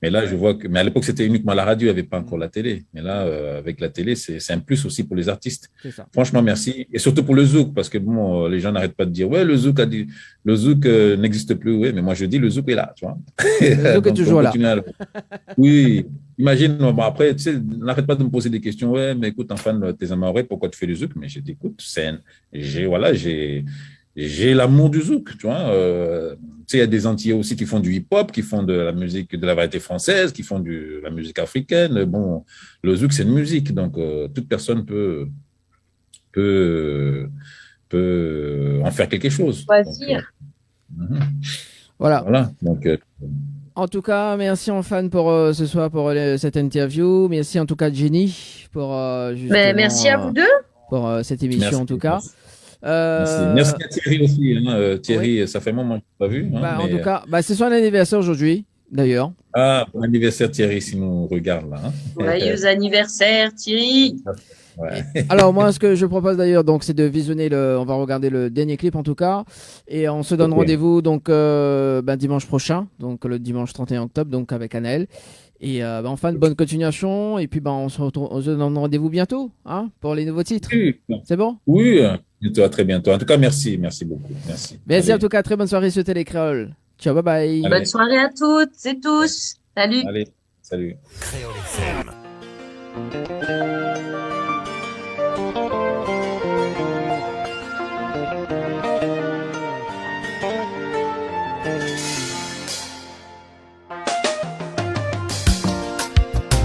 mais là, je vois mais à l'époque, c'était uniquement la radio, il n'y avait pas encore la télé. Mais là, avec la télé, c'est un plus aussi pour les artistes. C'est ça. Franchement, merci. Et surtout pour le zouk, parce que bon, les gens n'arrêtent pas de dire, ouais, le zouk n'existe plus. Oui, mais moi, je dis, le zouk est là, tu vois. Le zouk est Donc, toujours on là. continue Oui, imagine, bon, après, tu sais, n'arrête pas de me poser des questions. Ouais, mais écoute, enfin, tes Amaorés, pourquoi tu fais le zouk? Mais j'ai dit, écoute, voilà, j'ai l'amour du zouk, tu vois. Tu sais, il y a des Antillais aussi qui font du hip-hop, qui font de la musique, de la variété française, qui font de la musique africaine. Bon, le zouk, c'est une musique, donc toute personne peut, peut en faire quelque chose. Donc, Choisir. Voilà. voilà. Donc, En tout cas, merci Anfane pour ce soir pour cette interview. Merci en tout cas Jenny pour justement, Mais merci à vous deux. pour cette émission merci. en tout cas. Merci à Thierry aussi. Hein. Thierry, ça fait un moment que je ne l'ai pas vu. Hein, Bah, en tout cas, c'est son anniversaire aujourd'hui d'ailleurs. Ah, bon anniversaire Thierry, si nous regarde là. Hein. Joyeux anniversaire, Thierry. Ouais. Alors moi, ce que je propose d'ailleurs, donc, c'est de visionner on va regarder le dernier clip en tout cas, et on se donne rendez-vous donc dimanche prochain, donc le dimanche 31 octobre, donc avec Anaël. Et enfin, de bonne continuation. Et puis on se donne rendez-vous bientôt, hein, pour les nouveaux titres. Oui. C'est bon? Oui, bientôt, à très bientôt. En tout cas, merci beaucoup. Merci. Merci Allez. en tout cas, très bonne soirée sur Télécréole. Ciao, bye bye. Allez. Bonne soirée à toutes et tous. Salut. Allez, salut. Créole FM.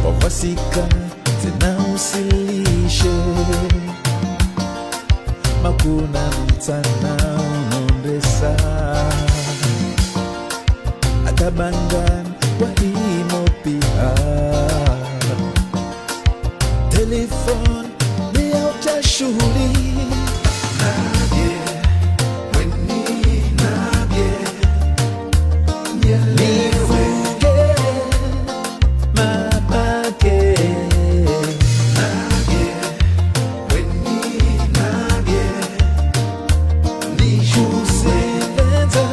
Kwa kwa sika, tena usili Ishe Makuna mtana unondesa Atabangan wahimo pia Telefon niaucha shughuli Nadie Weni nadie Nielewe Mapake Nadie Weni nadie Nijuse Venta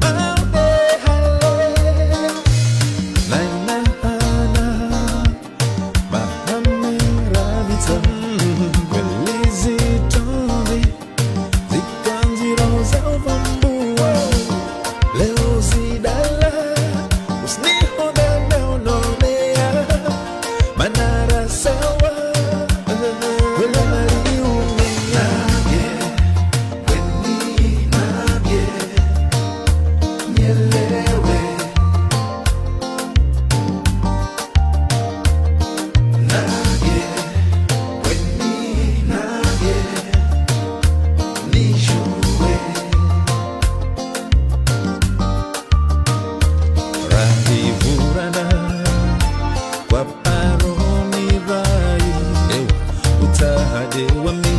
Maude hale Naina hana Mahamera vita Kwelizi tondi Zikanziro za uvambua Leo zidala Usniho dana unonea Manara sawa Wela mariumia Weni nabye Nielewe Nabye Weni nabye Nijue Rahivurana Kwa paroni rai Ewa utahade wa mi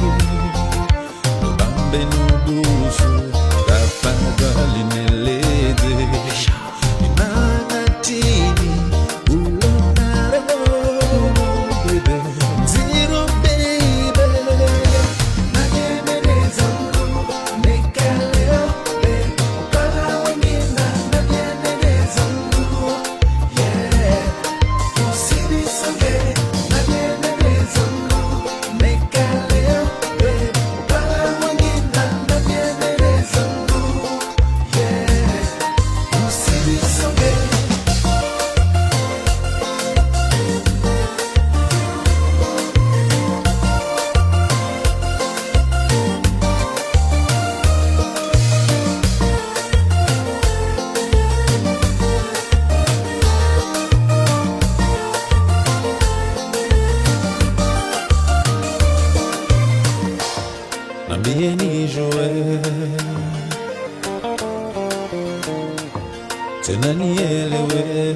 Bambe nubusu Rafagali neleze Inanatini Ulonaro Baby Zero baby Nageneleza Nekaleo Upara wengina Nageneleza Yeah Usibisonge Nageneleza Nekaleo Upara wengina Nageneleza Yeah Usibisonge Nambie nijue tena nielewe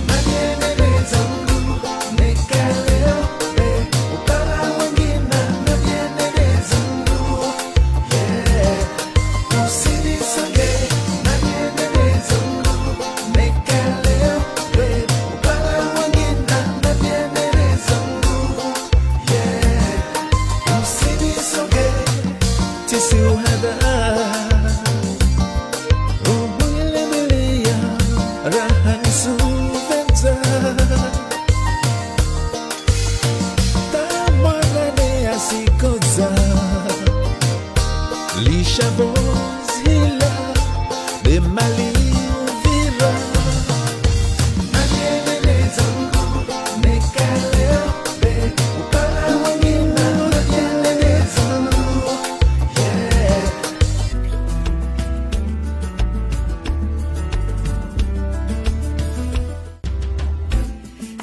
Nageneleza Nekaleo Upara wengina Nageneleza Yeah Usibisonge Nageneleza Nekaleo Upara wengina Nageneleza Yeah Usibisonge Tisi uhada Ubuilemelea Raha nisuventa Tamwanane asikoza Lisha bozila Bemali uvira Nageneleza Nekaleo Upara wengina Nageneleza Yeah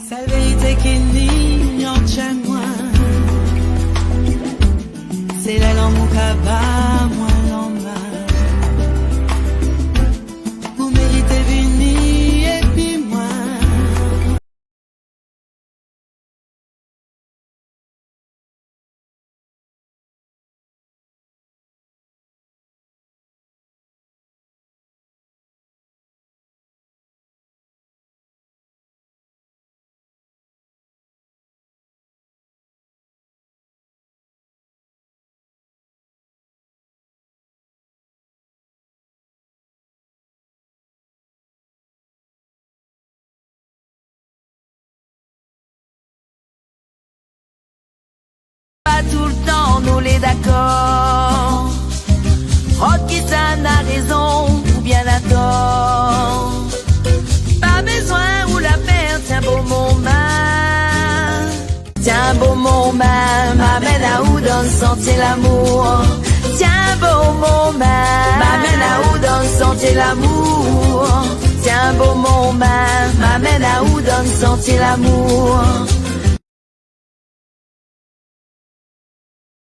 Sa vérité qui n'ignore chez moi C'est la langue au cabas, moi l'emma Vous méritez venir et puis moi Pas tout le temps, nous les d'accord. Rocky San a raison ou bien a tort. Pas besoin ou la perte, tiens beau mon main. Tiens beau mon main, m'amène à où dans le sentier l'amour. Tiens beau mon main, m'amène à où dans le sentier l'amour. Tiens beau mon main, m'amène à où donne sentir l'amour.